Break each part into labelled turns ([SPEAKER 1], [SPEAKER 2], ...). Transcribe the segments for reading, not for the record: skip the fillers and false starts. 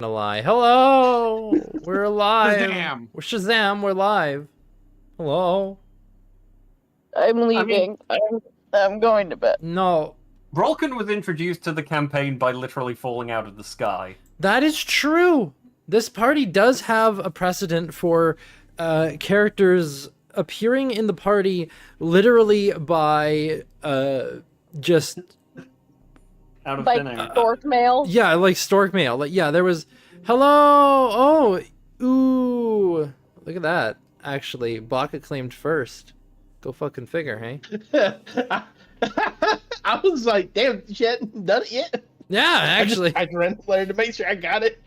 [SPEAKER 1] gonna lie. Hello! We're alive.
[SPEAKER 2] Shazam!
[SPEAKER 1] We're Shazam, we're live. Hello?
[SPEAKER 3] I'm leaving. I'm going to bed.
[SPEAKER 1] No.
[SPEAKER 4] Rolkan was introduced to the campaign by literally falling out of the sky.
[SPEAKER 1] That is true. This party does have a precedent for characters appearing in the party literally by just...
[SPEAKER 4] Out of
[SPEAKER 3] Like
[SPEAKER 4] thin air.
[SPEAKER 3] stork mail.
[SPEAKER 1] Yeah, like stork mail. Like, yeah, there was... Hello! Oh! Ooh! Look at that. Actually, Baka claimed first. Go fucking figure, hey?
[SPEAKER 2] I was like, damn, she hadn't done it yet.
[SPEAKER 1] Yeah, actually.
[SPEAKER 2] I ran the letter to make sure I got it.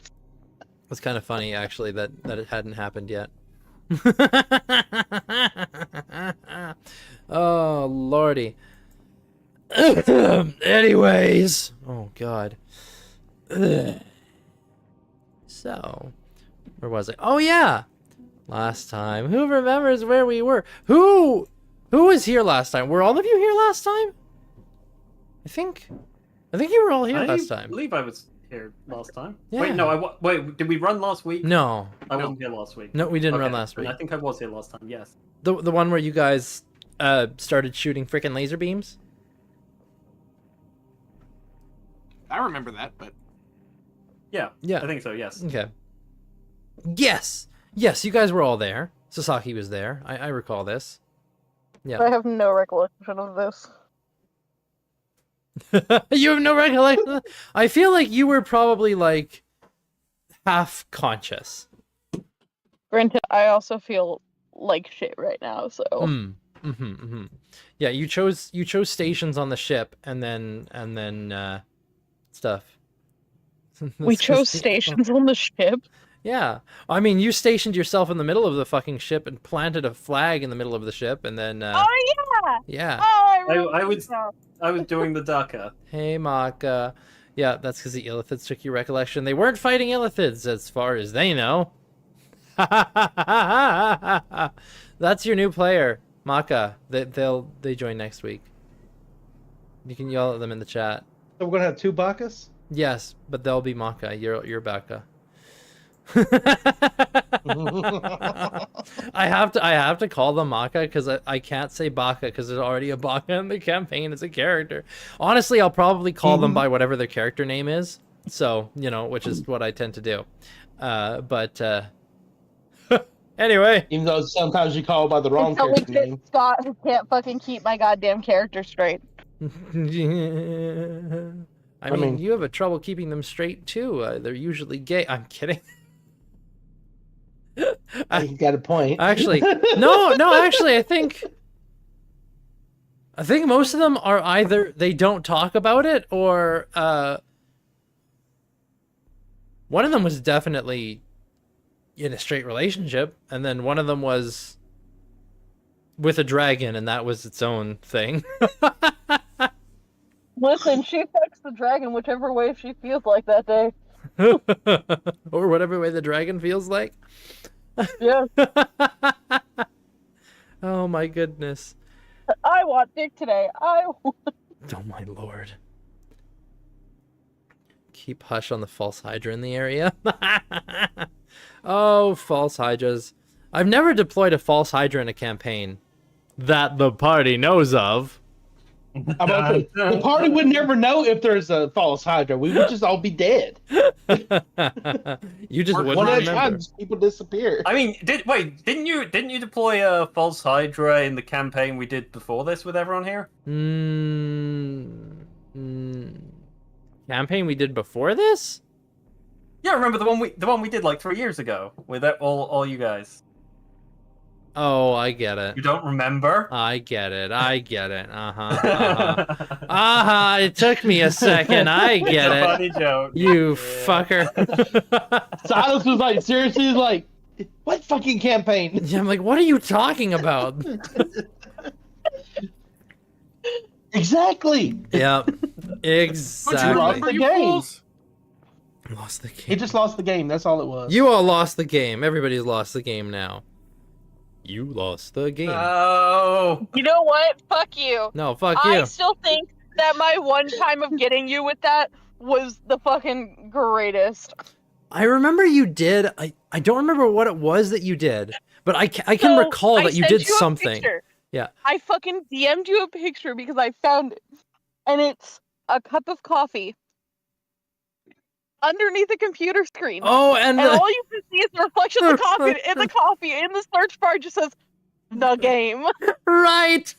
[SPEAKER 1] It's kind of funny, actually, that it hadn't happened yet. Oh, lordy. Anyways. Oh, God. So, where was I? Oh, yeah. Last time. Who remembers where we were? Who was here last time? Were all of you here last time? I think you were all here last
[SPEAKER 4] I
[SPEAKER 1] time.
[SPEAKER 4] believe I was here last time.
[SPEAKER 1] Yeah.
[SPEAKER 4] Wait, no, wait, did we run last week?
[SPEAKER 1] No.
[SPEAKER 4] I wasn't here last week.
[SPEAKER 1] No, we didn't run
[SPEAKER 4] Okay,
[SPEAKER 1] last week.
[SPEAKER 4] I think I was here last time, yes.
[SPEAKER 1] The one where you guys started shooting freaking laser beams?
[SPEAKER 2] I remember that, but
[SPEAKER 4] Yeah,
[SPEAKER 1] Yeah.
[SPEAKER 4] I think so, yes.
[SPEAKER 1] Okay. Yes! Yes, you guys were all there. Sasaki was there. I recall this. Yeah.
[SPEAKER 3] I have no recollection of this.
[SPEAKER 1] You have no recollection? I feel like you were probably, like, half conscious.
[SPEAKER 3] Granted, I also feel like shit right now, so...
[SPEAKER 1] Yeah, you chose stations on the ship, and then stuff.
[SPEAKER 3] We
[SPEAKER 1] That's
[SPEAKER 3] chose
[SPEAKER 1] just-
[SPEAKER 3] stations on the ship.
[SPEAKER 1] Yeah. I mean, you stationed yourself in the middle of the fucking ship and planted a flag in the middle of the ship, and then,
[SPEAKER 3] Oh, yeah!
[SPEAKER 1] yeah.
[SPEAKER 3] Oh,
[SPEAKER 4] I was doing the Daka.
[SPEAKER 1] Hey, Maka. Yeah, that's because the Illithids took your recollection. They weren't fighting Illithids, as far as they know. That's your new player, Maka. They join next week. You can yell at them in the chat.
[SPEAKER 2] so we're gonna have two Bacchus?
[SPEAKER 1] Yes, but they'll be Maka. You're Baka. I have to call them Maka because I can't say Baka because there's already a Baka in the campaign as a character. Honestly, I'll probably call them by whatever their character name is. So, you know, which is what I tend to do. Anyway.
[SPEAKER 2] Even though sometimes you call by the wrong
[SPEAKER 3] Until we
[SPEAKER 2] character
[SPEAKER 3] get
[SPEAKER 2] name.
[SPEAKER 3] Scott, who can't fucking keep my goddamn character straight.
[SPEAKER 1] I mean, you have a trouble keeping them straight too. They're usually gay. I'm kidding.
[SPEAKER 2] You got a point.
[SPEAKER 1] Actually, no. Actually, I think most of them are either they don't talk about it or one of them was definitely in a straight relationship, and then one of them was with a dragon, and that was its own thing.
[SPEAKER 3] Listen, she fucks the dragon whichever way she feels like that day.
[SPEAKER 1] Or whatever way the dragon feels like.
[SPEAKER 3] Yeah.
[SPEAKER 1] Oh my goodness.
[SPEAKER 3] I want dick today.
[SPEAKER 1] Oh my lord. Keep hush on the false hydra in the area. Oh, false hydras. I've never deployed a false hydra in a campaign that the party knows of.
[SPEAKER 2] The party would never know if there's a false hydra. We would just all be dead.
[SPEAKER 1] You just wouldn't
[SPEAKER 2] One at a
[SPEAKER 1] remember.
[SPEAKER 2] time, people disappear.
[SPEAKER 4] I mean, didn't you deploy a false Hydra in the campaign we did before this with everyone here?
[SPEAKER 1] Campaign we did before this?
[SPEAKER 4] Yeah, remember the one we did like 3 years ago with all you guys.
[SPEAKER 1] Oh, I get it.
[SPEAKER 4] You don't remember?
[SPEAKER 1] I get it. It took me a second. I get
[SPEAKER 4] It's a
[SPEAKER 1] it.
[SPEAKER 4] funny joke.
[SPEAKER 1] You fucker.
[SPEAKER 2] Silas was like, seriously, like, what fucking campaign?
[SPEAKER 1] Yeah, I'm like, what are you talking about?
[SPEAKER 2] Exactly.
[SPEAKER 1] Yep.
[SPEAKER 2] Don't you
[SPEAKER 1] Exactly.
[SPEAKER 2] remember, you fools?
[SPEAKER 1] Lost the game.
[SPEAKER 2] He just lost the game. That's all it was.
[SPEAKER 1] You all lost the game. Everybody's lost the game now. You lost the game.
[SPEAKER 4] Oh.
[SPEAKER 3] You know what? Fuck you.
[SPEAKER 1] No, fuck
[SPEAKER 3] I
[SPEAKER 1] you.
[SPEAKER 3] still think that my one time of getting you with that was the fucking greatest.
[SPEAKER 1] I remember you did. I don't remember what it was that you did, but I can
[SPEAKER 3] So,
[SPEAKER 1] recall
[SPEAKER 3] I
[SPEAKER 1] that you
[SPEAKER 3] sent
[SPEAKER 1] did
[SPEAKER 3] you a
[SPEAKER 1] something.
[SPEAKER 3] picture.
[SPEAKER 1] Yeah.
[SPEAKER 3] I fucking DM'd you a picture because I found it. And it's a cup of coffee underneath a computer screen.
[SPEAKER 1] Oh, and
[SPEAKER 3] And all you can see is the reflection of the coffee, and the coffee in the search bar just says, the game.
[SPEAKER 1] right.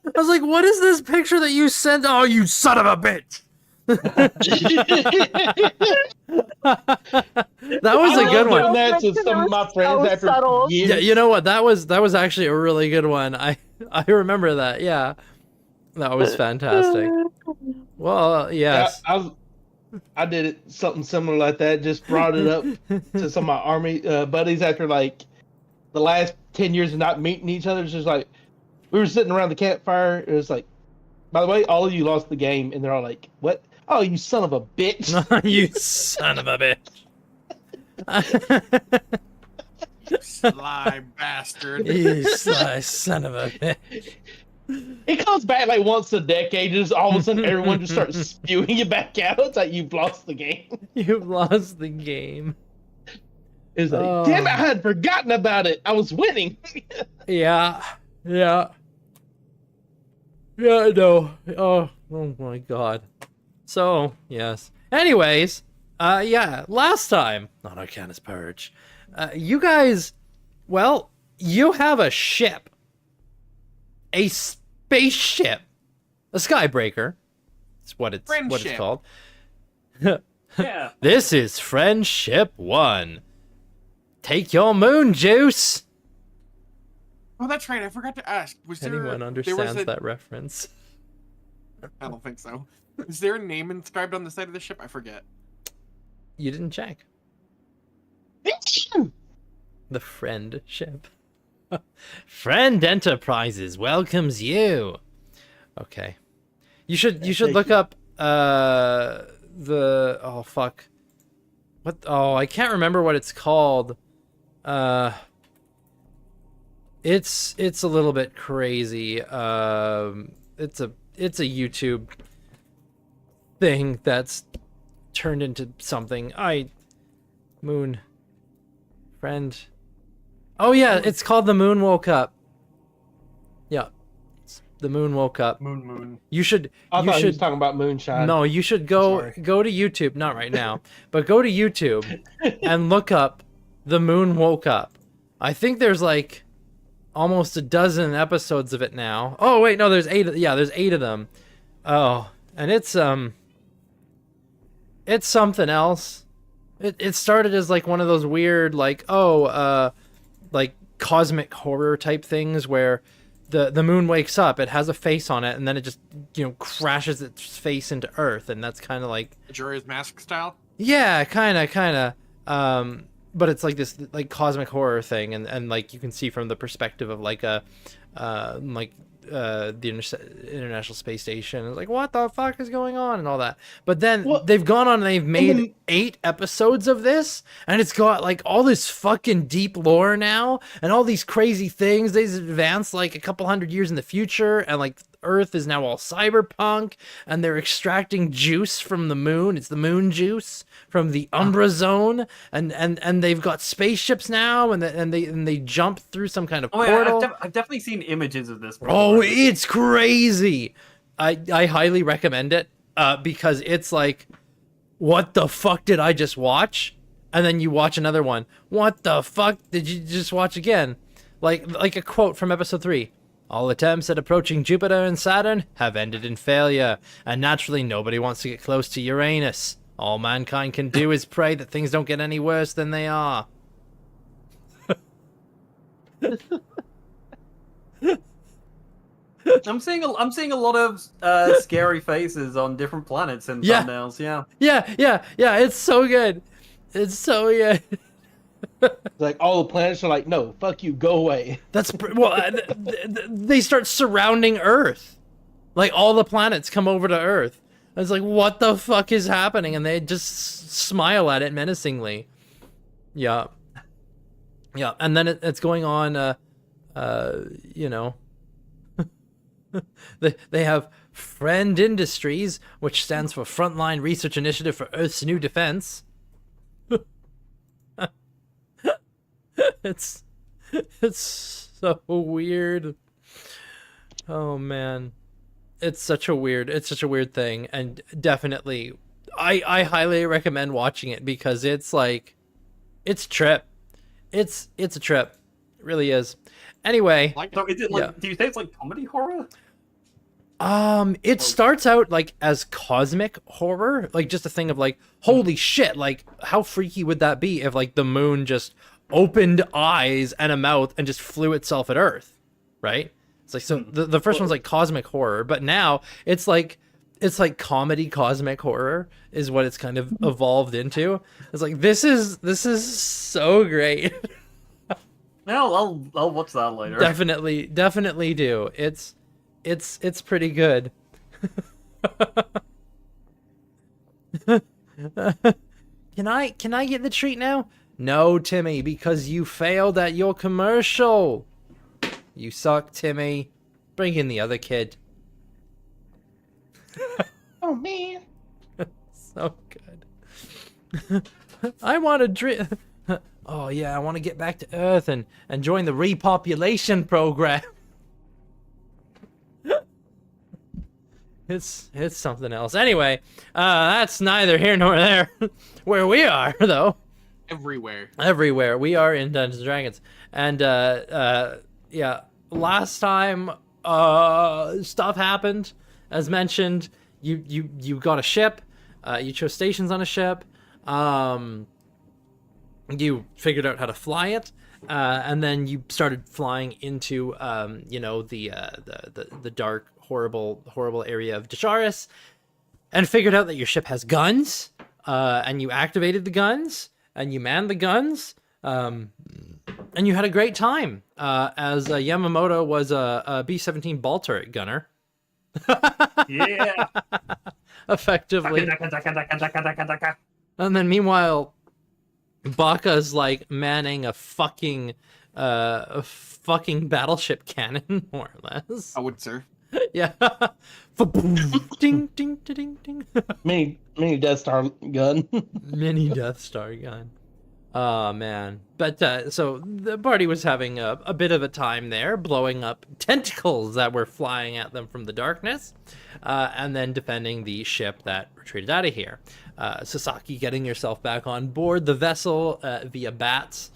[SPEAKER 1] I was like, what is this picture that you sent? Oh, you son of a bitch. That was a good
[SPEAKER 2] doing
[SPEAKER 1] one.
[SPEAKER 2] that to some of my friends
[SPEAKER 3] So
[SPEAKER 2] after
[SPEAKER 3] subtle.
[SPEAKER 2] years.
[SPEAKER 1] Yeah, you know what? That was actually a really good one. I remember that. Yeah. That was fantastic. Well, yes.
[SPEAKER 2] I did it something similar like that. Just brought it up to some of my army buddies after like the last 10 years of not meeting each other. It's just like we were sitting around the campfire. It was like, by the way, all of you lost the game, and they're all like, "What? Oh, you son of a bitch!"
[SPEAKER 1] You son of a bitch.
[SPEAKER 5] Sly bastard.
[SPEAKER 1] You sly son of a bitch.
[SPEAKER 2] It comes back like once a decade. Just all of a sudden, everyone just starts spewing you back out. It's like you've lost the game.
[SPEAKER 1] You've lost the game.
[SPEAKER 2] It's like, damn it, I had forgotten about it. I was winning.
[SPEAKER 1] Yeah. Yeah. Yeah, no. Oh my god. So, yes. Anyways, yeah, last time on Arcana's Purge, you guys, well, you have a ship. A spaceship. A skybreaker. That's what it's called.
[SPEAKER 4] Yeah.
[SPEAKER 1] This is Friendship 1. Take your moon juice.
[SPEAKER 5] Oh, that's right. I forgot to ask. Was there
[SPEAKER 1] Anyone understands that reference?
[SPEAKER 5] I don't think so. Is there a name inscribed on the side of the ship? I forget.
[SPEAKER 1] You didn't check. The Friend ship. Friend Enterprises welcomes you. Okay. You should look up the oh fuck. What I can't remember what it's called. It's a little bit crazy. It's a YouTube thing that's turned into something. Moon Friend. Oh yeah, it's called The Moon Woke Up. Yeah. The Moon Woke Up.
[SPEAKER 5] Moon.
[SPEAKER 1] You should
[SPEAKER 2] I thought he was talking about moonshine.
[SPEAKER 1] No, you should go
[SPEAKER 2] Sorry.
[SPEAKER 1] to YouTube, not right now, but go to YouTube and look up The Moon Woke Up. I think there's like almost a dozen episodes of it now. Oh wait, no, there's 8. Yeah, there's 8 of them. Oh, and it's something else. It started as like one of those weird like like cosmic horror type things where the moon wakes up, it has a face on it, and then it just crashes its face into Earth, and that's kind of like
[SPEAKER 5] Majora's Mask style.
[SPEAKER 1] yeah, kind of. But it's like this like cosmic horror thing, and like you can see from the perspective of like the International Space Station. It's like, what the fuck is going on and all that. But then they've gone on and they've made 8 episodes of this, and it's got like all this fucking deep lore now and all these crazy things. They've advanced like a couple hundred years in the future, and like Earth is now all cyberpunk, and they're extracting juice from the moon. It's the moon juice from the Umbra Zone, and they've got spaceships now, and they jump through some kind of portal.
[SPEAKER 4] Yeah, I've definitely seen images of this.
[SPEAKER 1] Oh, it's crazy! I highly recommend it because it's like, what the fuck did I just watch? And then you watch another one. What the fuck did you just watch again? Like a quote from episode 3. All attempts at approaching Jupiter and Saturn have ended in failure, and naturally nobody wants to get close to Uranus. All mankind can do is pray that things don't get any worse than they are.
[SPEAKER 4] I'm seeing a lot of scary faces on different planets and
[SPEAKER 1] Yeah.
[SPEAKER 4] thumbnails. Yeah.
[SPEAKER 1] Yeah, it's so good. It's so good.
[SPEAKER 2] It's like all the planets are like, no, fuck you, go away.
[SPEAKER 1] They start surrounding Earth. Like all the planets come over to Earth. It's like, what the fuck is happening? And they just smile at it menacingly. Yeah. Yeah, and then it's going on, they have Friend Industries, which stands for Frontline Research Initiative for Earth's New Defense. It's it's so weird. Oh man. It's such a weird thing, and definitely I highly recommend watching it because it's like it's a trip. It's a trip. It really is. Anyway,
[SPEAKER 5] Like it.
[SPEAKER 4] So is it like?
[SPEAKER 1] Yeah.
[SPEAKER 4] Do you say it's like comedy horror?
[SPEAKER 1] it starts out like as cosmic horror, like just a thing of like, holy shit, like how freaky would that be if like the moon just opened eyes and a mouth and just flew itself at Earth, right? It's like, so the first one's like cosmic horror, but now it's like comedy cosmic horror is what it's kind of evolved into. It's like this is so great.
[SPEAKER 4] No, I'll watch that later.
[SPEAKER 1] Definitely do. It's pretty good. Can I get the treat now? No, Timmy, because you failed at your commercial. You suck, Timmy. Bring in the other kid.
[SPEAKER 2] Oh man.
[SPEAKER 1] So good. I want to drink. Oh yeah, I want to get back to Earth and join the repopulation program. It's something else. Anyway, that's neither here nor there. Where we are, though.
[SPEAKER 5] Everywhere.
[SPEAKER 1] We are in Dungeons and Dragons. And yeah, last time stuff happened. As mentioned, you got a ship. You chose stations on a ship. You figured out how to fly it. And then you started flying into the dark, horrible area of Desharis, and figured out that your ship has guns. And you activated the guns, and you manned the guns. And you had a great time, as Yamamoto was a B-17 ball turret gunner.
[SPEAKER 4] Yeah.
[SPEAKER 1] Effectively. And then meanwhile, Baka's like manning a fucking battleship cannon, more or less.
[SPEAKER 5] I would, sir.
[SPEAKER 1] Yeah. Ding ding ding ding.
[SPEAKER 2] Mini Death Star gun.
[SPEAKER 1] Mini Death Star gun. Oh man. But so the party was having a bit of a time there, blowing up tentacles that were flying at them from the darkness, and then defending the ship that retreated out of here. Sasaki getting yourself back on board the vessel via bats.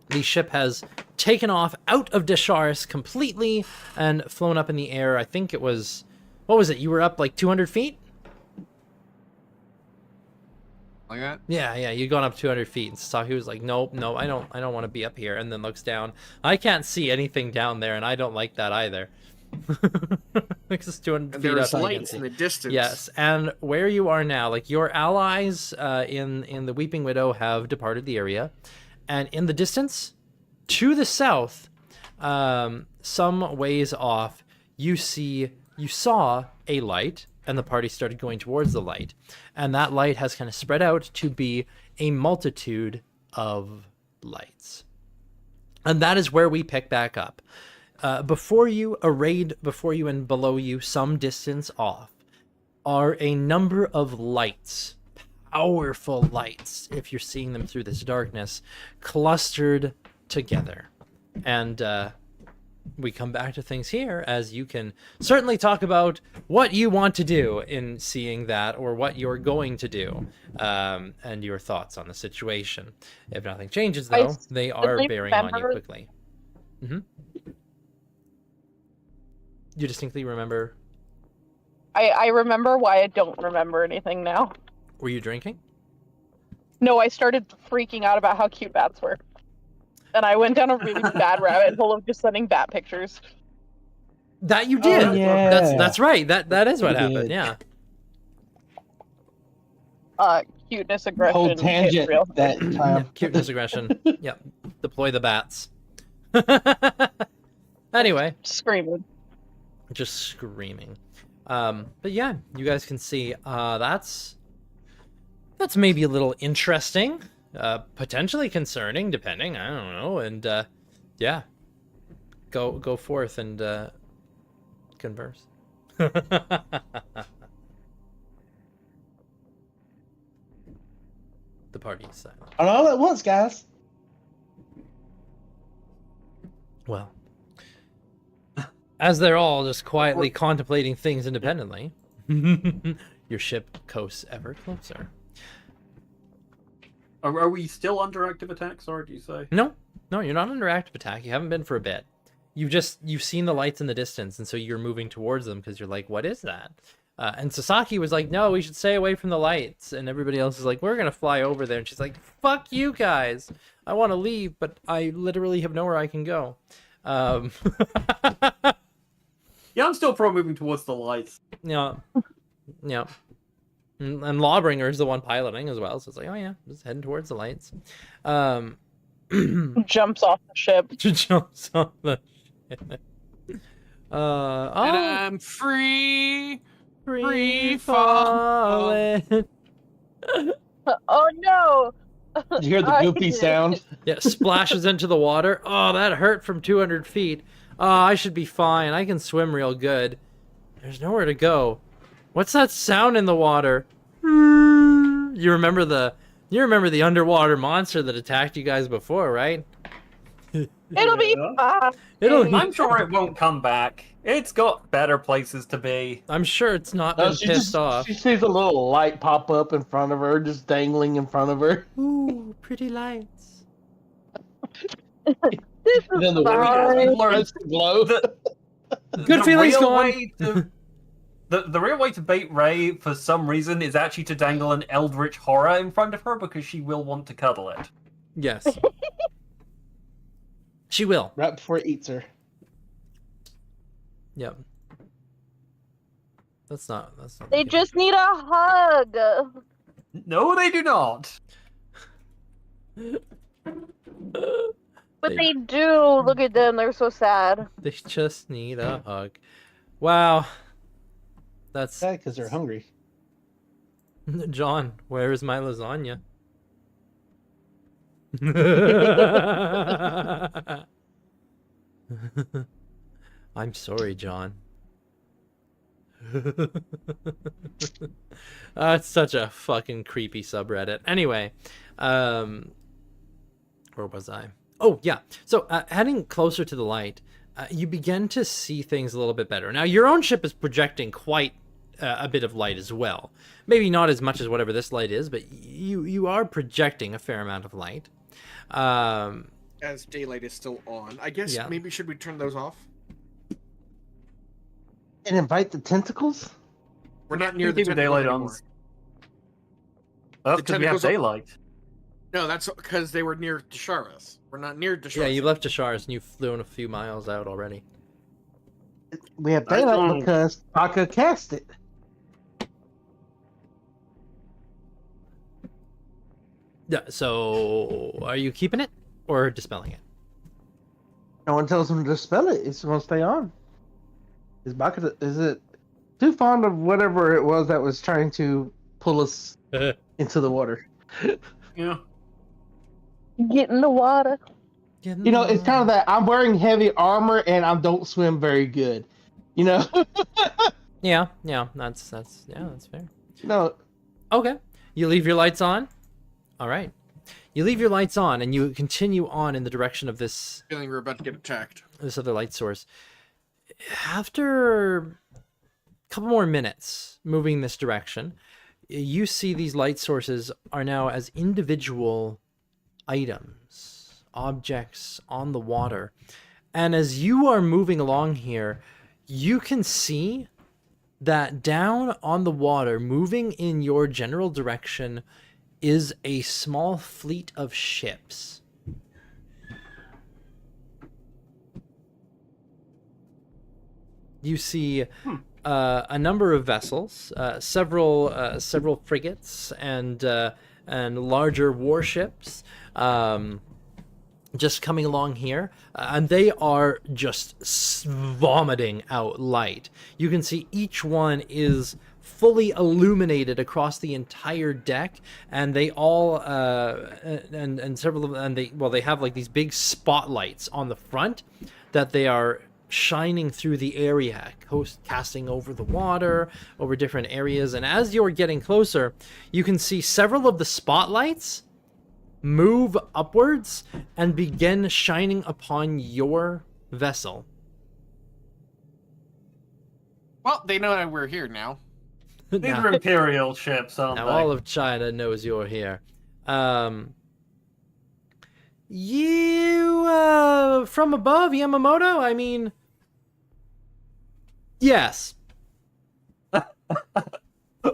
[SPEAKER 1] The ship has taken off out of Desharis completely and flown up in the air. I think it was, what was it? You were up like 200 feet?
[SPEAKER 5] Like that?
[SPEAKER 1] Yeah, you'd gone up 200 feet, and Sasaki was like, nope, I don't want to be up here, and then looks down. I can't see anything down there, and I don't like that either. Like it's 200 feet
[SPEAKER 5] There's
[SPEAKER 1] up.
[SPEAKER 5] lights in the distance.
[SPEAKER 1] Yes, and where you are now, like your allies in the Weeping Widow have departed the area, and in the distance, to the south, some ways off, you saw a light, and the party started going towards the light, and that light has kind of spread out to be a multitude of lights, and that is where we pick back up. Before you, arrayed before you and below you, some distance off, are a number of lights, powerful lights, if you're seeing them through this darkness, clustered together. And we come back to things here, as you can certainly talk about what you want to do in seeing that, or what you're going to do, and your thoughts on the situation. If nothing changes, though, they are bearing on you quickly. Mm-hmm. You distinctly remember?
[SPEAKER 3] I remember why I don't remember anything now.
[SPEAKER 1] Were you drinking?
[SPEAKER 3] No, I started freaking out about how cute bats were. And I went down a really bad rabbit hole of just sending bat pictures.
[SPEAKER 1] That you did.
[SPEAKER 2] Oh, yeah.
[SPEAKER 1] That's right. That is what
[SPEAKER 2] You
[SPEAKER 1] happened.
[SPEAKER 2] did.
[SPEAKER 1] Yeah.
[SPEAKER 3] Cuteness, aggression.
[SPEAKER 2] Whole
[SPEAKER 3] it's
[SPEAKER 2] tangent
[SPEAKER 3] real.
[SPEAKER 2] that time.
[SPEAKER 1] Cuteness, aggression. Yep. Deploy the bats. Anyway,
[SPEAKER 3] Screaming.
[SPEAKER 1] just screaming. But yeah, you guys can see that's maybe a little interesting, potentially concerning, depending. I don't know. And yeah, go forth and converse. The party is silent.
[SPEAKER 2] All at once, guys.
[SPEAKER 1] Well, as they're all just quietly contemplating things independently, your ship coasts ever closer.
[SPEAKER 4] Are we still under active attack? Sorry, do you say?
[SPEAKER 1] No, you're not under active attack. You haven't been for a bit. You've seen the lights in the distance, and so you're moving towards them because you're like, what is that? And Sasaki was like, no, we should stay away from the lights. And everybody else is like, we're going to fly over there. And she's like, fuck you guys. I want to leave, but I literally have nowhere I can go.
[SPEAKER 4] Yeah, I'm still probably moving towards the lights.
[SPEAKER 1] Yeah. And Lawbringer is the one piloting as well. So it's like, oh yeah, just heading towards the lights.
[SPEAKER 3] Jumps off the ship.
[SPEAKER 1] Jumps off the ship.
[SPEAKER 5] And I'm free falling.
[SPEAKER 3] Oh no!
[SPEAKER 2] Did you hear the goopy sound?
[SPEAKER 1] Yeah, splashes into the water. Oh, that hurt from 200 feet. Oh, I should be fine. I can swim real good. There's nowhere to go. What's that sound in the water? You remember the underwater monster that attacked you guys before, right?
[SPEAKER 3] It'll be fine.
[SPEAKER 4] I'm sure it won't come back. It's got better places to be.
[SPEAKER 1] I'm sure it's not
[SPEAKER 2] No,
[SPEAKER 1] been pissed off.
[SPEAKER 2] She sees a little light pop up in front of her, just dangling in front of her.
[SPEAKER 1] Ooh, pretty lights.
[SPEAKER 3] This
[SPEAKER 2] And then the
[SPEAKER 3] is
[SPEAKER 2] wind
[SPEAKER 3] fine.
[SPEAKER 2] starts to glow.
[SPEAKER 1] Good feelings
[SPEAKER 4] real
[SPEAKER 1] gone.
[SPEAKER 4] way to- The real way to bait Ray, for some reason, is actually to dangle an eldritch horror in front of her because she will want to cuddle it.
[SPEAKER 1] Yes. She will.
[SPEAKER 2] Right before it eats her.
[SPEAKER 1] Yep. That's not.
[SPEAKER 3] They just need a hug.
[SPEAKER 4] No, they do not.
[SPEAKER 3] But they do. Look at them. They're so sad.
[SPEAKER 1] They just need a hug. Wow. That's
[SPEAKER 2] Sad because they're hungry.
[SPEAKER 1] John. Where is my lasagna? I'm sorry, John. It's such a fucking creepy subreddit. Anyway, where was I? Oh, yeah. So, heading closer to the light, you begin to see things a little bit better. Now, your own ship is projecting quite a bit of light as well. Maybe not as much as whatever this light is, but you are projecting a fair amount of light.
[SPEAKER 5] As daylight is still on. I guess
[SPEAKER 1] Yeah.
[SPEAKER 5] maybe should we turn those off?
[SPEAKER 2] And invite the tentacles?
[SPEAKER 5] We're not near the
[SPEAKER 4] Keep the daylight on.
[SPEAKER 5] anymore.
[SPEAKER 4] That's
[SPEAKER 5] The
[SPEAKER 4] because we have
[SPEAKER 5] tentacles are-
[SPEAKER 4] daylight.
[SPEAKER 5] No, that's because they were near Desharis. We're not near Desharis.
[SPEAKER 1] Yeah, you left Desharis and you've flown a few miles out already.
[SPEAKER 2] We have
[SPEAKER 5] I
[SPEAKER 2] daylight
[SPEAKER 5] don't-
[SPEAKER 2] because Taka cast it.
[SPEAKER 1] Yeah, so are you keeping it or dispelling it?
[SPEAKER 2] No one tells him to dispel it. It's going to stay on. Is it too fond of whatever it was that was trying to pull us into the water?
[SPEAKER 4] Yeah.
[SPEAKER 3] Get in the water.
[SPEAKER 2] You know, it's kind of that I'm wearing heavy armor and I don't swim very good. You know?
[SPEAKER 1] Yeah, that's fair.
[SPEAKER 2] No,
[SPEAKER 1] Okay, you leave your lights on. All right, you leave your lights on and you continue on in the direction of this
[SPEAKER 5] Feeling we're about to get attacked.
[SPEAKER 1] other light source. After a couple more minutes moving this direction, you see these light sources are now as individual items, objects on the water. And as you are moving along here, you can see that down on the water, moving in your general direction, is a small fleet of ships. You see a number of vessels, several frigates and larger warships, just coming along here, and they are just vomiting out light. You can see each one is fully illuminated across the entire deck, and they all and several of them, and they have like these big spotlights on the front that they are shining through the area, casting over the water, over different areas. And as you're getting closer, you can see several of the spotlights move upwards and begin shining upon your vessel.
[SPEAKER 5] Well, they know that we're here now.
[SPEAKER 4] These
[SPEAKER 1] Now,
[SPEAKER 4] are Imperial ships, aren't
[SPEAKER 1] now
[SPEAKER 4] they?
[SPEAKER 1] all of China knows you're here. You, from above, Yamamoto? I mean, yes.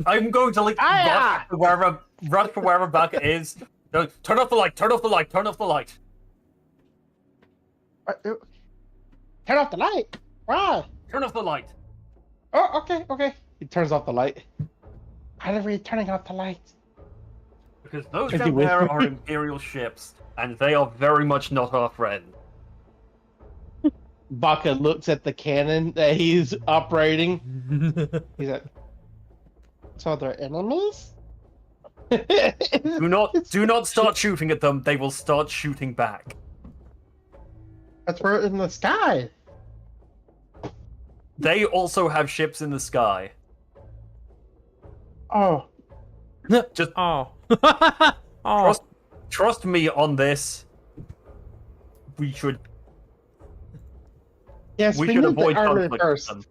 [SPEAKER 4] I'm going to like rush to wherever Baka is. No, turn off the light, turn off the light, turn off the light.
[SPEAKER 2] Turn off the light. Why?
[SPEAKER 4] Turn off the light.
[SPEAKER 2] Oh, okay, okay. He turns off the light. Why are we turning off the light?
[SPEAKER 4] Because those
[SPEAKER 2] Is he
[SPEAKER 4] down there
[SPEAKER 2] with
[SPEAKER 4] are
[SPEAKER 2] me?
[SPEAKER 4] Imperial ships, and they are very much not our friend.
[SPEAKER 2] Baka looks at the cannon that he's operating. He's like, so they're enemies?
[SPEAKER 4] Do not start shooting at them, they will start shooting back.
[SPEAKER 2] That's we're in the sky.
[SPEAKER 4] They also have ships in the sky.
[SPEAKER 2] Oh,
[SPEAKER 4] Just
[SPEAKER 1] Oh. Oh.
[SPEAKER 4] trust me on this. We should
[SPEAKER 2] yes,
[SPEAKER 4] we
[SPEAKER 2] we
[SPEAKER 4] should
[SPEAKER 2] need
[SPEAKER 4] avoid
[SPEAKER 2] the armor
[SPEAKER 4] conflict with
[SPEAKER 2] first.
[SPEAKER 4] them.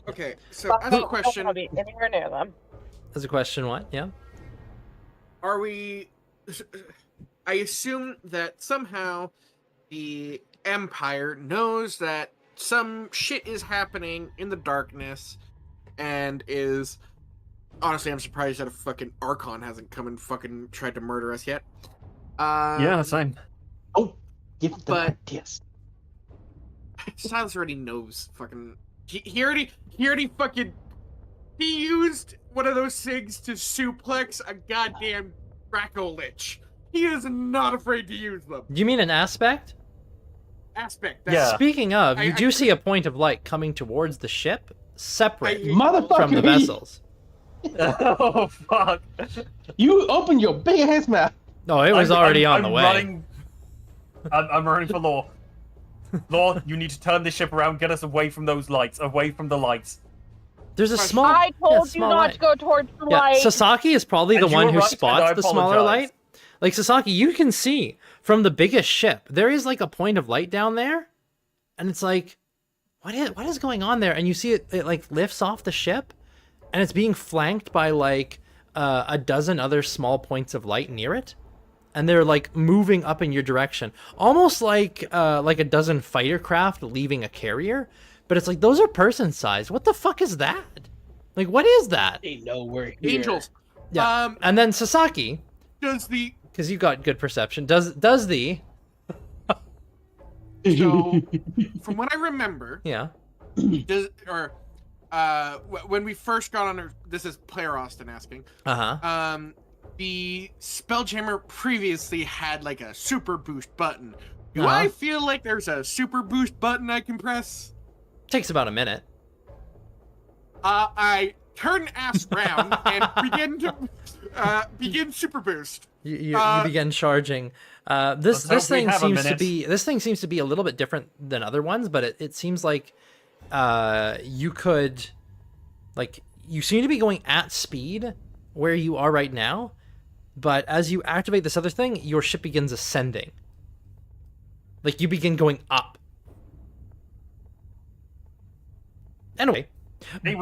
[SPEAKER 5] Okay, so I have a question.
[SPEAKER 3] Don't be anywhere near them.
[SPEAKER 1] That's a question, what? Yeah?
[SPEAKER 5] Are we... I assume that somehow the Empire knows that some shit is happening in the darkness and is... Honestly, I'm surprised that a fucking Archon hasn't come and fucking tried to murder us yet.
[SPEAKER 4] Same.
[SPEAKER 2] Oh, give them
[SPEAKER 5] But-
[SPEAKER 2] ideas.
[SPEAKER 5] Silas already knows fucking... He already fucking... He used one of those things to suplex a goddamn Draco Lich. He is not afraid to use them.
[SPEAKER 1] Do you mean an aspect?
[SPEAKER 5] Aspect.
[SPEAKER 4] Yeah.
[SPEAKER 1] Speaking of, you
[SPEAKER 5] I-
[SPEAKER 1] do see a point of light coming towards the ship, separate
[SPEAKER 2] Motherfucker,
[SPEAKER 1] from the vessels.
[SPEAKER 4] Oh fuck!
[SPEAKER 2] You open your big ass mouth.
[SPEAKER 1] No, it was already on the way.
[SPEAKER 4] I'm running for Law. Law, you need to turn this ship around, get us away from those lights, away from the lights.
[SPEAKER 1] There's a small.
[SPEAKER 3] I told you
[SPEAKER 1] small
[SPEAKER 3] not
[SPEAKER 1] light.
[SPEAKER 3] to go towards the
[SPEAKER 1] Yeah,
[SPEAKER 3] light.
[SPEAKER 1] Sasaki is probably the
[SPEAKER 4] And you
[SPEAKER 1] one
[SPEAKER 4] were
[SPEAKER 1] who
[SPEAKER 4] right, and
[SPEAKER 1] spots
[SPEAKER 4] I
[SPEAKER 1] the smaller
[SPEAKER 4] apologize.
[SPEAKER 1] light. Like, Sasaki, you can see from the biggest ship, there is like a point of light down there, and it's like, what is going on there? And you see it like lifts off the ship, and it's being flanked by like a dozen other small points of light near it, and they're like moving up in your direction, almost like a dozen fighter craft leaving a carrier. But it's like, those are person sized. What the fuck is that? Like, what is that?
[SPEAKER 2] They know we're here.
[SPEAKER 5] Angels.
[SPEAKER 1] Yeah. And then Sasaki,
[SPEAKER 5] Does the...
[SPEAKER 1] because you got good perception, does the
[SPEAKER 5] So, from what I remember,
[SPEAKER 1] yeah.
[SPEAKER 5] when we first got on our... This is Player Austin asking.
[SPEAKER 1] Uh-huh.
[SPEAKER 5] The Spelljammer previously had like a super boost button. Do
[SPEAKER 1] Uh-huh.
[SPEAKER 5] I feel like there's a super boost button I can press?
[SPEAKER 1] Takes about a minute.
[SPEAKER 5] I turn ass round and begin super boost.
[SPEAKER 1] You begin charging. This
[SPEAKER 4] Let's hope we
[SPEAKER 1] thing
[SPEAKER 4] have a
[SPEAKER 1] seems to
[SPEAKER 4] minute.
[SPEAKER 1] be a little bit different than other ones, but it seems like you could, like, you seem to be going at speed where you are right now, but as you activate this other thing, your ship begins ascending. Like, you begin going up. Anyway,
[SPEAKER 4] Stay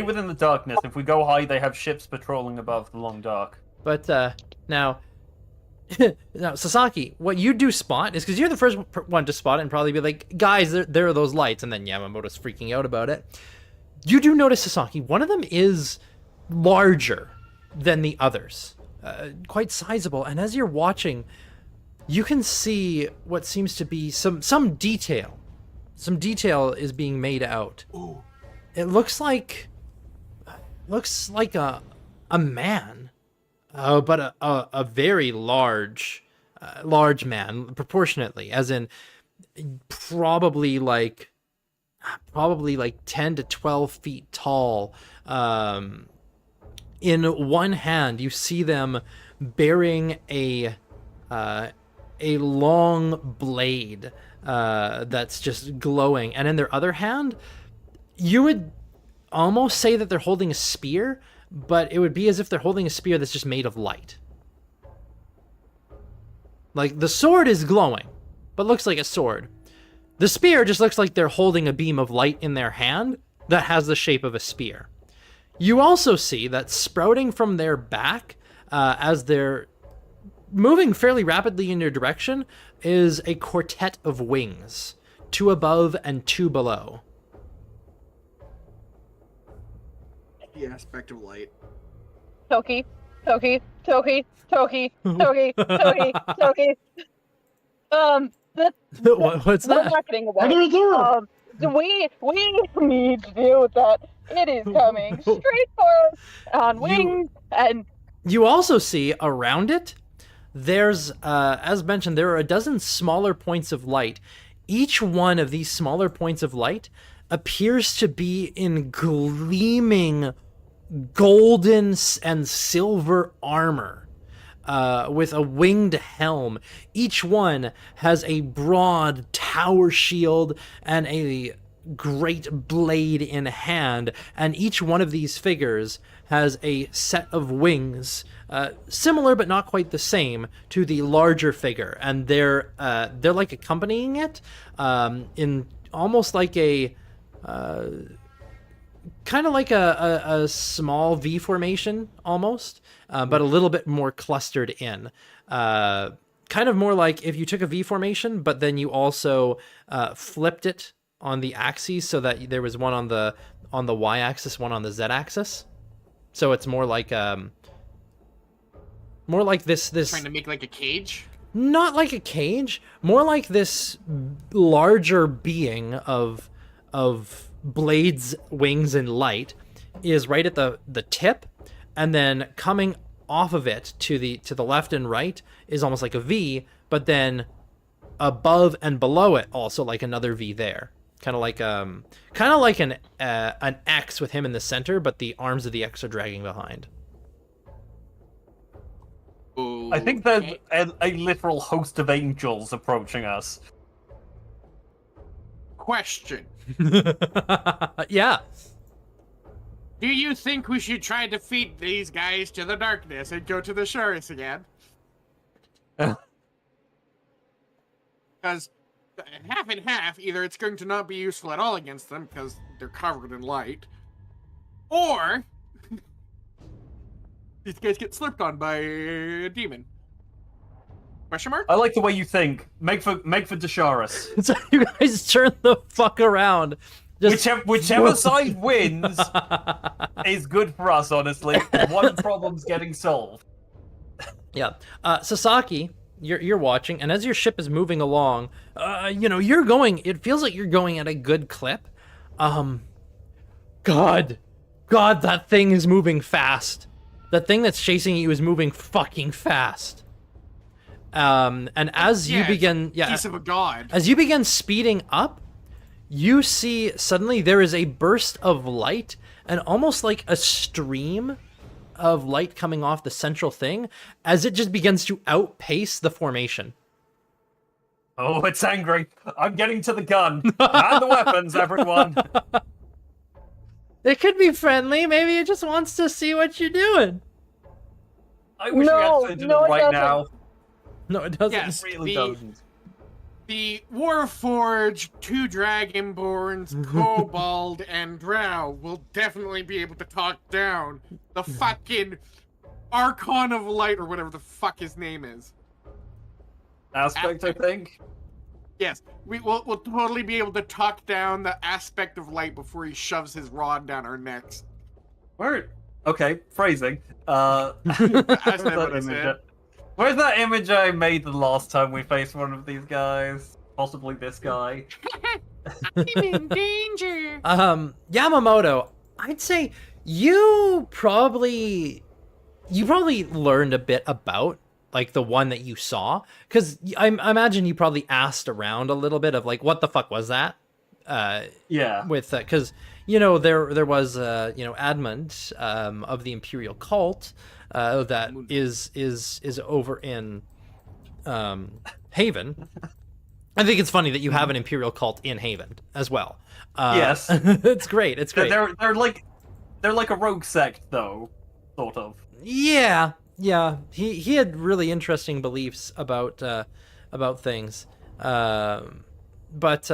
[SPEAKER 4] within the darkness. If we go high, they have ships patrolling above the long dark.
[SPEAKER 1] but now Sasaki, what you do spot is, because you're the first one to spot it and probably be like, guys, there are those lights, and then Yamamoto's freaking out about it. You do notice, Sasaki, one of them is larger than the others, quite sizable, and as you're watching, you can see what seems to be some detail. Some detail is being made out.
[SPEAKER 5] Ooh.
[SPEAKER 1] It looks like a man, but a very large man, proportionately, as in probably like 10 to 12 feet tall. In one hand, you see them bearing a long blade that's just glowing, and in their other hand, you would almost say that they're holding a spear, but it would be as if they're holding a spear that's just made of light. Like, the sword is glowing, but looks like a sword. The spear just looks like they're holding a beam of light in their hand that has the shape of a spear. You also see that sprouting from their back, as they're moving fairly rapidly in your direction, is a quartet of wings, 2 above and 2 below.
[SPEAKER 5] The aspect of light.
[SPEAKER 3] Toki, Toki, Toki, Toki, Toki, Toki, Toki.
[SPEAKER 1] What's
[SPEAKER 3] We're
[SPEAKER 1] that?
[SPEAKER 3] not getting away. We need to deal with that. It is coming straight for us on wings, and
[SPEAKER 1] You also see around it, there's, as mentioned, there are a dozen smaller points of light. Each one of these smaller points of light appears to be in gleaming golden and silver armor, with a winged helm. Each one has a broad tower shield and a great blade in hand, and each one of these figures has a set of wings, similar but not quite the same to the larger figure, and they're like accompanying it, in almost like a kind of like a small V formation almost, but a little bit more clustered in. Kind of more like if you took a V formation, but then you also flipped it on the axes so that there was one on the Y axis, one on the Z axis. So it's more like this
[SPEAKER 5] Trying to make like a cage.
[SPEAKER 1] not like a cage, more like this larger being of blades, wings, and light is right at the tip, and then coming off of it to the left and right is almost like a V, but then above and below it also like another V there. Kind of like an X with him in the center, but the arms of the X are dragging behind.
[SPEAKER 4] I think there's a literal host of angels approaching us.
[SPEAKER 5] Question.
[SPEAKER 1] Yeah.
[SPEAKER 5] Do you think we should try to feed these guys to the darkness and go to the shores again? Because half and half, either it's going to not be useful at all against them because they're covered in light, or these guys get slipped on by a demon. Question mark?
[SPEAKER 4] I like the way you think. Make for Desharis.
[SPEAKER 1] So you guys turn the fuck around. Just
[SPEAKER 4] Whichever side wins is good for us, honestly. One problem's getting solved.
[SPEAKER 1] Yeah. Sasaki, you're watching, and as your ship is moving along, you're going, it feels like you're going at a good clip. God, that thing is moving fast. That thing that's chasing you is moving fucking fast. And as you begin,
[SPEAKER 5] Piece of a god.
[SPEAKER 1] as you begin speeding up, you see suddenly there is a burst of light, and almost like a stream of light coming off the central thing, as it just begins to outpace the formation.
[SPEAKER 4] Oh, it's angry. I'm getting to the gun. And the weapons, everyone.
[SPEAKER 1] It could be friendly. Maybe it just wants to see what you're doing.
[SPEAKER 4] I wish we
[SPEAKER 3] No,
[SPEAKER 4] had to
[SPEAKER 3] no, it
[SPEAKER 4] right
[SPEAKER 3] doesn't.
[SPEAKER 4] now.
[SPEAKER 1] No, it doesn't.
[SPEAKER 5] Yes.
[SPEAKER 4] It really doesn't.
[SPEAKER 5] The Warforged, 2 Dragonborns, Kobold, and Drow will definitely be able to talk down the fucking Arcana of Light, or whatever the fuck his name is.
[SPEAKER 4] Aspect, I think.
[SPEAKER 5] Yes, we'll totally be able to talk down the aspect of light before he shoves his rod down our necks.
[SPEAKER 4] Where? Okay, phrasing.
[SPEAKER 5] That's
[SPEAKER 4] Where's
[SPEAKER 5] not
[SPEAKER 4] that
[SPEAKER 5] what I
[SPEAKER 4] image
[SPEAKER 5] said.
[SPEAKER 4] at? Where's that image I made the last time we faced one of these guys? Possibly this guy.
[SPEAKER 5] I'm in danger.
[SPEAKER 1] Yamamoto, I'd say you probably learned a bit about like the one that you saw, because I imagine you probably asked around a little bit of like, what the fuck was that?
[SPEAKER 4] Yeah.
[SPEAKER 1] With because there was Admund of the Imperial cult that is over in Haven. I think it's funny that you have an Imperial cult in Haven as well.
[SPEAKER 4] Yes.
[SPEAKER 1] It's great. It's great.
[SPEAKER 4] They're like a rogue sect though, sort of.
[SPEAKER 1] Yeah. He had really interesting beliefs about things. But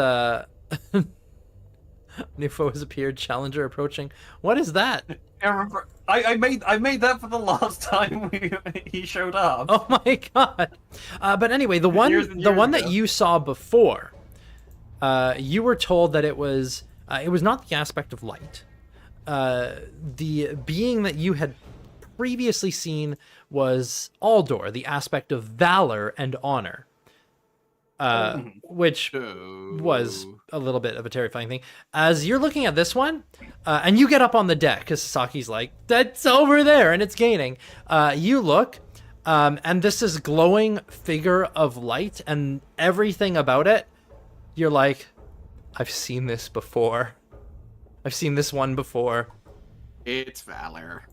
[SPEAKER 1] new foe has appeared. Challenger approaching. What is that?
[SPEAKER 4] I made that for the last time he showed up.
[SPEAKER 1] Oh my god! But anyway, the one
[SPEAKER 4] Years and years
[SPEAKER 1] that
[SPEAKER 4] ago.
[SPEAKER 1] you saw before, you were told that it was not the aspect of light. The being that you had previously seen was Aldor, the aspect of valor and honor, which was a little bit of a terrifying thing. As you're looking at this one, and you get up on the deck because Sasaki's like, "That's over there," and it's gaining. You look, and this is glowing figure of light, and everything about it, you're like, "I've seen this before. I've seen this one before."
[SPEAKER 5] It's Valor.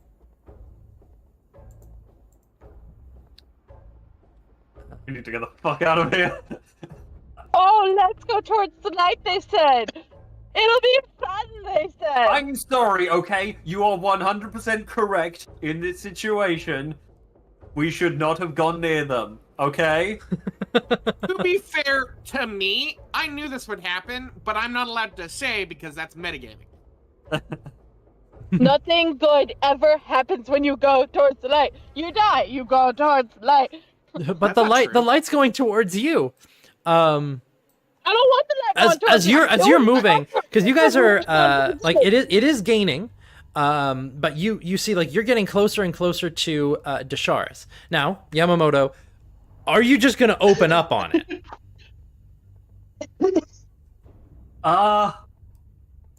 [SPEAKER 4] We need to get the fuck out of here.
[SPEAKER 3] Oh, let's go towards the light, they said. It'll be fun, they said.
[SPEAKER 4] I'm sorry, okay? You are 100% correct in this situation. We should not have gone near them, okay?
[SPEAKER 5] To be fair to me, I knew this would happen, but I'm not allowed to say because that's metagaming.
[SPEAKER 3] Nothing good ever happens when you go towards the light. You die, you go towards the light.
[SPEAKER 1] But
[SPEAKER 5] That's
[SPEAKER 1] the
[SPEAKER 5] not
[SPEAKER 1] light,
[SPEAKER 5] true.
[SPEAKER 1] the light's going towards you.
[SPEAKER 3] I don't want the light going towards
[SPEAKER 1] As
[SPEAKER 3] me.
[SPEAKER 1] you're
[SPEAKER 3] Don't-
[SPEAKER 1] moving, because you guys are like it is gaining, but you see like you're getting closer and closer to Desharis. Now, Yamamoto, are you just gonna open up on it?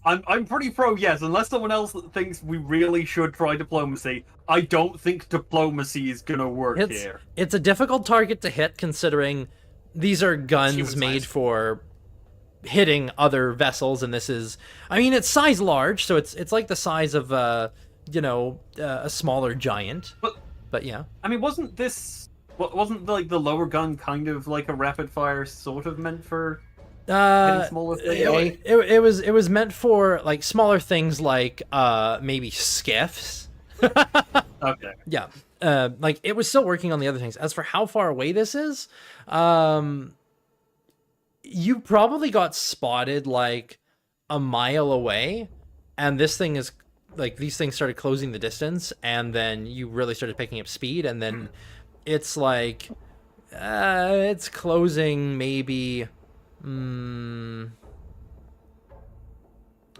[SPEAKER 4] I'm pretty pro yes, unless someone else thinks we really should try diplomacy. I don't think diplomacy is gonna work here.
[SPEAKER 1] It's a difficult target to hit considering these are guns
[SPEAKER 5] human
[SPEAKER 1] made
[SPEAKER 5] size.
[SPEAKER 1] for hitting other vessels, and this is, I mean, it's size large, so it's like the size of a smaller giant. But yeah.
[SPEAKER 4] I mean, wasn't like the lower gun kind of like a rapid fire sort of meant for hitting smaller things?
[SPEAKER 1] It was meant for like smaller things like maybe skiffs.
[SPEAKER 4] Okay.
[SPEAKER 1] Yeah. Like it was still working on the other things. As for how far away this is, you probably got spotted like a mile away, and this thing is like these things started closing the distance, and then you really started picking up speed, and then it's like it's closing maybe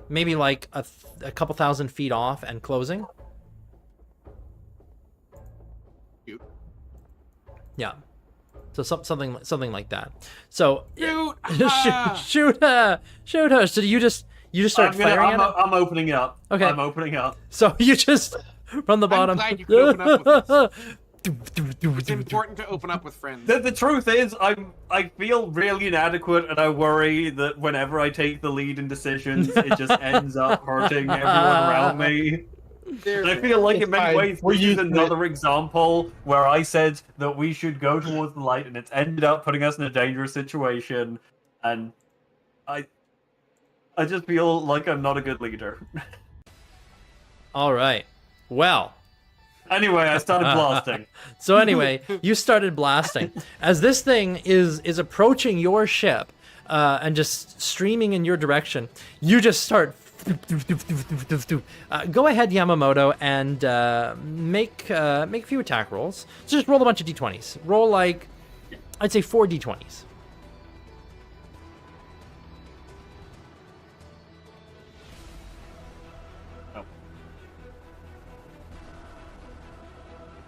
[SPEAKER 1] maybe like a couple thousand feet off and closing. Yeah. So something like that. So
[SPEAKER 5] Shoot!
[SPEAKER 1] shoot her. So you just start firing at it?
[SPEAKER 4] I'm opening up.
[SPEAKER 1] Okay.
[SPEAKER 4] I'm opening up.
[SPEAKER 1] So you just from the bottom.
[SPEAKER 5] glad you could open up with us. It's important to open up with friends.
[SPEAKER 4] The truth is, I feel really inadequate, and I worry that whenever I take the lead in decisions, it just ends up hurting everyone around me. And I feel like
[SPEAKER 2] It's
[SPEAKER 4] in many
[SPEAKER 2] fine.
[SPEAKER 4] ways,
[SPEAKER 2] We're
[SPEAKER 4] this is
[SPEAKER 2] used to it.
[SPEAKER 4] another example where I said that we should go towards the light, and it's ended up putting us in a dangerous situation. And I just feel like I'm not a good leader.
[SPEAKER 1] All right. Well.
[SPEAKER 4] Anyway, I started blasting.
[SPEAKER 1] So anyway, you started blasting as this thing is approaching your ship and just streaming in your direction. You just start. Go ahead, Yamamoto, and make a few attack rolls. So just roll a bunch of d20s. Roll like I'd say 4 d20s.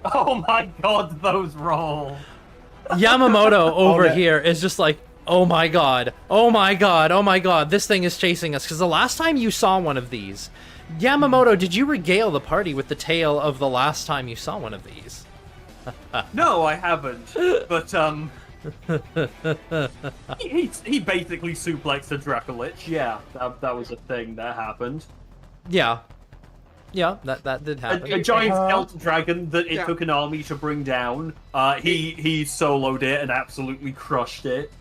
[SPEAKER 4] Oh my god, those roll!
[SPEAKER 1] Yamamoto over
[SPEAKER 2] that-
[SPEAKER 1] here is just like, oh my god, oh my god, oh my god, this thing is chasing us. Because the last time you saw one of these, Yamamoto, did you regale the party with the tale of the last time you saw one of these?
[SPEAKER 4] No, I haven't. But he basically suplexed a Dracolich. Yeah, that was a thing that happened.
[SPEAKER 1] Yeah. Yeah, that did happen.
[SPEAKER 4] A giant skeleton dragon that it
[SPEAKER 5] Yeah.
[SPEAKER 4] took an army to bring down. He soloed it and absolutely crushed it.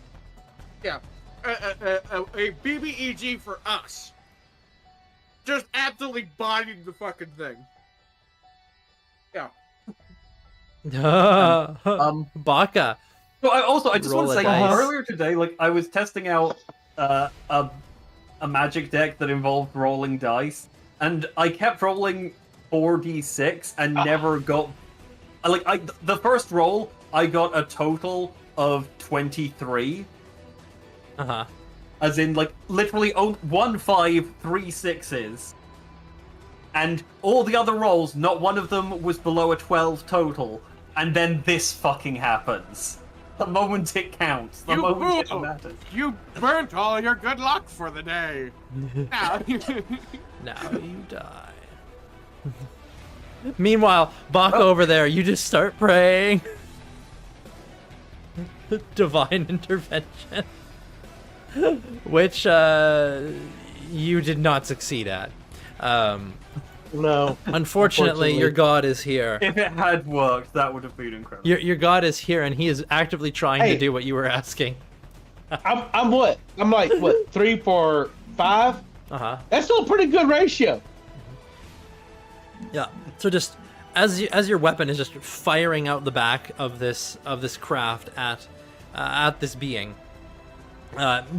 [SPEAKER 5] Yeah. A BBEG for us. Just absolutely bodied the fucking thing. Yeah.
[SPEAKER 1] Baka.
[SPEAKER 4] So I just
[SPEAKER 1] Roll
[SPEAKER 4] want to
[SPEAKER 1] a
[SPEAKER 4] say
[SPEAKER 1] dice.
[SPEAKER 4] earlier today, like I was testing out a magic deck that involved rolling dice, and I kept rolling 4d6 and never got. The first roll, I got a total of 23.
[SPEAKER 1] Uh-huh.
[SPEAKER 4] As in, like, literally 1 5, 3 6s. And all the other rolls, not one of them was below a 12 total. And then this fucking happens. The moment it counts. The
[SPEAKER 5] You
[SPEAKER 4] moment
[SPEAKER 5] fool!
[SPEAKER 4] it matters.
[SPEAKER 5] You burnt all your good luck for the day. Now,
[SPEAKER 1] Now you die. Meanwhile, Bach over there, you just start praying. Divine intervention. Which you did not succeed at.
[SPEAKER 2] No.
[SPEAKER 1] Unfortunately, your god is here.
[SPEAKER 4] If it had worked, that would have been incredible.
[SPEAKER 1] Your god is here, and he is actively trying to
[SPEAKER 2] Hey.
[SPEAKER 1] do what you were asking.
[SPEAKER 2] I'm what? I'm like, what, 3 for 5?
[SPEAKER 1] Uh-huh.
[SPEAKER 2] That's still a pretty good ratio.
[SPEAKER 1] Yeah. So just as your weapon is just firing out the back of this craft at this being,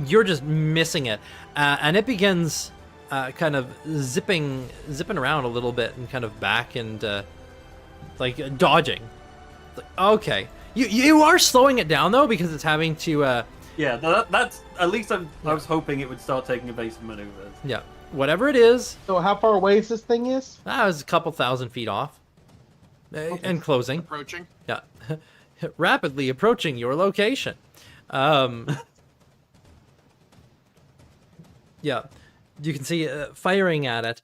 [SPEAKER 1] you're just missing it, and it begins kind of zipping around a little bit and kind of back and like dodging. Like, okay, you are slowing it down though because it's having to.
[SPEAKER 4] Yeah, that's at least I was hoping it would start taking evasive maneuvers.
[SPEAKER 1] Yeah, whatever it is,
[SPEAKER 2] So how far away is this thing is?
[SPEAKER 1] that was a couple thousand feet off, and closing.
[SPEAKER 5] approaching.
[SPEAKER 1] Yeah, rapidly approaching your location. Yeah, you can see firing at it.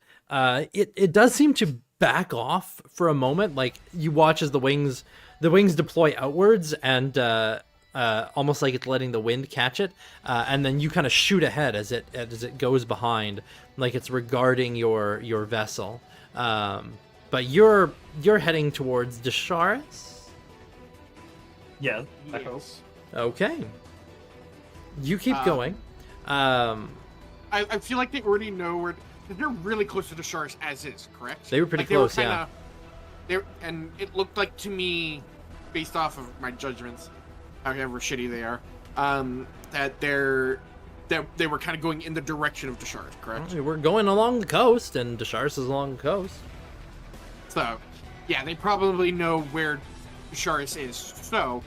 [SPEAKER 1] It does seem to back off for a moment. Like you watch as the wings deploy outwards and almost like it's letting the wind catch it, and then you kind of shoot ahead as it goes behind, like it's regarding your vessel. But you're heading towards Desharis.
[SPEAKER 4] Yeah, I hope.
[SPEAKER 5] Yes.
[SPEAKER 1] Okay. You keep going.
[SPEAKER 5] I feel like they already know where. They're really close to the sharks as is, correct?
[SPEAKER 1] They were pretty
[SPEAKER 5] Like,
[SPEAKER 1] close, yeah.
[SPEAKER 5] And it looked like to me, based off of my judgments, however shitty they are, that they were kind of going in the direction of the sharks, correct?
[SPEAKER 1] We're going along the coast, and Desharis is along the coast.
[SPEAKER 5] So, yeah, they probably know where Desharis is. So,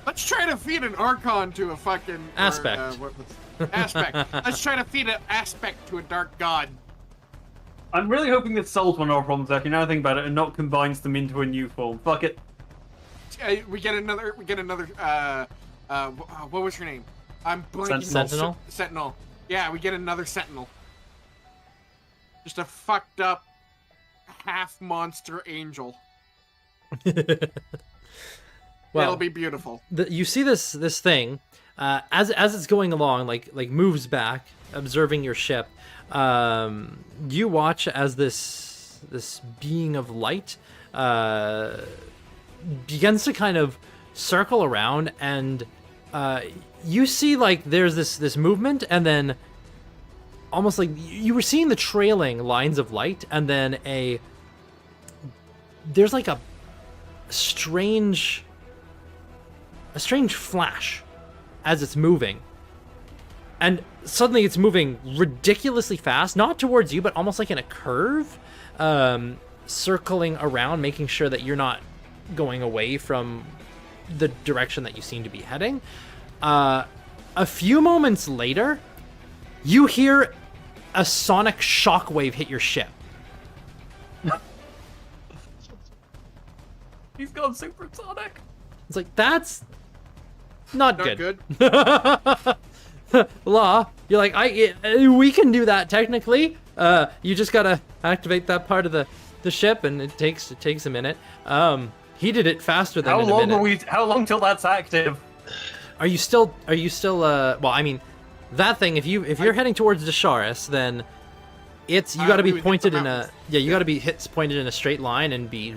[SPEAKER 5] let's try to feed an Archon to a fucking...
[SPEAKER 1] Aspect.
[SPEAKER 5] Aspect. Let's try to feed an aspect to a dark god.
[SPEAKER 4] I'm really hoping this solves one of our problems, actually, now I think about it, and not combines them into a new form. Fuck it.
[SPEAKER 5] We get another, what was her name? I'm blanking.
[SPEAKER 1] Sentinel?
[SPEAKER 5] Sentinel. Yeah, we get another Sentinel. Just a fucked up half monster angel.
[SPEAKER 1] Well,
[SPEAKER 5] It'll be beautiful.
[SPEAKER 1] you see this thing as it's going along, like moves back, observing your ship. You watch as this being of light begins to kind of circle around, and you see like there's this movement, and then almost like you were seeing the trailing lines of light, and then there's like a strange flash as it's moving, and suddenly it's moving ridiculously fast, not towards you, but almost like in a curve, circling around, making sure that you're not going away from the direction that you seem to be heading. A few moments later, you hear a sonic shockwave hit your ship.
[SPEAKER 4] He's gone supersonic.
[SPEAKER 1] It's like, that's not
[SPEAKER 5] Not
[SPEAKER 1] good.
[SPEAKER 5] good.
[SPEAKER 1] Law, you're like, we can do that technically. You just gotta activate that part of the ship, and it takes a minute. He did it faster than in a minute.
[SPEAKER 4] How long till that's active?
[SPEAKER 1] Are you still well, I mean, that thing, if you're heading towards Desharis, then you gotta be
[SPEAKER 5] we would hit
[SPEAKER 1] pointed
[SPEAKER 5] the
[SPEAKER 1] in a
[SPEAKER 5] mountains.
[SPEAKER 1] you gotta be pointed in a straight line and be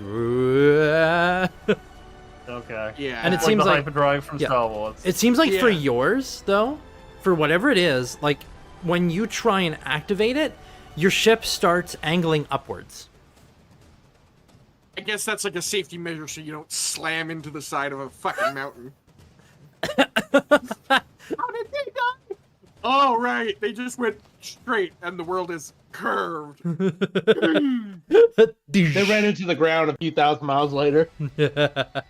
[SPEAKER 4] Okay.
[SPEAKER 5] Yeah.
[SPEAKER 1] And it
[SPEAKER 4] Like
[SPEAKER 1] seems
[SPEAKER 4] the
[SPEAKER 1] like-
[SPEAKER 4] hyperdrive from
[SPEAKER 1] yeah.
[SPEAKER 4] Star Wars.
[SPEAKER 1] It seems like for
[SPEAKER 5] Yeah.
[SPEAKER 1] yours, though, for whatever it is, like when you try and activate it, your ship starts angling upwards.
[SPEAKER 5] I guess that's like a safety measure so you don't slam into the side of a fucking mountain. How did they die? Oh, right. They just went straight, and the world is curved.
[SPEAKER 2] They ran into the ground a few thousand miles later.
[SPEAKER 1] The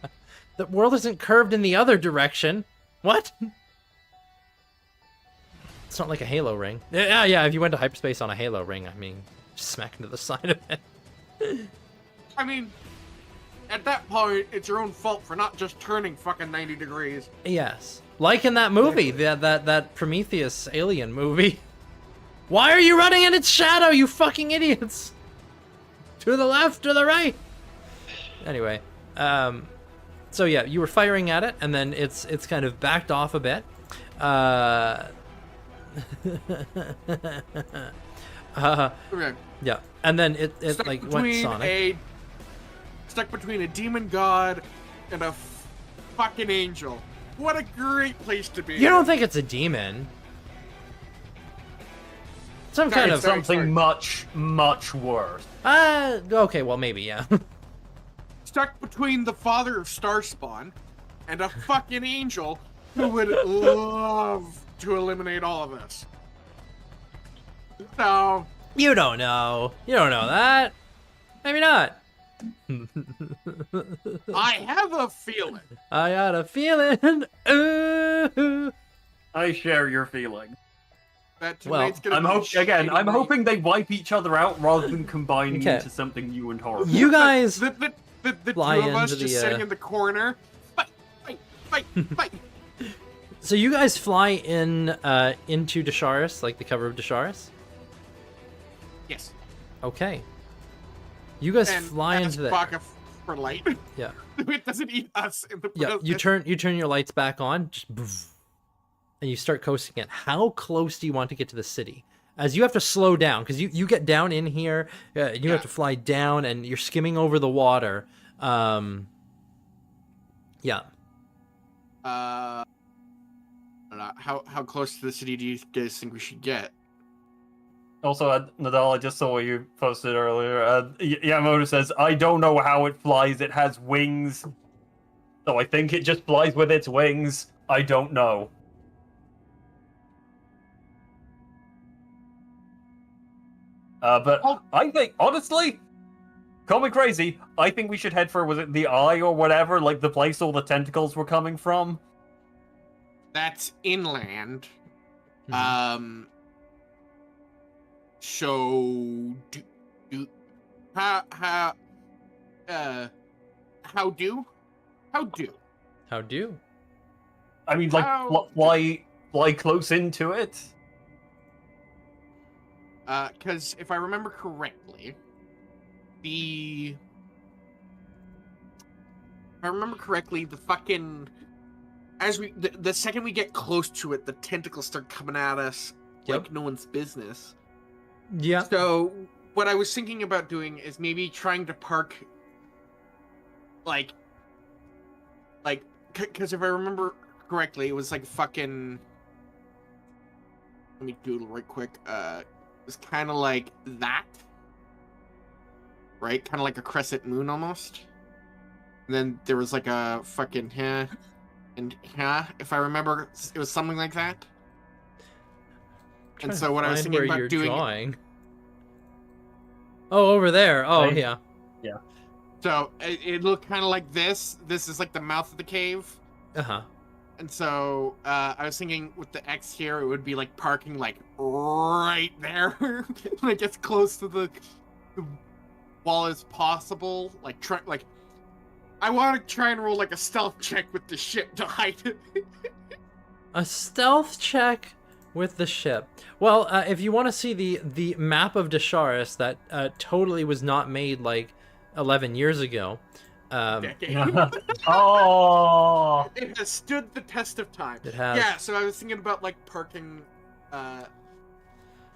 [SPEAKER 1] world isn't curved in the other direction. What? It's not like a halo ring. Yeah, if you went to hyperspace on a halo ring, I mean, just smack into the side of it.
[SPEAKER 5] I mean, at that point, it's your own fault for not just turning fucking 90 degrees.
[SPEAKER 1] Yes. Like in that movie, that Prometheus alien movie. Why are you running in its shadow, you fucking idiots? To the left, to the right. Anyway, so yeah, you were firing at it, and then it's kind of backed off a bit.
[SPEAKER 5] Okay.
[SPEAKER 1] Yeah, and then it
[SPEAKER 5] Stuck
[SPEAKER 1] like went
[SPEAKER 5] between
[SPEAKER 1] Sonic.
[SPEAKER 5] Stuck between a demon god and a fucking angel. What a great place to be.
[SPEAKER 1] You don't think it's a demon? Some kind of
[SPEAKER 4] Something much, much worse.
[SPEAKER 1] okay, well maybe, yeah.
[SPEAKER 5] Stuck between the father of Starspawn and a fucking angel who would love to eliminate all of us. So,
[SPEAKER 1] You don't know. You don't know that. Maybe not.
[SPEAKER 5] I have a feeling.
[SPEAKER 1] I got a feeling. Ooh.
[SPEAKER 4] I share your feeling.
[SPEAKER 5] That
[SPEAKER 1] Well,
[SPEAKER 5] tonight's gonna be
[SPEAKER 4] I'm hoping they wipe each other out rather than combining
[SPEAKER 1] Okay.
[SPEAKER 4] into something new and horrible.
[SPEAKER 1] You guys
[SPEAKER 5] The two
[SPEAKER 1] Fly
[SPEAKER 5] of us
[SPEAKER 1] into
[SPEAKER 5] just
[SPEAKER 1] the,
[SPEAKER 5] sitting in the corner. Fight.
[SPEAKER 1] So you guys fly in into Desharis, like the cover of Desharis?
[SPEAKER 5] Yes.
[SPEAKER 1] Okay. You guys
[SPEAKER 5] And
[SPEAKER 1] fly
[SPEAKER 5] ask
[SPEAKER 1] into there.
[SPEAKER 5] Baka for light.
[SPEAKER 1] Yeah.
[SPEAKER 5] It doesn't eat us in the
[SPEAKER 1] Yeah. You turn your lights back on, just boof, and you start coasting in. How close do you want to get to the city? As you have to slow down, because you get down in here, you have to fly down, and you're skimming over the water. Yeah.
[SPEAKER 5] How close to the city do you guys think we should get?
[SPEAKER 4] Also, Nadal, I just saw what you posted earlier. Yamamoto says, I don't know how it flies. It has wings. So I think it just flies with its wings. I don't know. But I think, honestly, call me crazy, I think we should head for, was it the eye or whatever? Like the place all the tentacles were coming from?
[SPEAKER 5] That's inland.
[SPEAKER 1] Mhm.
[SPEAKER 5] So how do?
[SPEAKER 1] How do?
[SPEAKER 4] I mean, like,
[SPEAKER 5] How-
[SPEAKER 4] fly close into it?
[SPEAKER 5] Because if I remember correctly, the fucking the second we get close to it, the tentacles start coming at us like no one's business.
[SPEAKER 1] Yeah.
[SPEAKER 5] So what I was thinking about doing is maybe trying to park, like, because if I remember correctly, it was like fucking. Let me doodle right quick. It was kind of like that, right? Kind of like a crescent moon almost. And then there was like a fucking and if I remember, it was something like that. And so what I was thinking
[SPEAKER 1] where
[SPEAKER 5] about
[SPEAKER 1] you're
[SPEAKER 5] doing.
[SPEAKER 1] drawing. Oh, over there. Oh,
[SPEAKER 4] Right.
[SPEAKER 1] yeah.
[SPEAKER 5] So it looked kind of like this. This is like the mouth of the cave.
[SPEAKER 1] Uh-huh.
[SPEAKER 5] And so I was thinking with the X here, it would be like parking like right there, like as close to the wall as possible. Like I want to try and roll like a stealth check with the ship to hide it.
[SPEAKER 1] A stealth check with the ship. Well, if you want to see the map of Desharis that totally was not made like 11 years ago.
[SPEAKER 4] Oh!
[SPEAKER 5] It has stood the test of time.
[SPEAKER 1] It has.
[SPEAKER 5] Yeah, so I was thinking about like parking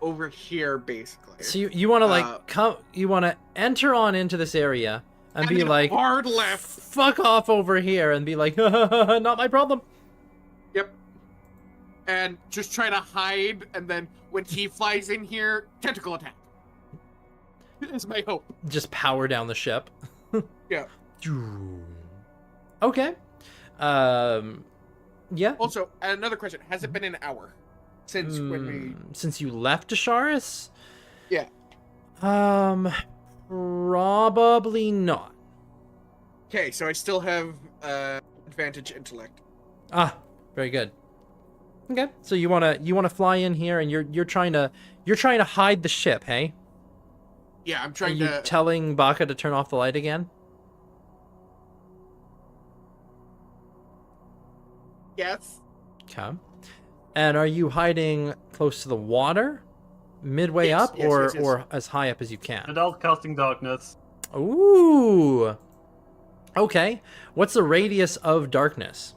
[SPEAKER 5] over here basically.
[SPEAKER 1] So you want to like come, you want to enter on into this area and be
[SPEAKER 5] then
[SPEAKER 1] like,
[SPEAKER 5] hard left.
[SPEAKER 1] fuck off over here, and be like, not my problem.
[SPEAKER 5] Yep. And just try to hide, and then when he flies in here, tentacle attack. Is my hope.
[SPEAKER 1] Just power down the ship.
[SPEAKER 5] Yeah.
[SPEAKER 1] Okay. Yeah.
[SPEAKER 5] Also, another question: has it been an hour since when we?
[SPEAKER 1] Since you left Asharis?
[SPEAKER 5] Yeah.
[SPEAKER 1] Probably not.
[SPEAKER 5] Okay, so I still have advantage intellect.
[SPEAKER 1] Ah, very good. Okay, so you wanna fly in here, and you're trying to hide the ship, hey?
[SPEAKER 5] Yeah, I'm
[SPEAKER 1] Are
[SPEAKER 5] trying
[SPEAKER 1] you
[SPEAKER 5] to.
[SPEAKER 1] telling Baka to turn off the light again?
[SPEAKER 5] Yes.
[SPEAKER 1] Okay. And are you hiding close to the water, midway
[SPEAKER 5] Yes,
[SPEAKER 1] up,
[SPEAKER 5] yes,
[SPEAKER 1] or
[SPEAKER 5] yes, yes.
[SPEAKER 1] or as high up as you can?
[SPEAKER 4] Adult casting darkness.
[SPEAKER 1] Ooh. Okay. What's the radius of darkness?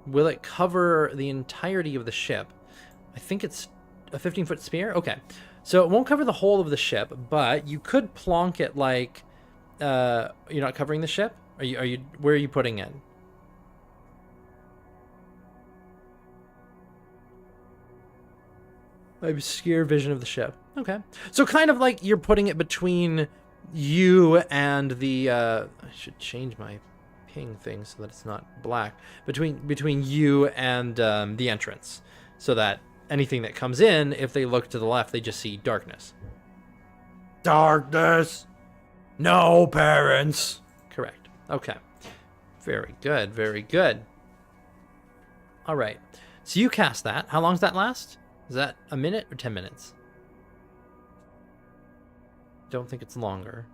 [SPEAKER 1] Will it cover the entirety of the ship? I think it's a 15-foot sphere. Okay. So it won't cover the whole of the ship, but you could plonk it like you're not covering the ship? Are you where are you putting it? Obscure vision of the ship. Okay. So kind of like you're putting it between you and the I should change my ping thing so that it's not black. Between you and the entrance. So that anything that comes in, if they look to the left, they just see darkness. Darkness. No parents. Correct. Okay. Very good. Very good. All right. So you cast that. How long does that last? Is that a minute or 10 minutes? Don't think it's longer.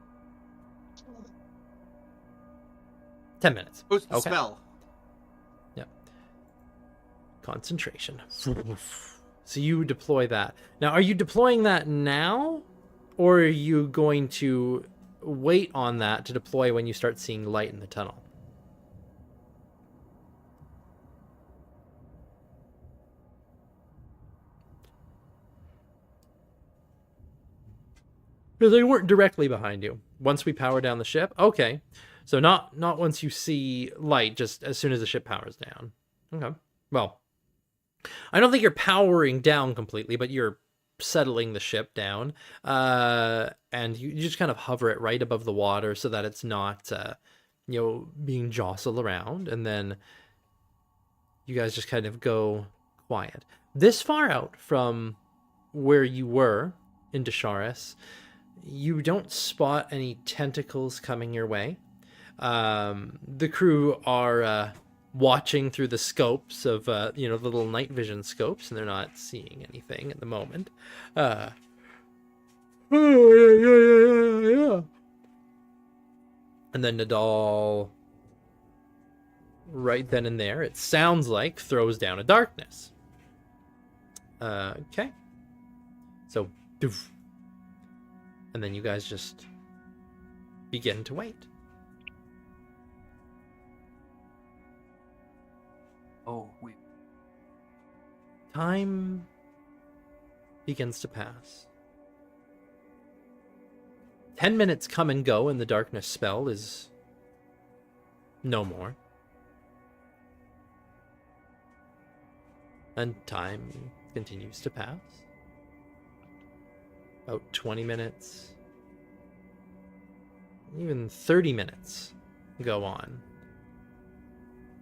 [SPEAKER 1] 10 minutes.
[SPEAKER 5] Who's the
[SPEAKER 1] Okay.
[SPEAKER 5] spell?
[SPEAKER 1] Yep. Concentration. So you deploy that. Now, are you deploying that now? Or are you going to wait on that to deploy when you start seeing light in the tunnel? Because they weren't directly behind you. Once we power down the ship? Okay. So not once you see light, just as soon as the ship powers down. Okay. Well, I don't think you're powering down completely, but you're settling the ship down. And you just kind of hover it right above the water so that it's not, being jostled around. And then you guys just kind of go quiet. This far out from where you were in Desharis, you don't spot any tentacles coming your way. The crew are watching through the scopes of, the little night vision scopes, and they're not seeing anything at the moment. Oh, yeah. And then Nadal, right then and there, it sounds like, throws down a darkness. Okay. So, doof. And then you guys just begin to wait.
[SPEAKER 4] Oh, wait.
[SPEAKER 1] Time begins to pass. 10 minutes come and go, and the darkness spell is no more. And time continues to pass. About 20 minutes, even 30 minutes go on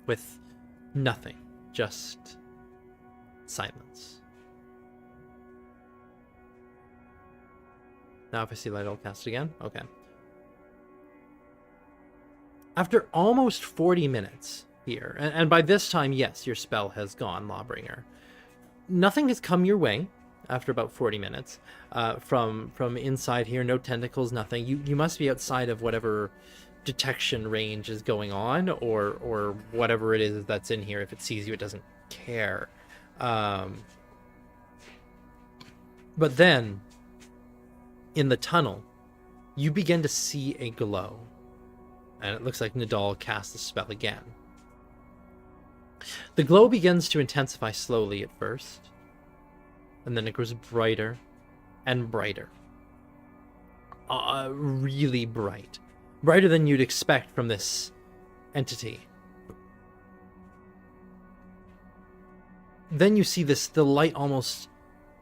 [SPEAKER 1] with nothing, just silence. Now if I see light, I'll cast it again. Okay. After almost 40 minutes here, and by this time, yes, your spell has gone, Lawbringer. Nothing has come your way. After about 40 minutes, from inside here, no tentacles, nothing. You must be outside of whatever detection range is going on, or whatever it is that's in here. If it sees you, it doesn't care. But then, in the tunnel, you begin to see a glow, and it looks like Nadal casts the spell again. The glow begins to intensify slowly at first. And then it grows brighter and brighter. Really bright. Brighter than you'd expect from this entity. Then you see the light almost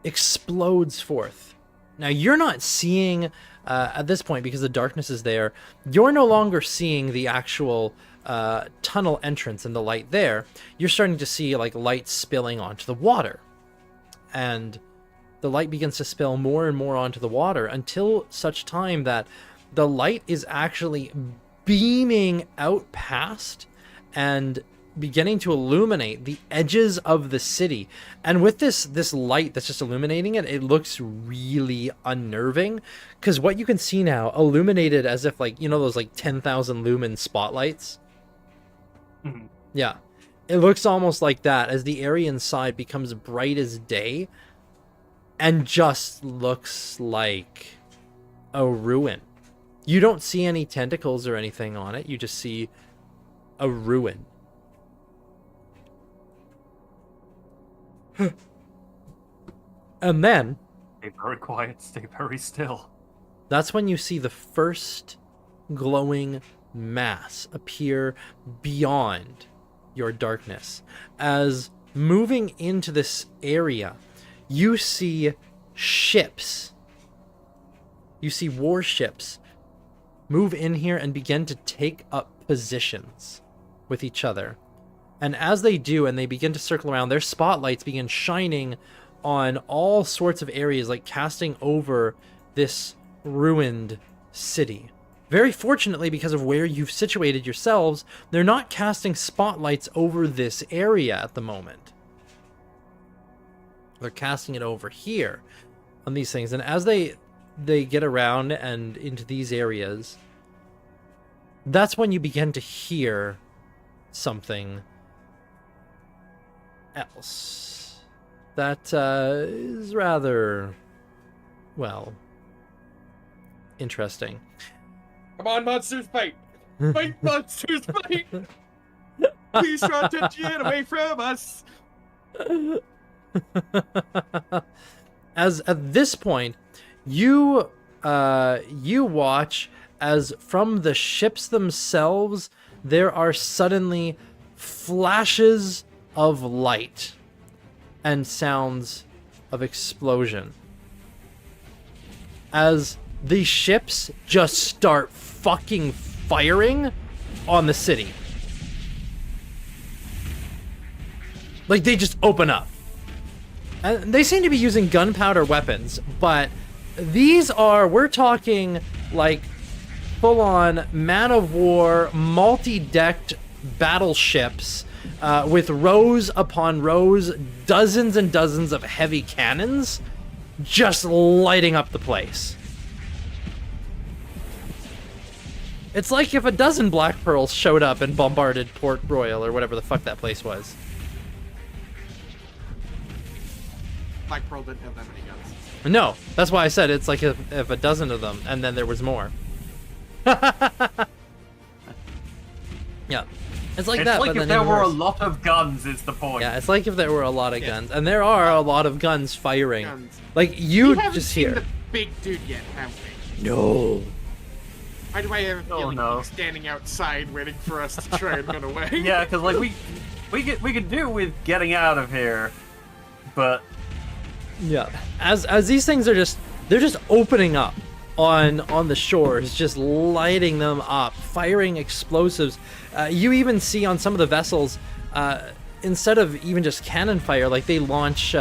[SPEAKER 1] explodes forth. Now you're not seeing, at this point, because the darkness is there, you're no longer seeing the actual tunnel entrance and the light there, you're starting to see like light spilling onto the water. And the light begins to spill more and more onto the water until such time that the light is actually beaming out past and beginning to illuminate the edges of the city. And with this light that's just illuminating it, it looks really unnerving, because what you can see now, illuminated as if like, you know, those like 10,000 lumen spotlights.
[SPEAKER 4] Mhm.
[SPEAKER 1] Yeah, it looks almost like that as the area inside becomes bright as day and just looks like a ruin. You don't see any tentacles or anything on it, you just see a ruin. And then
[SPEAKER 4] Stay very quiet, stay very still.
[SPEAKER 1] that's when you see the first glowing mass appear beyond your darkness. As moving into this area, you see ships. You see warships move in here and begin to take up positions with each other. And as they do, and they begin to circle around, their spotlights begin shining on all sorts of areas, like casting over this ruined city. Very fortunately, because of where you've situated yourselves, they're not casting spotlights over this area at the moment. They're casting it over here on these things. And as they get around and into these areas, that's when you begin to hear something else that is rather, well, interesting.
[SPEAKER 5] Come on, monsters, fight! Fight, monsters, fight! Please draw attention away from us!
[SPEAKER 1] As at this point, you watch as from the ships themselves there are suddenly flashes of light and sounds of explosion as the ships just start fucking firing on the city. Like, they just open up. And they seem to be using gunpowder weapons, but these are, we're talking like full-on man-of-war, multi-decked battleships with rows upon rows, dozens and dozens of heavy cannons just lighting up the place. It's like if a dozen Black Pearls showed up and bombarded Port Royal or whatever the fuck that place was.
[SPEAKER 5] Black Pearl didn't have that many guns.
[SPEAKER 1] No, that's why I said it's like if a dozen of them and then there was more. Yeah. It's like
[SPEAKER 4] It's
[SPEAKER 1] that,
[SPEAKER 4] like
[SPEAKER 1] but
[SPEAKER 4] if
[SPEAKER 1] then
[SPEAKER 4] there
[SPEAKER 1] even
[SPEAKER 4] were a
[SPEAKER 1] worse.
[SPEAKER 4] lot of guns is the point.
[SPEAKER 1] Yeah, it's like if there were a lot of
[SPEAKER 5] Yeah.
[SPEAKER 1] guns. And there are a lot of guns firing.
[SPEAKER 5] Guns.
[SPEAKER 1] Like,
[SPEAKER 5] We
[SPEAKER 1] you
[SPEAKER 5] haven't
[SPEAKER 1] just
[SPEAKER 5] seen
[SPEAKER 1] hear.
[SPEAKER 5] the big dude yet, have we?
[SPEAKER 1] No.
[SPEAKER 5] Why do I have a
[SPEAKER 4] Oh,
[SPEAKER 5] feeling
[SPEAKER 4] no.
[SPEAKER 5] he's standing outside waiting for us to try and run away?
[SPEAKER 4] Yeah, because like we could do with getting out of here, but
[SPEAKER 1] Yeah. As these things are they're just opening up on the shores, just lighting them up, firing explosives. You even see on some of the vessels, instead of even just cannon fire, like they launch,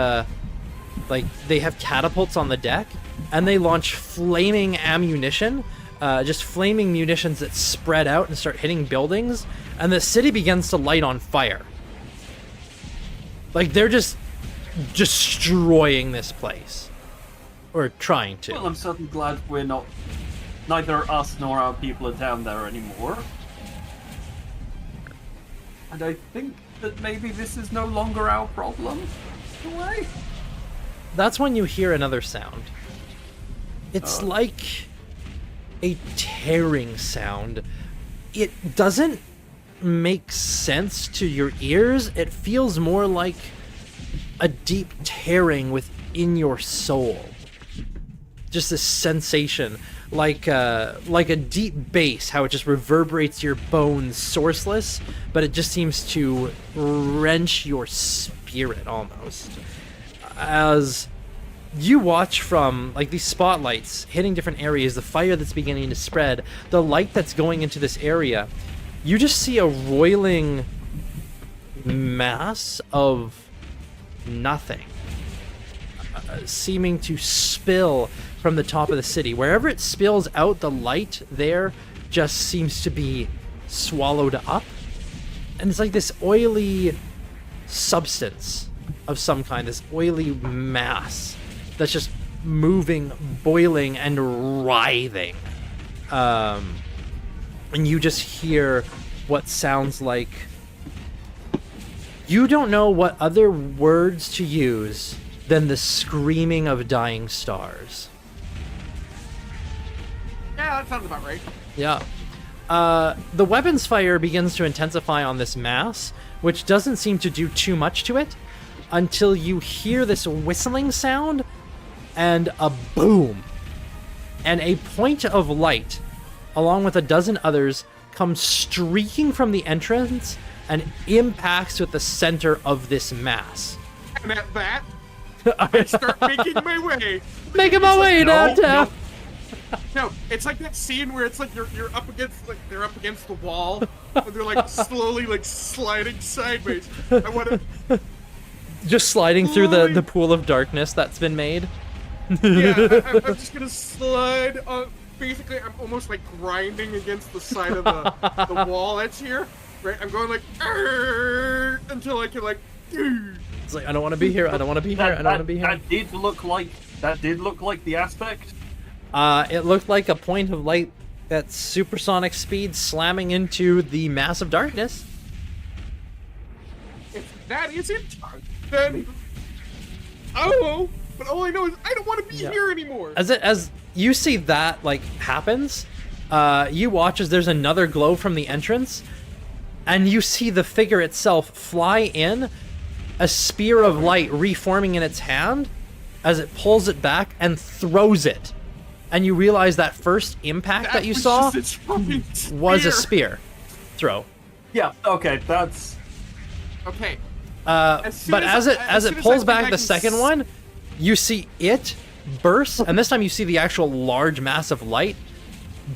[SPEAKER 1] like they have catapults on the deck, and they launch flaming ammunition, just flaming munitions that spread out and start hitting buildings, and the city begins to light on fire. Like they're just destroying this place. Or trying to.
[SPEAKER 4] well, I'm certainly glad we're not. Neither us nor our people are down there anymore. And I think that maybe this is no longer our problem. In a way.
[SPEAKER 1] That's when you hear another sound. It's like a tearing sound. It doesn't make sense to your ears. It feels more like a deep tearing within your soul. Just this sensation, like a deep bass, how it just reverberates your bones sourceless, but it just seems to wrench your spirit almost. As you watch from like these spotlights hitting different areas, the fire that's beginning to spread, the light that's going into this area, you just see a roiling mass of nothing, seeming to spill from the top of the city. Wherever it spills out, the light there just seems to be swallowed up. And it's like this oily substance of some kind, this oily mass that's just moving, boiling, and writhing. And you just hear what sounds like... You don't know what other words to use than the screaming of dying stars.
[SPEAKER 5] Yeah, that sounds about right.
[SPEAKER 1] Yeah. The weapons fire begins to intensify on this mass, which doesn't seem to do too much to it until you hear this whistling sound and a boom. And a point of light, along with a dozen others, comes streaking from the entrance and impacts with the center of this mass.
[SPEAKER 5] And at that, I start making my way.
[SPEAKER 1] Making my way downtown.
[SPEAKER 5] No, it's like that scene where it's like you're up against, like, they're up against the wall and they're like slowly like sliding sideways. I want to
[SPEAKER 1] Just sliding through the pool of darkness that's been made.
[SPEAKER 5] Yeah, I'm just gonna slide on. Basically, I'm almost like grinding against the side of the wall that's here. Right, I'm going like until I can like.
[SPEAKER 1] It's like, I don't want to be here. I don't want to be here. I don't want to be here.
[SPEAKER 4] That did look like the aspect.
[SPEAKER 1] It looked like a point of light at supersonic speed slamming into the mass of darkness.
[SPEAKER 5] If that is it, then I don't know. But all I know is I don't want to be here anymore.
[SPEAKER 1] As you see that like happens, you watch as there's another glow from the entrance, and you see the figure itself fly in, a spear of light reforming in its hand as it pulls it back and throws it. And you realize that first impact that you saw was a spear throw.
[SPEAKER 4] Yeah. Okay. That's
[SPEAKER 5] okay.
[SPEAKER 1] But as it pulls back the second one, you see it burst, and this time you see the actual large mass of light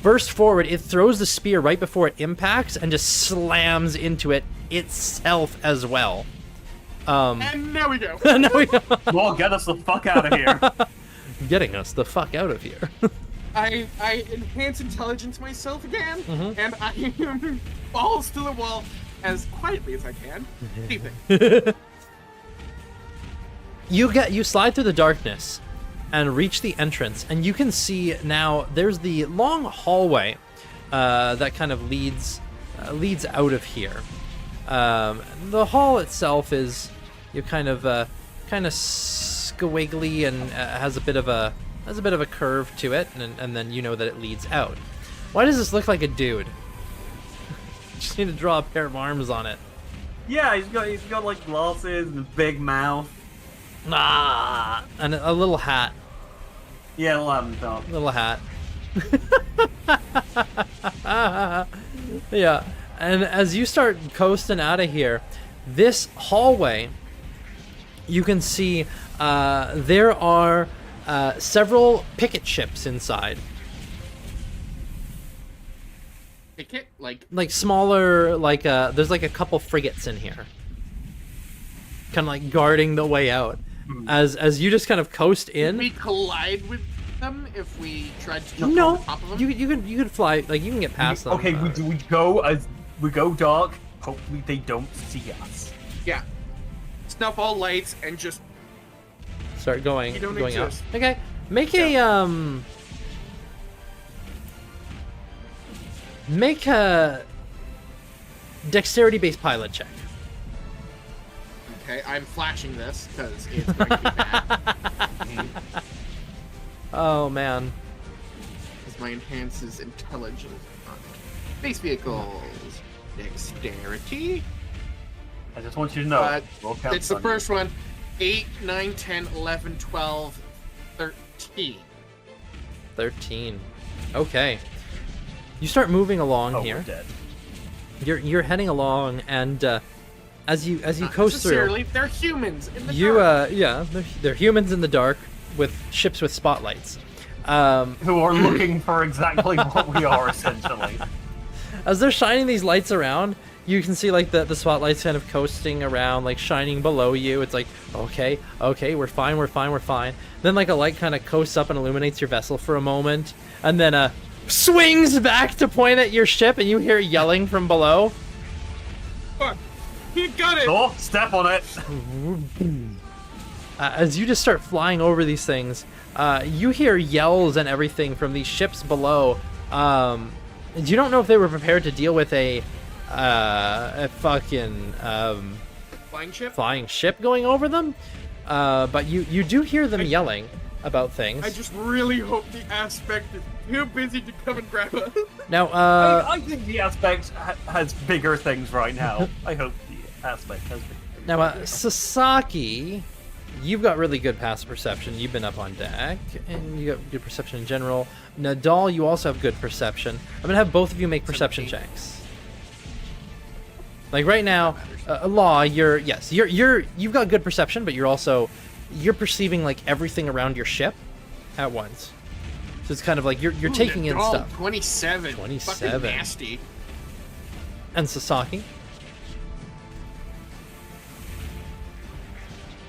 [SPEAKER 1] burst forward. It throws the spear right before it impacts and just slams into it itself as well.
[SPEAKER 5] And now we go.
[SPEAKER 1] Now we go.
[SPEAKER 4] Well, get us the fuck out of here.
[SPEAKER 1] Getting us the fuck out of here.
[SPEAKER 5] I enhance intelligence myself again,
[SPEAKER 1] Mm-hmm.
[SPEAKER 5] and I balls to the wall as quietly as I can. Deeping.
[SPEAKER 1] You slide through the darkness and reach the entrance, and you can see now there's the long hallway that kind of leads out of here. The hall itself is kind of squiggly and has a bit of a curve to it, and then you know that it leads out. Why does this look like a dude? Just need to draw a pair of arms on it.
[SPEAKER 4] Yeah, he's got like glasses and a big mouth.
[SPEAKER 1] And a little hat.
[SPEAKER 4] Yeah, laptop.
[SPEAKER 1] Little hat. Yeah, and as you start coasting out of here, this hallway, you can see there are several picket ships inside.
[SPEAKER 5] Picket?
[SPEAKER 1] Like smaller, there's like a couple frigates in here. Kind of like guarding the way out. As you just kind of coast in.
[SPEAKER 5] Would we collide with them if we tried to jump
[SPEAKER 1] No,
[SPEAKER 5] on top of them?
[SPEAKER 1] you could fly, like you can get past them.
[SPEAKER 4] Okay, we go dark. Hopefully they don't see us.
[SPEAKER 5] Yeah. Snuff all lights and just
[SPEAKER 1] Start going
[SPEAKER 5] You don't
[SPEAKER 1] going out.
[SPEAKER 5] exist.
[SPEAKER 1] Okay, make a dexterity-based pilot check.
[SPEAKER 5] okay. I'm flashing this because it's going to be bad.
[SPEAKER 1] Oh man.
[SPEAKER 5] Because my enhances intelligence. Space vehicles, dexterity.
[SPEAKER 4] I just want you to know. We'll count
[SPEAKER 5] It's the
[SPEAKER 4] on
[SPEAKER 5] first one. 8, 9, 10, 11, 12, 13.
[SPEAKER 1] 13. Okay. You start moving along
[SPEAKER 4] you. Oh,
[SPEAKER 1] here.
[SPEAKER 4] we're dead.
[SPEAKER 1] You're heading along, and as you
[SPEAKER 5] Not
[SPEAKER 1] coast through,
[SPEAKER 5] necessarily, they're humans in the dark.
[SPEAKER 1] yeah, they're humans in the dark with ships with spotlights.
[SPEAKER 4] Who are looking for exactly what we are, essentially.
[SPEAKER 1] as they're shining these lights around, you can see like the spotlights kind of coasting around, like shining below you. It's like, okay, we're fine. Then like a light kind of coasts up and illuminates your vessel for a moment, and then swings back to point at your ship, and you hear yelling from below.
[SPEAKER 5] Fuck. He got it!
[SPEAKER 4] Oh, step on it!
[SPEAKER 1] As you just start flying over these things, you hear yells and everything from these ships below. You don't know if they were prepared to deal with a fucking
[SPEAKER 5] Flying ship?
[SPEAKER 1] going over them, but you do hear them yelling about things.
[SPEAKER 5] I just really hope the aspect is too busy to come and grab us.
[SPEAKER 1] Now,
[SPEAKER 4] I think the aspect has bigger things right now. I hope the aspect has bigger things.
[SPEAKER 1] now, Sasaki, you've got really good passive perception. You've been up on deck, and you got good perception in general. Nadal, you also have good perception. I'm gonna have both of you make perception checks. Like right now, Law, you've got good perception, but you're perceiving like everything around your ship at once. So it's kind of like you're taking in stuff.
[SPEAKER 5] 27.
[SPEAKER 1] 27.
[SPEAKER 5] Fucking nasty.
[SPEAKER 1] And Sasaki,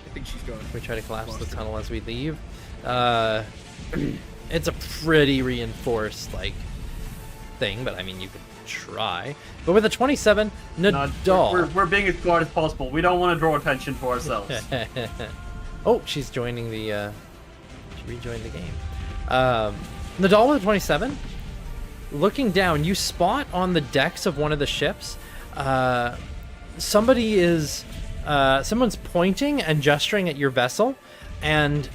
[SPEAKER 5] I think she's going.
[SPEAKER 1] we try to collapse the tunnel as we leave. It's a pretty reinforced like thing, but I mean you could try. But with a 27, Nadal.
[SPEAKER 4] We're being as smart as possible. We don't want to draw attention to ourselves.
[SPEAKER 1] Oh, she's joining the. She rejoined the game. Nadal with a 27. Looking down, you spot on the decks of one of the ships. Someone's pointing and gesturing at your vessel, and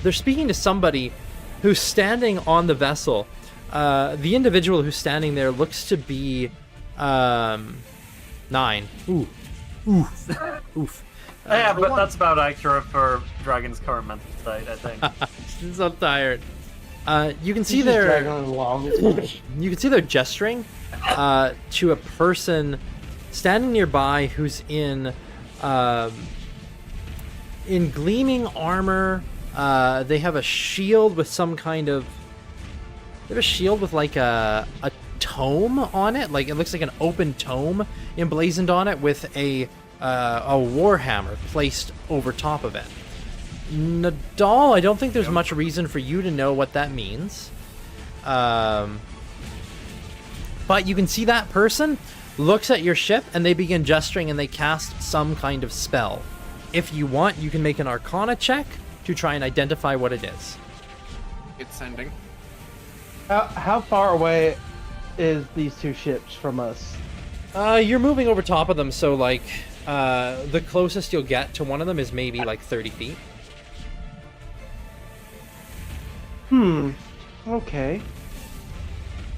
[SPEAKER 1] they're speaking to somebody who's standing on the vessel. The individual who's standing there looks to be 9. Ooh. Oof.
[SPEAKER 4] Yeah, but that's about accurate for Dragon's current mental state, I think.
[SPEAKER 1] She's so tired. You can see
[SPEAKER 2] He's just
[SPEAKER 1] their
[SPEAKER 2] dragging it along. It's fine.
[SPEAKER 1] you can see they're gesturing to a person standing nearby who's in gleaming armor. They have a shield with some kind of. They have a shield with like a tome on it. Like it looks like an open tome emblazoned on it with a warhammer placed over top of it. Nadal, I don't think there's much reason for you to know what that means. But you can see that person looks at your ship and they begin gesturing and they cast some kind of spell. If you want, you can make an Arcana check to try and identify what it is.
[SPEAKER 5] It's sending.
[SPEAKER 2] How far away is these two ships from us?
[SPEAKER 1] You're moving over top of them, so like the closest you'll get to one of them is maybe like 30 feet.
[SPEAKER 2] Okay.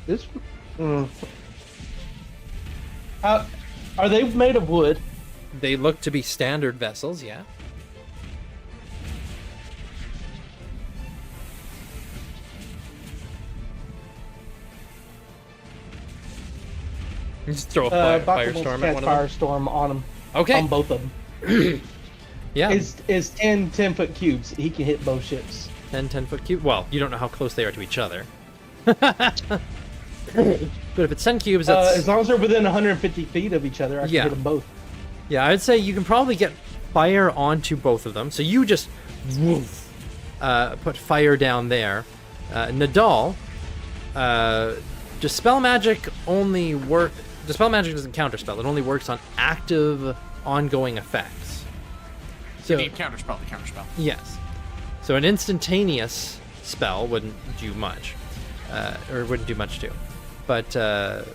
[SPEAKER 2] This. Are they made of wood?
[SPEAKER 1] They look to be standard vessels, yeah. You just throw a firestorm at one of them.
[SPEAKER 2] Firestorm on them.
[SPEAKER 1] Okay.
[SPEAKER 2] On both of them.
[SPEAKER 1] Yeah.
[SPEAKER 2] Is 10 10-foot cubes. He can hit both ships.
[SPEAKER 1] 10-foot cube. Well, you don't know how close they are to each other. But if it's 10 cubes, that's...
[SPEAKER 2] As long as they're within 150 feet of each other, I can hit them both.
[SPEAKER 1] Yeah, I'd say you can probably get fire onto both of them. So you just put fire down there. Nadal, Dispel Magic only work. Dispel Magic doesn't counterspell. It only works on active, ongoing effects. So,
[SPEAKER 5] You need counterspell to counterspell.
[SPEAKER 1] yes. So an instantaneous spell wouldn't do much, or wouldn't do much too. But so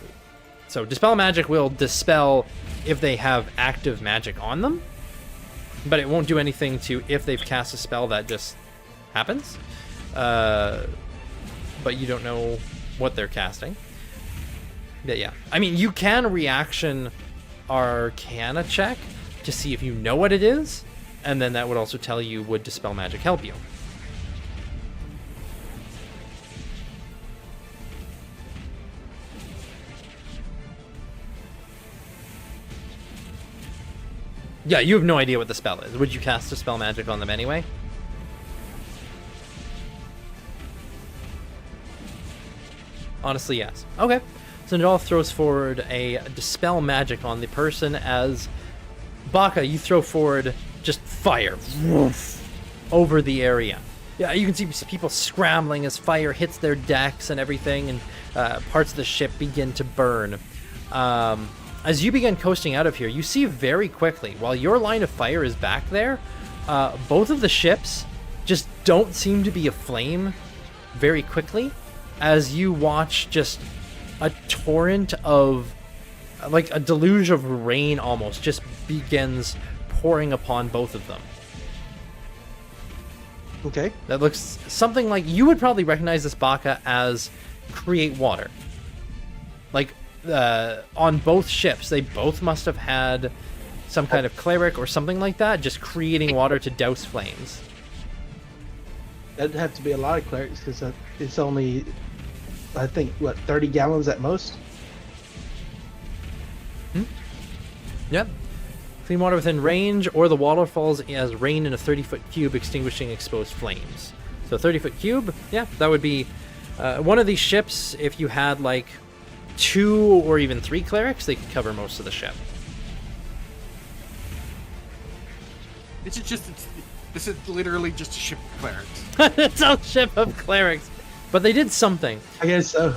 [SPEAKER 1] Dispel Magic will dispel if they have active magic on them, but it won't do anything to if they've cast a spell that just happens. But you don't know what they're casting. But yeah, I mean, you can reaction Arcana check to see if you know what it is, and then that would also tell you would Dispel Magic help you. Yeah, you have no idea what the spell is. Would you cast Dispel Magic on them anyway? Honestly, yes. Okay. So Nadal throws forward a Dispel Magic on the person as Baka, you throw forward just fire over the area. Yeah, you can see people scrambling as fire hits their decks and everything, and parts of the ship begin to burn. As you begin coasting out of here, you see very quickly, while your line of fire is back there, both of the ships just don't seem to be aflame very quickly, as you watch just a torrent of, like a deluge of rain almost, just begins pouring upon both of them.
[SPEAKER 2] Okay.
[SPEAKER 1] That looks something like, you would probably recognize this Baka as create water. Like, on both ships, they both must have had some kind of cleric or something like that, just creating water to douse flames.
[SPEAKER 2] That'd have to be a lot of clerics because it's only, I think, what, 30 gallons at most?
[SPEAKER 1] Yep. Clean water within range, or the water falls as rain in a 30-foot cube, extinguishing exposed flames. So 30-foot cube, yeah, that would be one of these ships. If you had like 2 or even 3 clerics, they could cover most of the ship.
[SPEAKER 5] This is literally just a ship of clerics.
[SPEAKER 1] It's a ship of clerics, but they did something.
[SPEAKER 2] I guess so.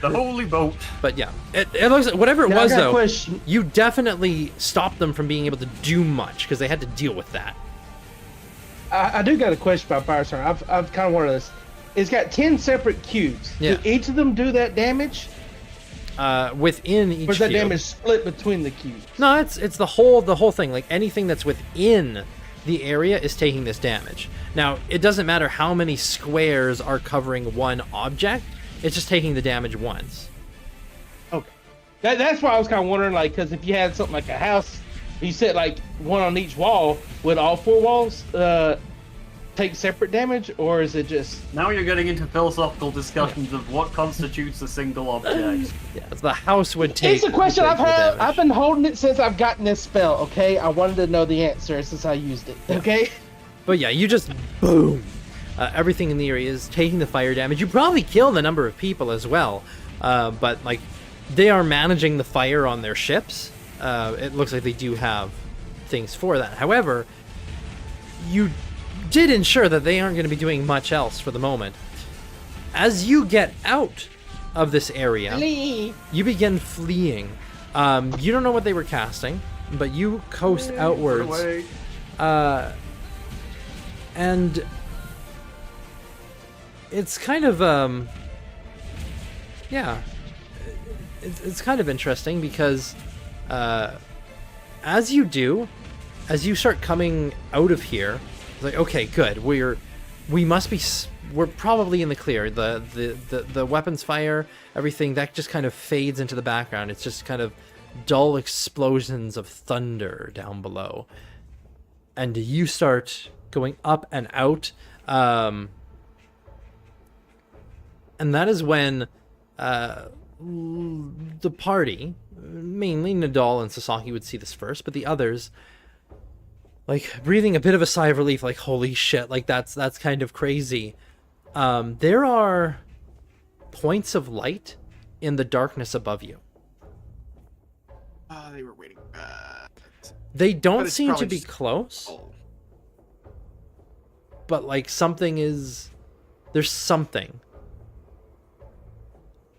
[SPEAKER 4] The holy boat.
[SPEAKER 1] But yeah, it looks like whatever it
[SPEAKER 2] Now, I
[SPEAKER 1] was
[SPEAKER 2] got a
[SPEAKER 1] though.
[SPEAKER 2] question.
[SPEAKER 1] You definitely stopped them from being able to do much because they had to deal with that.
[SPEAKER 2] I do got a question about Firestorm. I've kind of wanted this. It's got 10 separate cubes.
[SPEAKER 1] Yeah.
[SPEAKER 2] Do each of them do that damage?
[SPEAKER 1] Within each
[SPEAKER 2] Or is that
[SPEAKER 1] cube.
[SPEAKER 2] damage split between the cubes?
[SPEAKER 1] No, it's the whole thing. Like anything that's within the area is taking this damage. Now, it doesn't matter how many squares are covering one object. It's just taking the damage once.
[SPEAKER 2] Okay. That's why I was kind of wondering, like, because if you had something like a house, you set like one on each wall, would all 4 walls take separate damage, or is it just...
[SPEAKER 4] Now you're getting into philosophical discussions of what constitutes a single object.
[SPEAKER 1] Yeah, the house would take.
[SPEAKER 2] It's a question
[SPEAKER 1] would
[SPEAKER 2] I've
[SPEAKER 1] take the
[SPEAKER 2] had.
[SPEAKER 1] damage.
[SPEAKER 2] I've been holding it since I've gotten this spell, okay? I wanted to know the answer since I used it, okay?
[SPEAKER 1] But yeah, you just boom. Everything in the area is taking the fire damage. You probably killed a number of people as well, but like they are managing the fire on their ships. It looks like they do have things for that. However, you did ensure that they aren't going to be doing much else for the moment. As you get out of this area, you begin fleeing. You don't know what they were casting, but you coast outwards. And it's kind of yeah, it's kind of interesting because as you start coming out of here, it's like, okay, good, we're probably in the clear. The weapons fire, everything that just kind of fades into the background. It's just kind of dull explosions of thunder down below, and you start going up and out. And that is when the party, mainly Nadal and Sasaki, would see this first, but the others, like, breathing a bit of a sigh of relief, like, holy shit, like, that's kind of crazy. There are points of light in the darkness above you.
[SPEAKER 5] They were waiting.
[SPEAKER 1] They
[SPEAKER 5] But
[SPEAKER 1] don't
[SPEAKER 5] it's
[SPEAKER 1] seem to
[SPEAKER 5] probably
[SPEAKER 1] be
[SPEAKER 5] just-
[SPEAKER 1] close,
[SPEAKER 5] Oh.
[SPEAKER 1] but, like, there's something.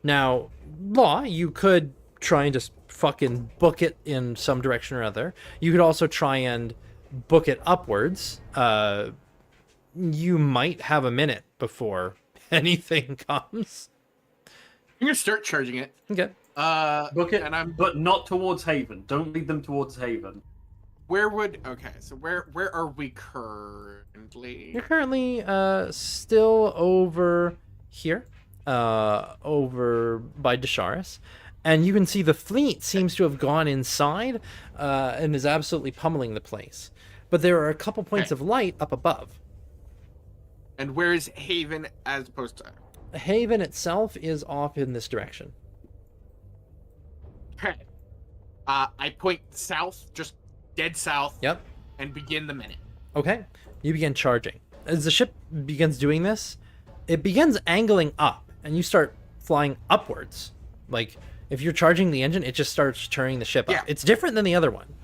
[SPEAKER 1] Now, Law, you could try and just fucking book it in some direction or other. You could also try and book it upwards. You might have a minute before anything comes.
[SPEAKER 5] I'm gonna start charging it.
[SPEAKER 1] Okay.
[SPEAKER 4] Book it,
[SPEAKER 5] and I'm.
[SPEAKER 4] but not towards Haven. Don't lead them towards Haven.
[SPEAKER 5] Where would? Okay, so where are we currently?
[SPEAKER 1] You're currently still over here, over by Desharis, and you can see the fleet seems to have gone inside and is absolutely pummeling the place. But there are a couple points of light up above.
[SPEAKER 5] And where is Haven as opposed to?
[SPEAKER 1] Haven itself is off in this direction.
[SPEAKER 5] Okay. I point south, just dead south.
[SPEAKER 1] Yep.
[SPEAKER 5] And begin the minute.
[SPEAKER 1] Okay. You begin charging. As the ship begins doing this, it begins angling up, and you start flying upwards. Like, If you're charging the engine, it just starts turning the ship up.
[SPEAKER 5] Yeah.
[SPEAKER 1] It's different than the other one.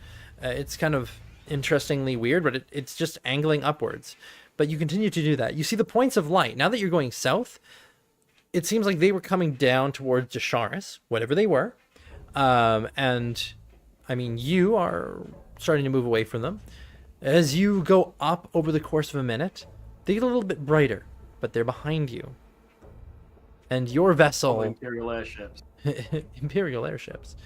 [SPEAKER 1] It's kind of interestingly weird, but it's just angling upwards. But you continue to do that. You see the points of light. Now that you're going south, it seems like they were coming down towards Jasharis, whatever they were. And, I mean, you are starting to move away from them. As you go up over the course of a minute, they get a little bit brighter, but they're behind you. And your vessel...
[SPEAKER 4] Imperial airships.
[SPEAKER 1] Imperial airships.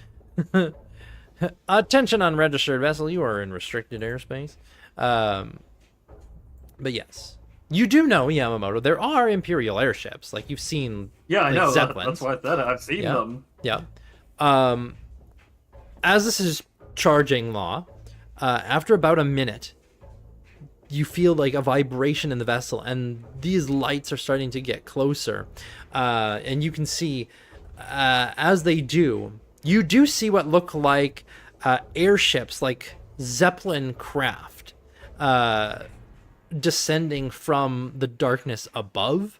[SPEAKER 1] Attention unregistered vessel, you are in restricted airspace. But yes, you do know, Yamamoto, there are Imperial airships. Like, you've seen
[SPEAKER 4] Yeah, I
[SPEAKER 1] like,
[SPEAKER 4] know.
[SPEAKER 1] Zeppelins.
[SPEAKER 4] That's why I said it. I've seen
[SPEAKER 1] Yeah.
[SPEAKER 4] them.
[SPEAKER 1] Yeah. As this is charging Law, after about a minute, you feel like a vibration in the vessel, and these lights are starting to get closer. And you can see, as they do, you do see what look like airships, like Zeppelin craft, descending from the darkness above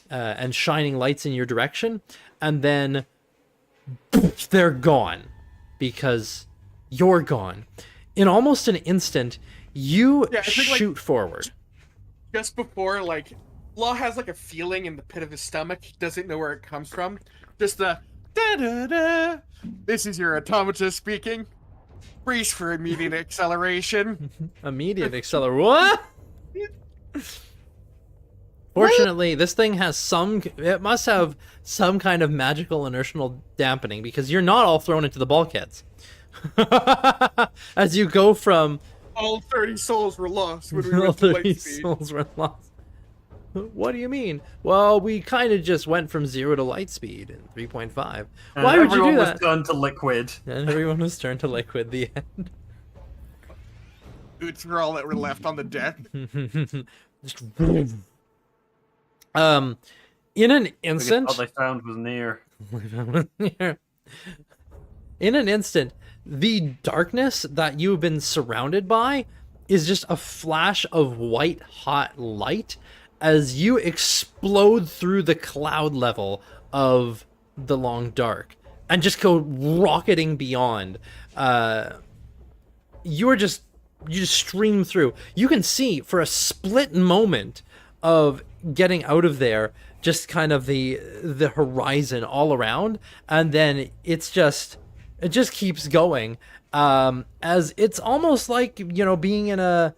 [SPEAKER 1] and shining lights in your direction, and then they're gone because you're gone. In almost an instant, you
[SPEAKER 5] Yeah, I think, like,
[SPEAKER 1] shoot forward.
[SPEAKER 5] Just before, like, Law has like a feeling in the pit of his stomach. He doesn't know where it comes from. Just the da-da-da. This is your automata speaking. Brace for immediate acceleration.
[SPEAKER 1] Immediate acceleration. What? Fortunately, this thing has it must have some kind of magical inertial dampening, because you're not all thrown into the bulkheads. As you go from...
[SPEAKER 5] All 30 souls were lost when we
[SPEAKER 1] all
[SPEAKER 5] went to
[SPEAKER 1] 30
[SPEAKER 5] light speed.
[SPEAKER 1] souls were lost. What do you mean? Well, we kind of just went from 0 to light speed in 3.5.
[SPEAKER 4] And
[SPEAKER 1] Why would you
[SPEAKER 4] everyone
[SPEAKER 1] do
[SPEAKER 4] was
[SPEAKER 1] that?
[SPEAKER 4] turned to liquid.
[SPEAKER 1] And everyone was turned to liquid. The end.
[SPEAKER 5] Boots were all that were left on the deck.
[SPEAKER 1] Just in an instant,
[SPEAKER 4] All they found was near.
[SPEAKER 1] in an instant, the darkness that you've been surrounded by is just a flash of white hot light as you explode through the cloud level of the long dark and just go rocketing beyond. You just stream through. You can see for a split moment of getting out of there, just kind of the horizon all around, and then it just keeps going, as it's almost like, being in a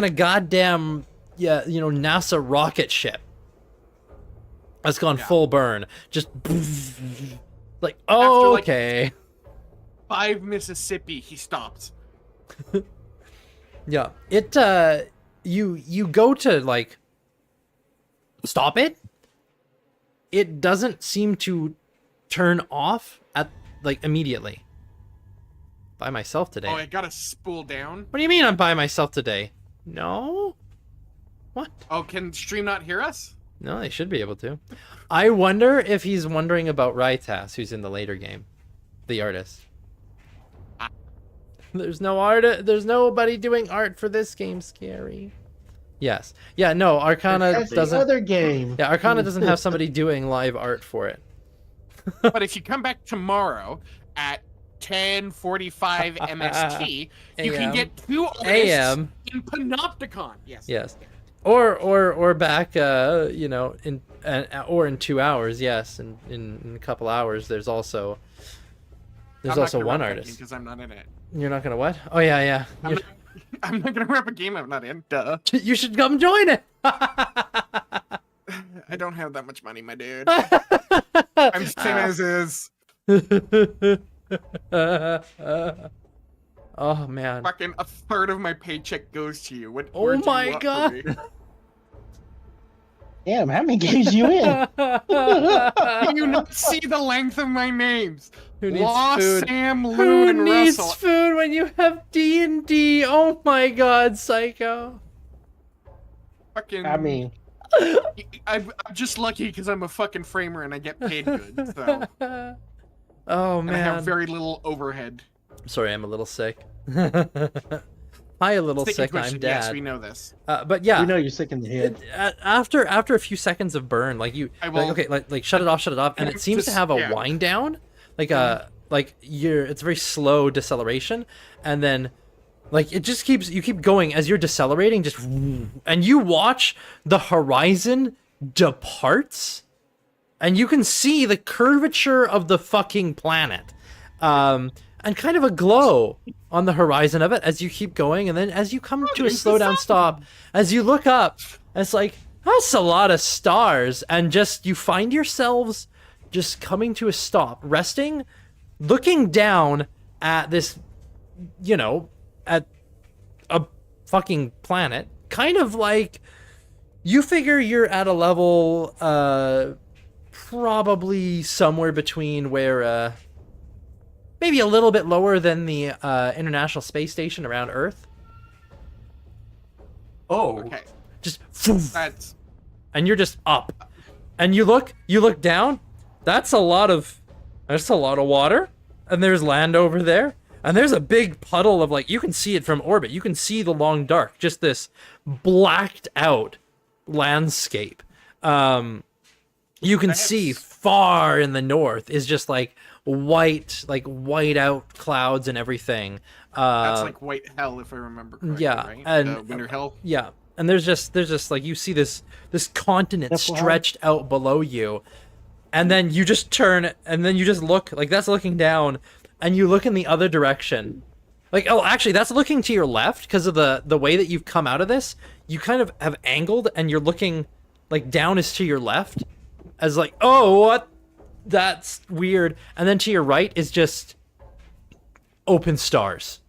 [SPEAKER 1] goddamn NASA rocket ship that's gone full burn. Just like, oh,
[SPEAKER 5] After,
[SPEAKER 1] okay.
[SPEAKER 5] 5 Mississippi, he stopped.
[SPEAKER 1] Yeah, it you go to like stop it. It doesn't seem to turn off at like immediately. By myself today.
[SPEAKER 5] Oh, I gotta spool down.
[SPEAKER 1] What do you mean I'm by myself today? No. What?
[SPEAKER 5] Oh, can stream not hear us?
[SPEAKER 1] No, they should be able to. I wonder if he's wondering about Raitas, who's in the later game, the artist. There's no art. There's nobody doing art for this game. Scary. Yes. Yeah. No. Arcana
[SPEAKER 2] That's the
[SPEAKER 1] doesn't.
[SPEAKER 2] other game.
[SPEAKER 1] Yeah. Arcana doesn't have somebody doing live art for it.
[SPEAKER 5] But if you come back tomorrow at 10:45 MST, you can
[SPEAKER 1] AM.
[SPEAKER 5] get 2 artists
[SPEAKER 1] AM.
[SPEAKER 5] in Panopticon. Yes.
[SPEAKER 1] Yes. Or back. Or in 2 hours. Yes. In a couple hours. There's also one artist.
[SPEAKER 5] Because I'm not in it.
[SPEAKER 1] You're not gonna what? Oh yeah.
[SPEAKER 5] I'm not gonna rep a game I'm not in. Duh.
[SPEAKER 1] You should come join it.
[SPEAKER 5] I don't have that much money, my dude. I'm same as is.
[SPEAKER 1] Oh man.
[SPEAKER 5] Fucking a third of my paycheck goes to you. What?
[SPEAKER 1] Oh
[SPEAKER 5] word do you
[SPEAKER 1] my
[SPEAKER 5] want
[SPEAKER 1] God.
[SPEAKER 5] from me?
[SPEAKER 2] Damn, how many games you in?
[SPEAKER 5] Can you not see the length of my names?
[SPEAKER 1] Who needs
[SPEAKER 5] Law,
[SPEAKER 1] food?
[SPEAKER 5] Sam, Lou,
[SPEAKER 1] Who
[SPEAKER 5] and
[SPEAKER 1] needs
[SPEAKER 5] Russell.
[SPEAKER 1] food when you have D&D? Oh my God, Psycho.
[SPEAKER 5] Fucking.
[SPEAKER 2] I mean,
[SPEAKER 5] I'm just lucky because I'm a fucking framer and I get paid good. So.
[SPEAKER 1] Oh
[SPEAKER 5] And I have
[SPEAKER 1] man.
[SPEAKER 5] very little overhead.
[SPEAKER 1] Sorry, I'm a little sick. Hi, little
[SPEAKER 5] Sticky
[SPEAKER 1] sick.
[SPEAKER 5] twisted,
[SPEAKER 1] I'm dad.
[SPEAKER 5] Yes, we know this.
[SPEAKER 1] But yeah,
[SPEAKER 2] We know you're sick in the head.
[SPEAKER 1] after a few seconds of burn, like you,
[SPEAKER 5] I will-
[SPEAKER 1] like shut it off, and it seems to
[SPEAKER 5] Just-
[SPEAKER 1] have a
[SPEAKER 5] yeah.
[SPEAKER 1] wind down, it's very slow deceleration, and then like you keep going as you're decelerating, and you watch the horizon departs, and you can see the curvature of the fucking planet, and kind of a glow on the horizon of it as you keep going, and then as you come to a slow down stop, as you look up, it's like, that's a lot of stars, and just you find yourselves just coming to a stop, resting, looking down at this, at a fucking planet, kind of like, you figure you're at a level probably somewhere between where maybe a little bit lower than the International Space Station around Earth.
[SPEAKER 4] Oh.
[SPEAKER 5] Okay.
[SPEAKER 1] Just
[SPEAKER 5] That's
[SPEAKER 1] and you're just up. And you look down, that's a lot of water, and there's land over there. And there's a big puddle of, like, you can see it from orbit. You can see the long dark, just this blacked out landscape. You can see far in the north is just like white out clouds and everything.
[SPEAKER 5] that's like White Hell, if I remember correctly,
[SPEAKER 1] yeah,
[SPEAKER 5] right?
[SPEAKER 1] and
[SPEAKER 5] Winter Hell.
[SPEAKER 1] Yeah, and there's just like, you see this continent
[SPEAKER 2] That's what
[SPEAKER 1] stretched out below you, and then you just turn, and then you just look, like, that's looking down, and you look in the other direction. Like, oh, actually, that's looking to your left because of the way that you've come out of this. You kind of have angled, and you're looking, like, down is to your left, as like, oh, what? That's weird. And then to your right is just open stars.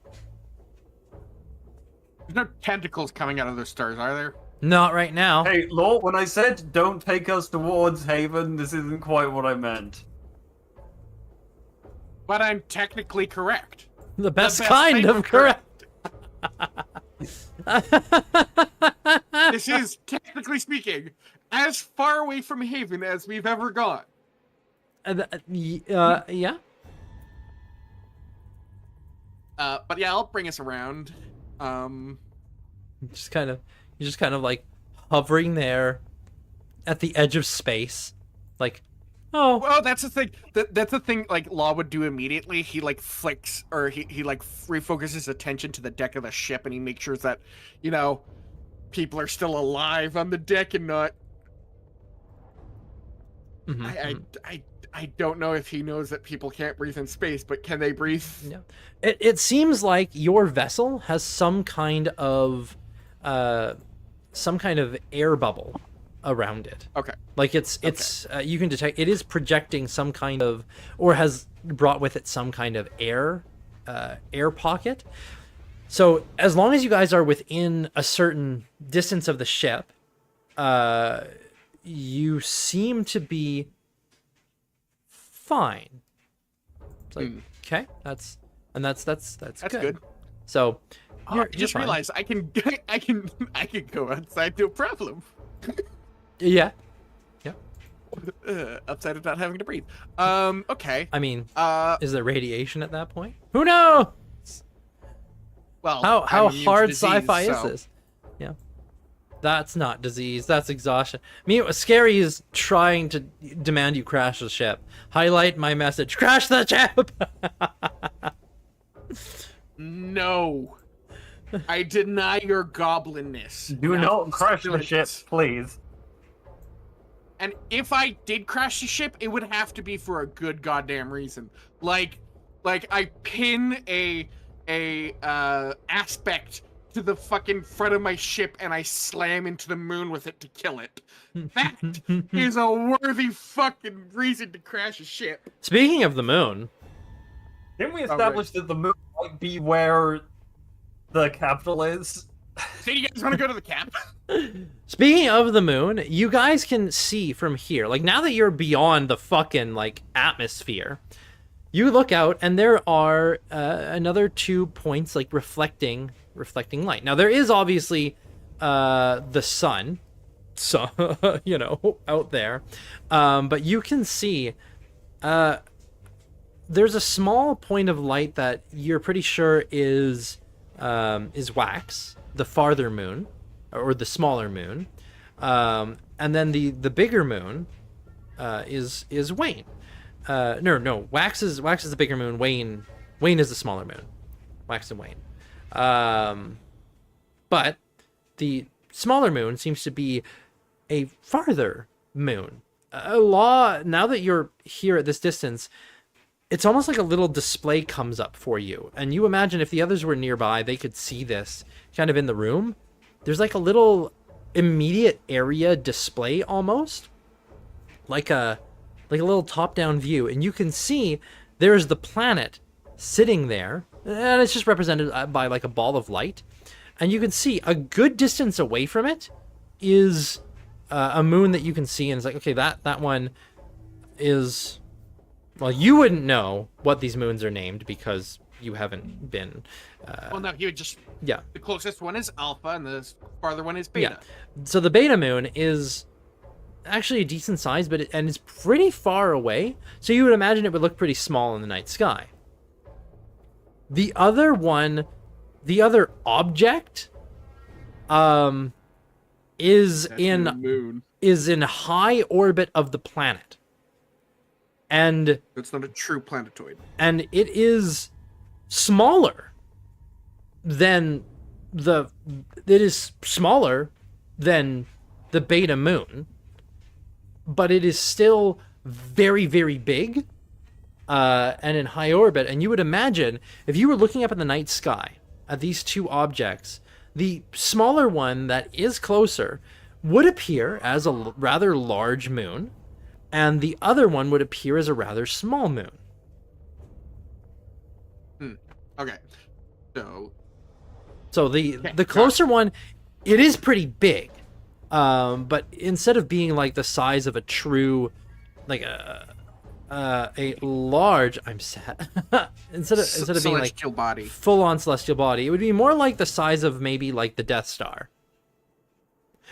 [SPEAKER 5] There's no tentacles coming out of those stars, are there?
[SPEAKER 1] Not right now.
[SPEAKER 4] Hey, Law, when I said don't take us towards Haven, this isn't quite what I meant.
[SPEAKER 5] But I'm technically correct.
[SPEAKER 1] The best
[SPEAKER 5] best
[SPEAKER 1] kind
[SPEAKER 5] type
[SPEAKER 1] of
[SPEAKER 5] of
[SPEAKER 1] correct.
[SPEAKER 5] This is, technically speaking, as far away from Haven as we've ever gone.
[SPEAKER 1] Yeah.
[SPEAKER 5] But yeah, I'll bring us around.
[SPEAKER 1] You're just kind of like hovering there at the edge of space, like, oh,
[SPEAKER 5] Well, that's the thing. That's the thing. Like Law would do immediately. He like flicks, or he like refocuses attention to the deck of the ship, and he makes sure that, people are still alive on the deck and not.
[SPEAKER 1] mhm,
[SPEAKER 5] I don't know if he knows that people can't breathe in space, but can they breathe?
[SPEAKER 1] yeah. It seems like your vessel has some kind of air bubble around it.
[SPEAKER 5] Okay.
[SPEAKER 1] Like it's you can detect it is projecting some kind of, or has brought with it some kind of air pocket. So as long as you guys are within a certain distance of the ship, you seem to be fine. It's like, okay, that's
[SPEAKER 5] good.
[SPEAKER 1] So
[SPEAKER 5] Oh, I just realized I can go outside, no problem.
[SPEAKER 1] yeah.
[SPEAKER 5] Upside of not having to breathe. Okay.
[SPEAKER 1] I mean, is there radiation at that point? Who knows?
[SPEAKER 5] Well,
[SPEAKER 1] How
[SPEAKER 5] I'm immune to
[SPEAKER 1] hard
[SPEAKER 5] disease,
[SPEAKER 1] sci-fi is
[SPEAKER 5] so-
[SPEAKER 1] this? Yeah. That's not disease. That's exhaustion. Scary is trying to demand you crash the ship. Highlight my message. Crash the ship!
[SPEAKER 5] No. I deny your goblinness.
[SPEAKER 4] Do not crash the ship, please.
[SPEAKER 5] And if I did crash the ship, it would have to be for a good goddamn reason. Like I pin a aspect to the fucking front of my ship and I slam into the moon with it to kill it. That is a worthy fucking reason to crash a ship.
[SPEAKER 1] Speaking of the moon,
[SPEAKER 4] Didn't we establish that the moon might be where the capital is?
[SPEAKER 5] So you guys want to go to the cap?
[SPEAKER 1] Speaking of the moon, you guys can see from here, like, now that you're beyond the fucking, like, atmosphere, you look out and there are another 2 points, like, reflecting light. Now, there is obviously the sun, so, out there, but you can see there's a small point of light that you're pretty sure is is Wax, the farther moon, or the smaller moon, and then the bigger moon is Wayne. No, Wax is the bigger moon. Wayne is the smaller moon. Wax and Wayne. But the smaller moon seems to be a farther moon. Now that you're here at this distance, it's almost like a little display comes up for you. And you imagine if the others were nearby, they could see this kind of in the room. There's like a little immediate area display almost. Like a little top-down view. And you can see there's the planet sitting there. And it's just represented by like a ball of light. And you can see a good distance away from it is a moon that you can see. And it's like, okay, that one is... Well, you wouldn't know what these moons are named because you haven't been...
[SPEAKER 5] well, no, you would just...
[SPEAKER 1] Yeah.
[SPEAKER 5] The closest one is Alpha, and the farther one is Beta.
[SPEAKER 1] Yeah. So the Beta moon is actually a decent size, but and it's pretty far away. So you would imagine it would look pretty small in the night sky. The other one, the other object, is in high orbit of the planet. And
[SPEAKER 5] it's not a true planetoid.
[SPEAKER 1] And it is smaller than the Beta moon, but it is still very, very big, and in high orbit. And you would imagine if you were looking up at the night sky at these two objects, the smaller one that is closer would appear as a rather large moon, and the other one would appear as a rather small moon.
[SPEAKER 5] Okay.
[SPEAKER 1] So the closer one, it is pretty big. But instead of being like the size of a true, like a large, I'm sad. instead of being like
[SPEAKER 5] body.
[SPEAKER 1] Full on celestial body, it would be more like the size of maybe like the Death Star,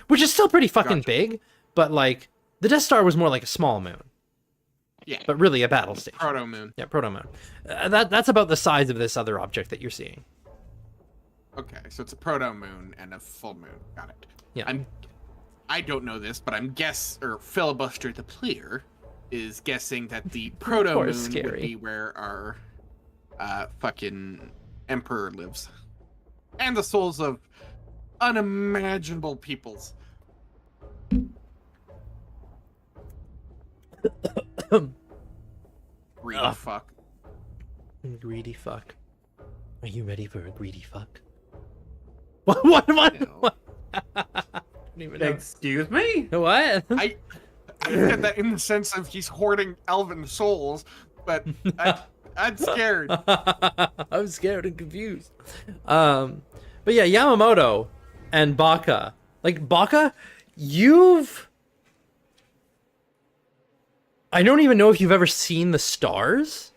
[SPEAKER 1] which is still pretty fucking big. But like the Death Star was more like a small moon.
[SPEAKER 5] Yeah.
[SPEAKER 1] But really a battle station.
[SPEAKER 5] Proto moon.
[SPEAKER 1] Yeah, proto moon. That's about the size of this other object that you're seeing.
[SPEAKER 5] Okay, so it's a proto moon and a full moon. Got it.
[SPEAKER 1] Yeah.
[SPEAKER 5] I don't know this, but Filibuster the player is guessing that the proto moon would be where our fucking emperor lives, and the souls of unimaginable peoples. Greedy fuck.
[SPEAKER 1] Greedy fuck. Are you ready for a greedy fuck? What?
[SPEAKER 5] No.
[SPEAKER 1] I don't even know.
[SPEAKER 4] Excuse me?
[SPEAKER 1] What?
[SPEAKER 5] I said that in the sense of he's hoarding elven souls, but I'm scared.
[SPEAKER 1] I'm scared and confused. But yeah, Yamamoto and Baka. Like, Baka, I don't even know if you've ever seen the stars,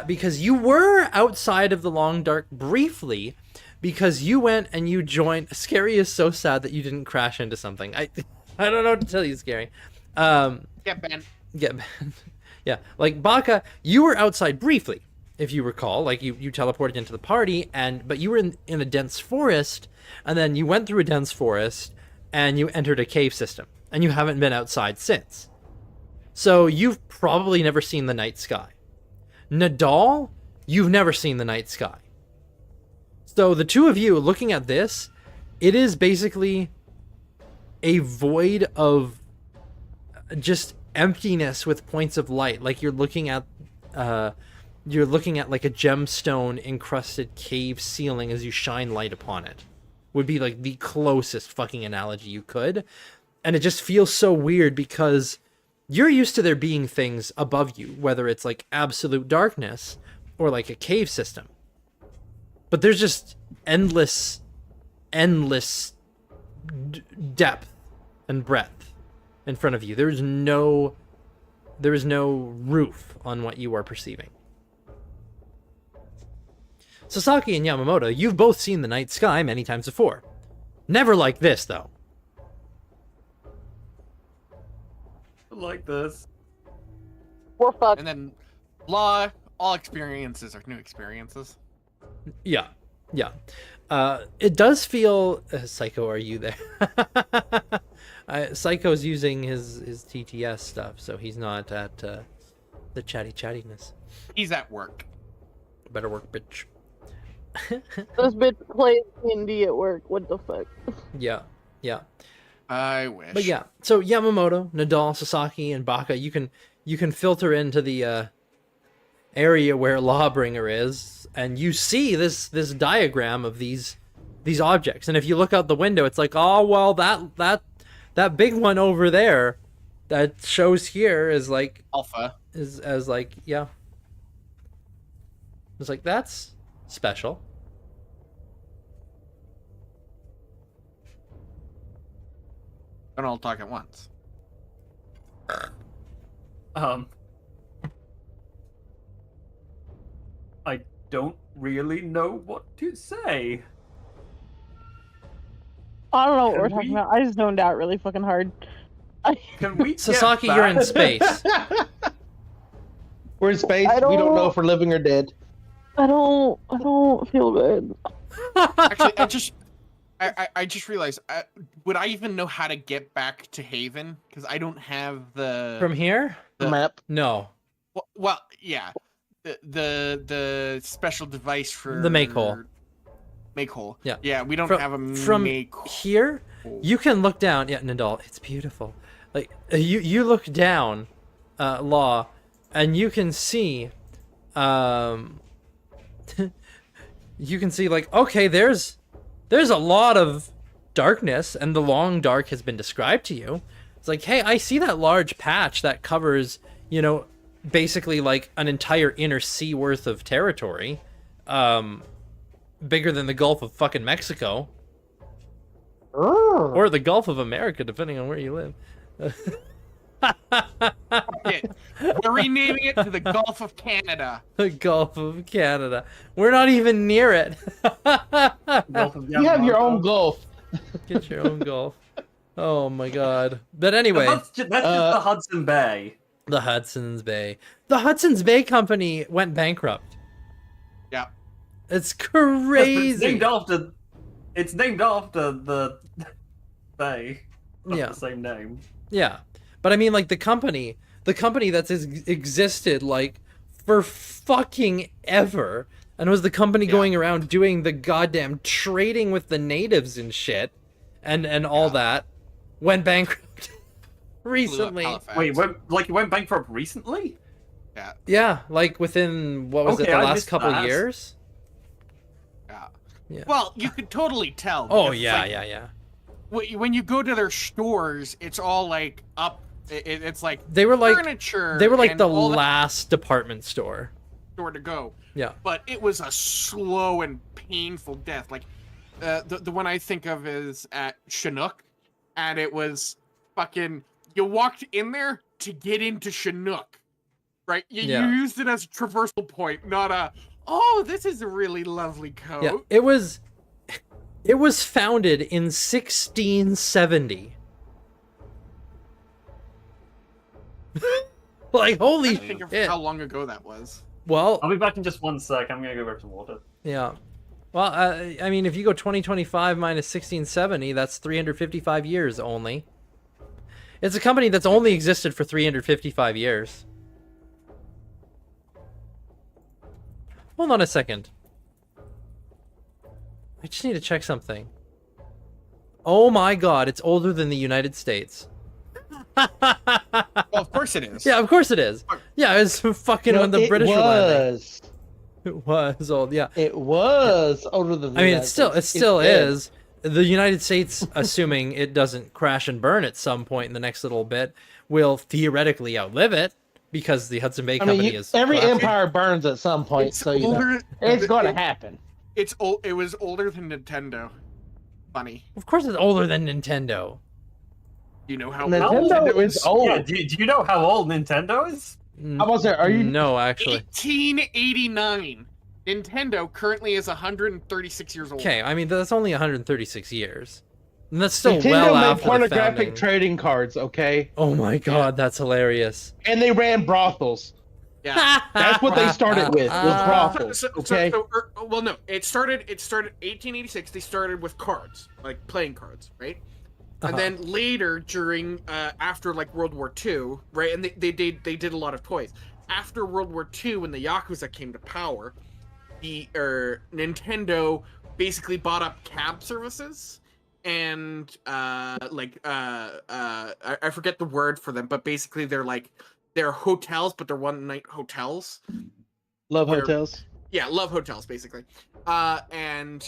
[SPEAKER 1] because you were outside of the Long Dark briefly, because you went and you joined... Scary is so sad that you didn't crash into something. I don't know what to tell you, Scary.
[SPEAKER 5] Get banned.
[SPEAKER 1] Yeah, like Baka, you were outside briefly, if you recall. Like you teleported into the party, but you were in a dense forest, and then you went through a dense forest, and you entered a cave system, and you haven't been outside since. So you've probably never seen the night sky. Nadal, you've never seen the night sky. So the two of you looking at this, it is basically a void of just emptiness with points of light. Like you're looking at like a gemstone encrusted cave ceiling as you shine light upon it. Would be like the closest fucking analogy you could. And it just feels so weird because you're used to there being things above you, whether it's like absolute darkness or like a cave system. But there's just endless depth and breadth in front of you. There is no roof on what you are perceiving. Sasaki and Yamamoto, you've both seen the night sky many times before. Never like this, though.
[SPEAKER 4] Like this.
[SPEAKER 3] We're fucked.
[SPEAKER 5] And then, all experiences are new experiences.
[SPEAKER 1] Yeah. Yeah. It does feel... Psycho, are you there? Psycho's using his TTS stuff, so he's not at the chattiness.
[SPEAKER 5] He's at work.
[SPEAKER 1] Better work, bitch.
[SPEAKER 3] This bitch plays D&D at work. What the fuck?
[SPEAKER 1] Yeah, yeah.
[SPEAKER 5] I wish.
[SPEAKER 1] But yeah, so Yamamoto, Nadal, Sasaki, and Baka, you can filter into the area where Lawbringer is, and you see this diagram of these objects. And if you look out the window, it's like, oh well, that big one over there that shows here is like
[SPEAKER 5] Alpha.
[SPEAKER 1] is as like yeah. It's like that's special.
[SPEAKER 5] Don't all talk at once.
[SPEAKER 4] I don't really know what to say.
[SPEAKER 3] I don't know what
[SPEAKER 4] Can
[SPEAKER 3] we're talking
[SPEAKER 4] we-
[SPEAKER 3] about. I just zoned out really fucking hard.
[SPEAKER 4] Can we get
[SPEAKER 1] Sasaki, you're in
[SPEAKER 4] back-
[SPEAKER 1] space.
[SPEAKER 2] We're in space.
[SPEAKER 3] I
[SPEAKER 2] We don't know
[SPEAKER 3] don't-
[SPEAKER 2] if we're living or dead.
[SPEAKER 3] I don't feel good.
[SPEAKER 5] Actually, I just realized. Would I even know how to get back to Haven? Because I don't have the
[SPEAKER 1] From here?
[SPEAKER 2] Map.
[SPEAKER 1] No.
[SPEAKER 5] Well, yeah, the special device for
[SPEAKER 1] The make hole.
[SPEAKER 5] Make hole.
[SPEAKER 1] Yeah.
[SPEAKER 5] Yeah, we don't
[SPEAKER 1] From-
[SPEAKER 5] have a
[SPEAKER 1] from
[SPEAKER 5] make hole.
[SPEAKER 1] Here, you can look down. Yeah, Nadal, it's beautiful. Like you look down, Law, and you can see, you can see like, okay, there's a lot of darkness, and the long dark has been described to you. It's like, hey, I see that large patch that covers, basically like an entire inner sea worth of territory, bigger than the Gulf of fucking Mexico. Or the Gulf of America, depending on where you live.
[SPEAKER 5] We're renaming it to the Gulf of Canada.
[SPEAKER 1] The Gulf of Canada. We're not even near it.
[SPEAKER 4] Gulf of
[SPEAKER 2] You have your
[SPEAKER 4] Yamamoto.
[SPEAKER 2] own Gulf.
[SPEAKER 1] Get your own Gulf. Oh my god. But anyway,
[SPEAKER 4] That's just the Hudson Bay.
[SPEAKER 1] the Hudson's Bay. The Hudson's Bay Company went bankrupt.
[SPEAKER 5] Yeah.
[SPEAKER 1] It's
[SPEAKER 4] It's
[SPEAKER 1] crazy.
[SPEAKER 4] named after the bay. Of
[SPEAKER 1] Yeah.
[SPEAKER 4] the same name.
[SPEAKER 1] Yeah. But I mean, like, the company that's existed, like, for fucking ever, and was the company going around doing the goddamn trading with the natives and shit, and all that, went bankrupt recently.
[SPEAKER 5] Halifax.
[SPEAKER 4] Wait, it went bankrupt recently?
[SPEAKER 5] Yeah.
[SPEAKER 1] Yeah, like, within, what was it,
[SPEAKER 4] Okay,
[SPEAKER 1] the
[SPEAKER 4] I
[SPEAKER 1] last
[SPEAKER 4] missed
[SPEAKER 1] couple
[SPEAKER 4] that.
[SPEAKER 1] years?
[SPEAKER 5] Yeah.
[SPEAKER 1] Yeah.
[SPEAKER 5] Well, you could totally tell.
[SPEAKER 1] Oh,
[SPEAKER 5] because,
[SPEAKER 1] yeah,
[SPEAKER 5] like,
[SPEAKER 1] yeah.
[SPEAKER 5] When you go to their stores, it's all like up. It's like
[SPEAKER 1] They were like,
[SPEAKER 5] furniture.
[SPEAKER 1] they were like
[SPEAKER 5] and
[SPEAKER 1] the
[SPEAKER 5] all that
[SPEAKER 1] last department store.
[SPEAKER 5] store to go.
[SPEAKER 1] Yeah.
[SPEAKER 5] But it was a slow and painful death. Like the one I think of is at Chinook, and it was fucking. You walked in there to get into Chinook, right? You used it as a traversal point, not a. Oh, this is a really lovely coat.
[SPEAKER 1] Yeah, it was founded in 1670. Like, holy
[SPEAKER 5] I think of
[SPEAKER 1] shit.
[SPEAKER 5] how long ago that was.
[SPEAKER 1] Well,
[SPEAKER 4] I'll be back in just 1 sec. I'm gonna go grab some water.
[SPEAKER 1] yeah. Well, I mean, if you go 2025 minus 1670, that's 355 years only. It's a company that's only existed for 355 years. Hold on a second. I just need to check something. Oh my god, it's older than the United States.
[SPEAKER 5] Well, of course it is.
[SPEAKER 1] Yeah, of course it is. Yeah, it's fucking when the British were landing. It was old, yeah.
[SPEAKER 2] It was older than the
[SPEAKER 1] I mean,
[SPEAKER 2] United States.
[SPEAKER 1] it still
[SPEAKER 2] is.
[SPEAKER 1] is. The United States, assuming it doesn't crash and burn at some point in the next little bit, will theoretically outlive it because the Hudson Bay
[SPEAKER 2] I
[SPEAKER 1] Company
[SPEAKER 2] mean,
[SPEAKER 1] is
[SPEAKER 2] every
[SPEAKER 1] collapsing.
[SPEAKER 2] empire burns at some point,
[SPEAKER 5] It's
[SPEAKER 2] so you know,
[SPEAKER 5] older.
[SPEAKER 2] it's going to happen.
[SPEAKER 5] It's old. It was older than Nintendo. Funny.
[SPEAKER 1] Of course, it's older than Nintendo.
[SPEAKER 5] You know how
[SPEAKER 2] Nintendo
[SPEAKER 5] old?
[SPEAKER 2] is old.
[SPEAKER 4] Yeah, do you know how old Nintendo is?
[SPEAKER 2] I was there. Are you?
[SPEAKER 1] No, actually.
[SPEAKER 5] 1889. Nintendo currently is 136 years old.
[SPEAKER 1] Okay, I mean that's only 136 years, and that's still
[SPEAKER 2] Nintendo
[SPEAKER 1] well
[SPEAKER 2] made
[SPEAKER 1] after the
[SPEAKER 2] pornographic
[SPEAKER 1] founding.
[SPEAKER 2] trading cards, okay?
[SPEAKER 1] Oh my god, that's hilarious.
[SPEAKER 2] And they ran brothels.
[SPEAKER 5] Yeah.
[SPEAKER 2] That's what they started with. Was brothels. Okay.
[SPEAKER 5] Well, no. It started 1886. They started with cards, like playing cards, right? And then later, during after like World War II, right? And they did a lot of toys. After World War II, when the Yakuza came to power, the Nintendo basically bought up cab services and I forget the word for them, but basically they're hotels, but they're one night hotels.
[SPEAKER 2] Love hotels.
[SPEAKER 5] Yeah, love hotels basically. Then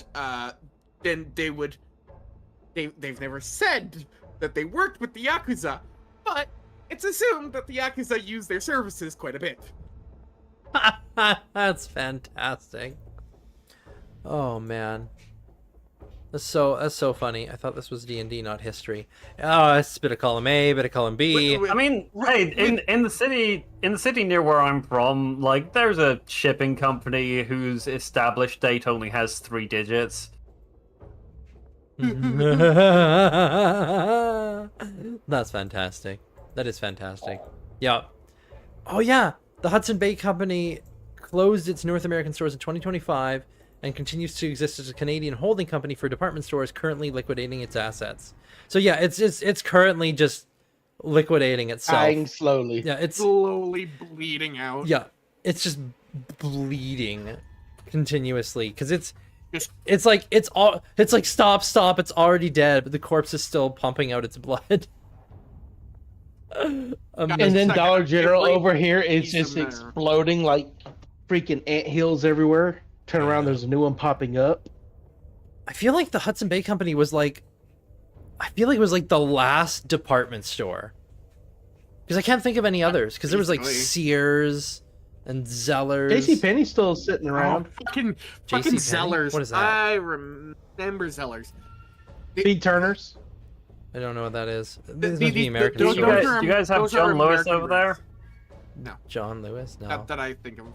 [SPEAKER 5] they've never said that they worked with the Yakuza, but it's assumed that the Yakuza use their services quite a bit.
[SPEAKER 1] That's fantastic. Oh man, that's so funny. I thought this was D&D, not history. Oh, it's a bit of column A, bit of column B.
[SPEAKER 4] I mean, hey, in the city near where I'm from, like, there's a shipping company whose established date only has 3 digits.
[SPEAKER 1] That's fantastic. That is fantastic. Yeah. Oh yeah, the Hudson Bay Company closed its North American stores in 2025 and continues to exist as a Canadian holding company for department stores, currently liquidating its assets. So yeah, it's currently just liquidating itself.
[SPEAKER 2] Dying slowly.
[SPEAKER 1] Yeah, it's
[SPEAKER 5] slowly bleeding out.
[SPEAKER 1] Yeah, it's just bleeding continuously because it's like stop, it's already dead, but the corpse is still pumping out its blood.
[SPEAKER 2] And then Dollar General over here is just exploding like freaking anthills everywhere. Turn around, there's a new one popping up.
[SPEAKER 1] I feel like the Hudson Bay Company was like, it was like the last department store. Because I can't think of any others. Because there was like Sears and Zellers.
[SPEAKER 2] JCPenney's still sitting around.
[SPEAKER 5] Fucking Zellers.
[SPEAKER 1] What is that?
[SPEAKER 5] I remember Zellers.
[SPEAKER 2] Speed Turners.
[SPEAKER 1] I don't know what that is. This must be American.
[SPEAKER 4] Do you guys have John Lewis over there?
[SPEAKER 5] No.
[SPEAKER 1] John Lewis? No.
[SPEAKER 5] Not that I think of.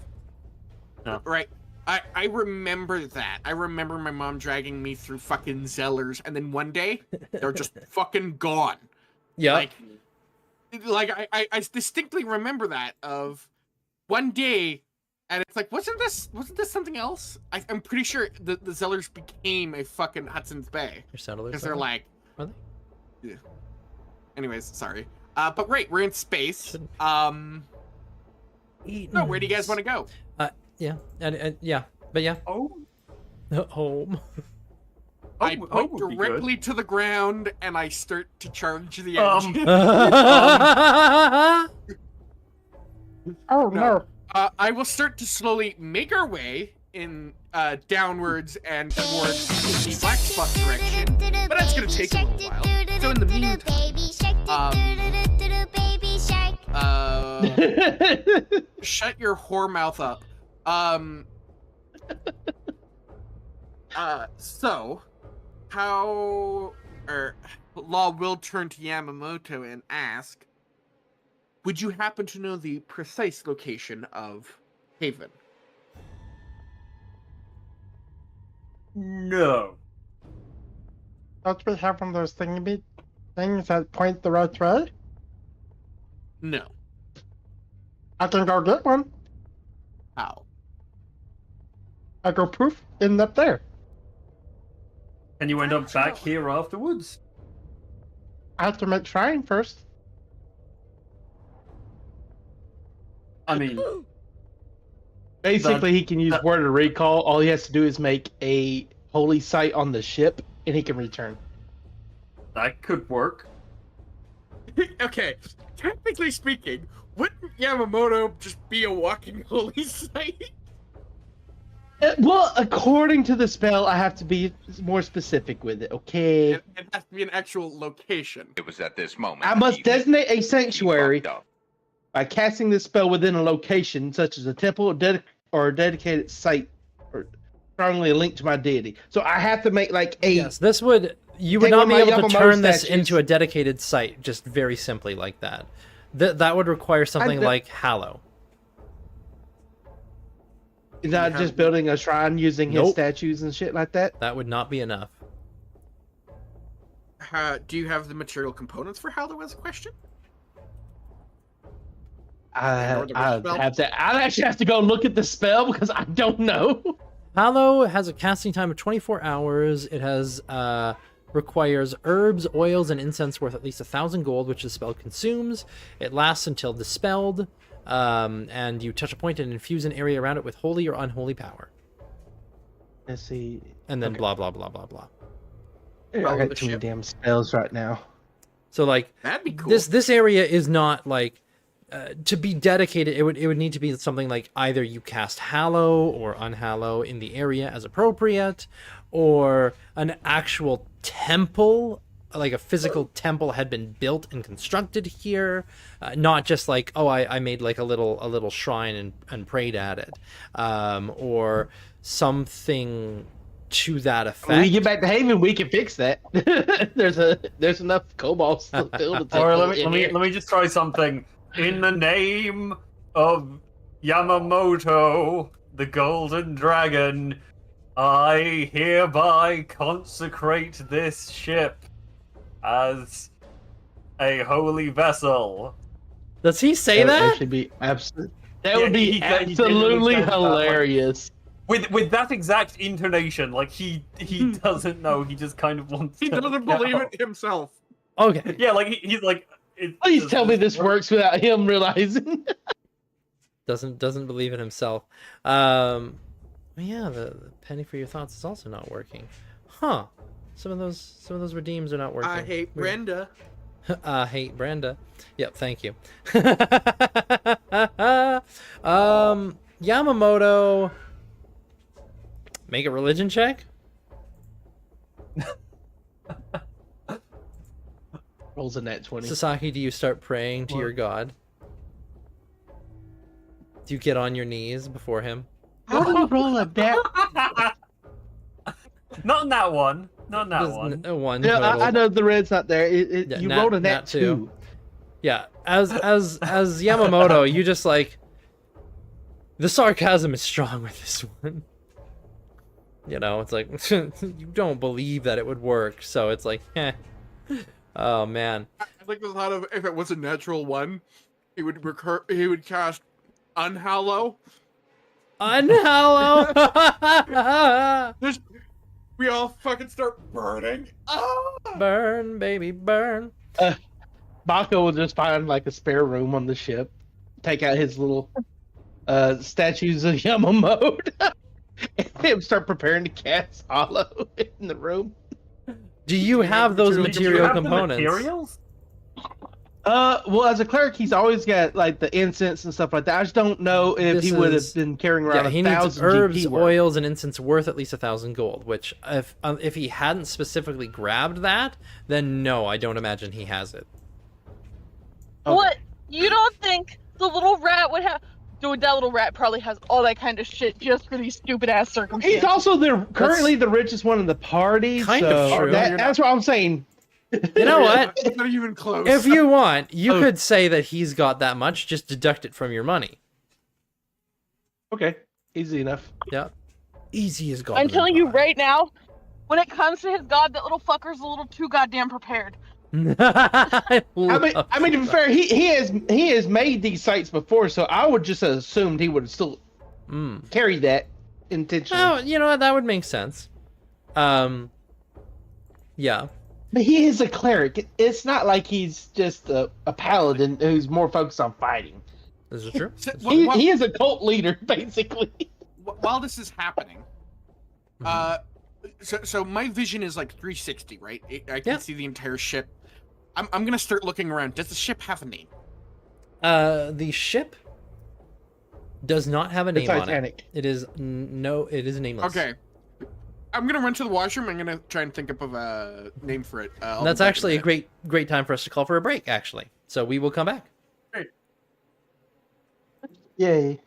[SPEAKER 4] No.
[SPEAKER 5] Right. I remember that. I remember my mom dragging me through fucking Zellers, and then one day they're just fucking gone.
[SPEAKER 1] Yeah.
[SPEAKER 5] Like I distinctly remember that of one day, and it's like, wasn't this something else? I'm pretty sure the Zellers became a fucking Hudson's Bay because they're like.
[SPEAKER 1] Are they?
[SPEAKER 5] Yeah. Anyways, sorry. But right, we're in space. No, where do you guys want to go?
[SPEAKER 1] Yeah, and yeah, but yeah.
[SPEAKER 4] Oh.
[SPEAKER 1] Home.
[SPEAKER 5] I point directly to the ground and I start to charge the engine.
[SPEAKER 2] Oh no.
[SPEAKER 5] I will start to slowly make our way in downwards and towards the black spot direction, but that's gonna take a little while. So in the meantime, shut your whore mouth up. So Law will turn to Yamamoto and ask, would you happen to know the precise location of Haven?
[SPEAKER 4] No.
[SPEAKER 2] Don't we have one of those things that point the right way?
[SPEAKER 5] No.
[SPEAKER 2] I can go get one.
[SPEAKER 5] How?
[SPEAKER 2] I go poof, end up there.
[SPEAKER 4] And you end up back here afterwards?
[SPEAKER 2] I have to make shrine first.
[SPEAKER 4] I mean...
[SPEAKER 2] Basically, he can use Word of Recall. All he has to do is make a holy site on the ship, and he can return.
[SPEAKER 4] That could work.
[SPEAKER 5] Okay, technically speaking, wouldn't Yamamoto just be a walking holy site?
[SPEAKER 2] Well, according to the spell, I have to be more specific with it, okay?
[SPEAKER 5] It has to be an actual location.
[SPEAKER 6] It was at this moment.
[SPEAKER 2] I must designate a sanctuary
[SPEAKER 6] fucked up.
[SPEAKER 2] by casting this spell within a location, such as a temple or a dedicated site, or strongly linked to my deity. So I have to make like a...
[SPEAKER 1] Yes, this would... You would
[SPEAKER 2] Take
[SPEAKER 1] not
[SPEAKER 2] one
[SPEAKER 1] be
[SPEAKER 2] of my
[SPEAKER 1] able to
[SPEAKER 2] Yamamoto
[SPEAKER 1] turn this
[SPEAKER 2] statues.
[SPEAKER 1] into a dedicated site just very simply like that. That would require something like Hallow.
[SPEAKER 2] Not just building a shrine using his statues and shit like that.
[SPEAKER 1] That would not be enough.
[SPEAKER 5] Do you have the material components for Hallow as a question?
[SPEAKER 2] I'd actually have to go look at the spell because I don't know.
[SPEAKER 1] Hallow has a casting time of 24 hours. It has requires herbs, oils, and incense worth at least 1,000 gold, which the spell consumes. It lasts until dispelled, and you touch a point and infuse an area around it with holy or unholy power.
[SPEAKER 2] Let's see.
[SPEAKER 1] And then blah blah blah blah blah.
[SPEAKER 2] I got too many damn spells right now.
[SPEAKER 1] So like
[SPEAKER 5] That'd be cool.
[SPEAKER 1] this area is not like to be dedicated. It would need to be something like either you cast Hallow or Unhallow in the area as appropriate, or an actual temple, like a physical temple, had been built and constructed here, not just like, oh, I made like a little shrine and prayed at it, or something to that effect.
[SPEAKER 2] When we get back to Haven, we can fix that. there's enough kobolds to build a
[SPEAKER 4] Or
[SPEAKER 2] temple.
[SPEAKER 4] let me just try something. In the name of Yamamoto, the Golden Dragon, I hereby consecrate this ship as a holy vessel.
[SPEAKER 1] Does he say that?
[SPEAKER 2] That would be absolutely. That
[SPEAKER 4] Yeah,
[SPEAKER 2] would be
[SPEAKER 4] he
[SPEAKER 2] absolutely
[SPEAKER 4] said that, like-
[SPEAKER 2] hilarious.
[SPEAKER 4] With that exact intonation, like he doesn't know, he just kind of wants
[SPEAKER 5] He
[SPEAKER 4] to
[SPEAKER 5] doesn't believe
[SPEAKER 4] know.
[SPEAKER 5] it himself.
[SPEAKER 1] Okay.
[SPEAKER 4] Yeah, like he's like,
[SPEAKER 2] Please tell me this works without him realizing.
[SPEAKER 1] Doesn't believe in himself. Yeah, the penny for your thoughts is also not working. Huh. Some of those redeems are not working.
[SPEAKER 5] I hate
[SPEAKER 1] Weird.
[SPEAKER 5] Brenda.
[SPEAKER 1] I hate Brenda. Yep, thank you. Yamamoto, make a religion check.
[SPEAKER 2] Rolls a nat 20.
[SPEAKER 1] Sasaki, do you start praying to your god? Do you get on your knees before him?
[SPEAKER 2] How do you roll a nat?
[SPEAKER 4] Not in that one. Not in that
[SPEAKER 1] Just
[SPEAKER 4] one.
[SPEAKER 1] One
[SPEAKER 2] Yeah,
[SPEAKER 1] total.
[SPEAKER 2] I know the red's not there.
[SPEAKER 1] Yeah,
[SPEAKER 2] You
[SPEAKER 1] nat-
[SPEAKER 2] rolled a
[SPEAKER 1] nat
[SPEAKER 2] nat
[SPEAKER 1] two.
[SPEAKER 2] 2.
[SPEAKER 1] Yeah, as Yamamoto, you just like, the sarcasm is strong with this one. You know, it's like you don't believe that it would work, so it's like, eh. Oh man.
[SPEAKER 5] I like the thought of if it was a natural one, he would cast Unhallow.
[SPEAKER 1] Unhallow.
[SPEAKER 5] We all fucking start burning. Ah!
[SPEAKER 1] Burn, baby, burn.
[SPEAKER 2] Bako will just find like a spare room on the ship, take out his little statues of Yamamoto, and start preparing to cast Hollow in the room.
[SPEAKER 1] Do you have those
[SPEAKER 4] Do you
[SPEAKER 1] material
[SPEAKER 4] have the
[SPEAKER 1] components?
[SPEAKER 4] materials?
[SPEAKER 2] Well, as a cleric, he's always got like the incense and stuff like that. I just don't know if
[SPEAKER 1] This
[SPEAKER 2] he would
[SPEAKER 1] is-
[SPEAKER 2] have been carrying around
[SPEAKER 1] Yeah, he
[SPEAKER 2] 1,000
[SPEAKER 1] needs herbs,
[SPEAKER 2] GP worth.
[SPEAKER 1] oils, and incense worth at least 1,000 gold. Which, if he hadn't specifically grabbed that, then no, I don't imagine he has it.
[SPEAKER 2] Okay.
[SPEAKER 3] What? You don't think the little rat would have? Dude, that little rat probably has all that kind of shit just for these stupid ass circumstances.
[SPEAKER 2] He's also currently the richest one in the party.
[SPEAKER 1] Kind
[SPEAKER 2] so
[SPEAKER 1] of true.
[SPEAKER 2] That's what I'm saying.
[SPEAKER 1] You know what?
[SPEAKER 5] It's not even close.
[SPEAKER 1] If you want, you
[SPEAKER 2] Oh.
[SPEAKER 1] could say that he's got that much. Just deduct it from your money.
[SPEAKER 2] Okay, easy enough.
[SPEAKER 1] Yeah, easy as God.
[SPEAKER 3] I'm telling you right now, when it comes to his god, that little fucker's a little too goddamn prepared.
[SPEAKER 1] I
[SPEAKER 2] I mean, to be fair, he has made these sites before, so I would just have assumed he would have still carried that intentionally.
[SPEAKER 1] Oh, you know what? That would make sense. Yeah.
[SPEAKER 2] But he is a cleric. It's not like he's just a paladin who's more focused on fighting.
[SPEAKER 1] This is true.
[SPEAKER 5] So,
[SPEAKER 2] He is a cult leader, basically.
[SPEAKER 5] while this is happening, so my vision is like 360, right? I can
[SPEAKER 1] Yeah.
[SPEAKER 5] see the entire ship. I'm gonna start looking around. Does the ship have a name?
[SPEAKER 1] The ship does not have a
[SPEAKER 2] The
[SPEAKER 1] name on it.
[SPEAKER 2] Titanic.
[SPEAKER 1] It is it is nameless.
[SPEAKER 5] Okay. I'm gonna run to the washroom. I'm gonna try and think up of a name for it. I'll
[SPEAKER 1] And that's
[SPEAKER 5] be back in
[SPEAKER 1] actually a
[SPEAKER 5] minute.
[SPEAKER 1] great time for us to call for a break, actually. So we will come back.
[SPEAKER 2] Yay.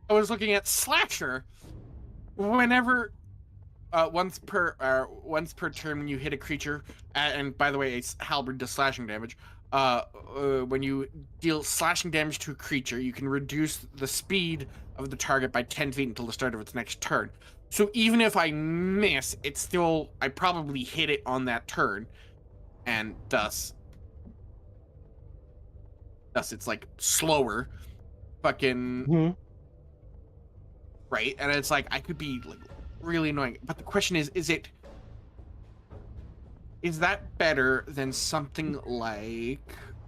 [SPEAKER 5] I was looking at slasher. Whenever once per turn when you hit a creature, and by the way, a halberd does slashing damage. When you deal slashing damage to a creature, you can reduce the speed of the target by 10 feet until the start of its next turn. So even if I miss, it's still I probably hit it on that turn, and thus it's like slower, fucking
[SPEAKER 2] Mhm.
[SPEAKER 5] right. And it's like I could be like really annoying. But the question is that better than something like?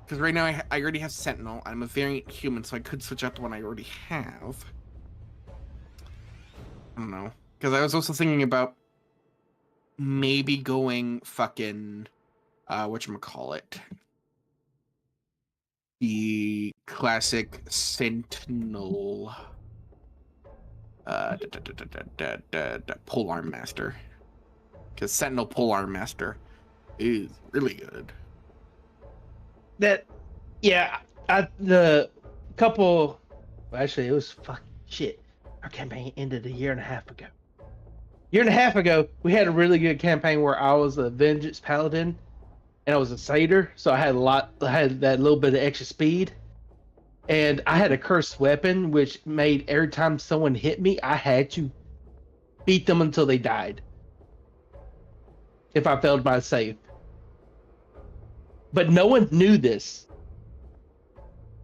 [SPEAKER 5] Because right now I already have Sentinel. I'm a variant human, so I could switch out the one I already have. I don't know. Because I was also thinking about maybe going fucking whatchamacallit. The classic Sentinel Polearm Master. Because Sentinel Polearm Master is really good.
[SPEAKER 2] The couple. Well, actually, it was fucking shit. Our campaign ended a year and a half ago. We had a really good campaign where I was a Vengeance Paladin, and I was a Satyr, so I had that little bit of extra speed, and I had a cursed weapon, which made every time someone hit me, I had to beat them until they died. If I failed my save. But no one knew this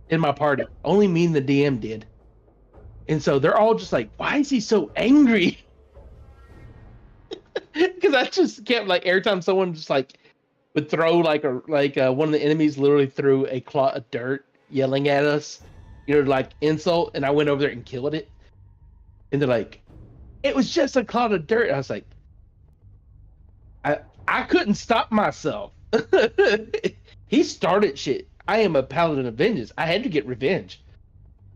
[SPEAKER 2] in my party. Only me and the DM did. And so they're all just like, why is he so angry? Because I just kept like every time someone just like would throw like one of the enemies literally threw a clot of dirt yelling at us, like insult, and I went over there and killed it. And they're like, it was just a clot of dirt. I was like, I couldn't stop myself. He started shit. I am a paladin of vengeance. I had to get revenge.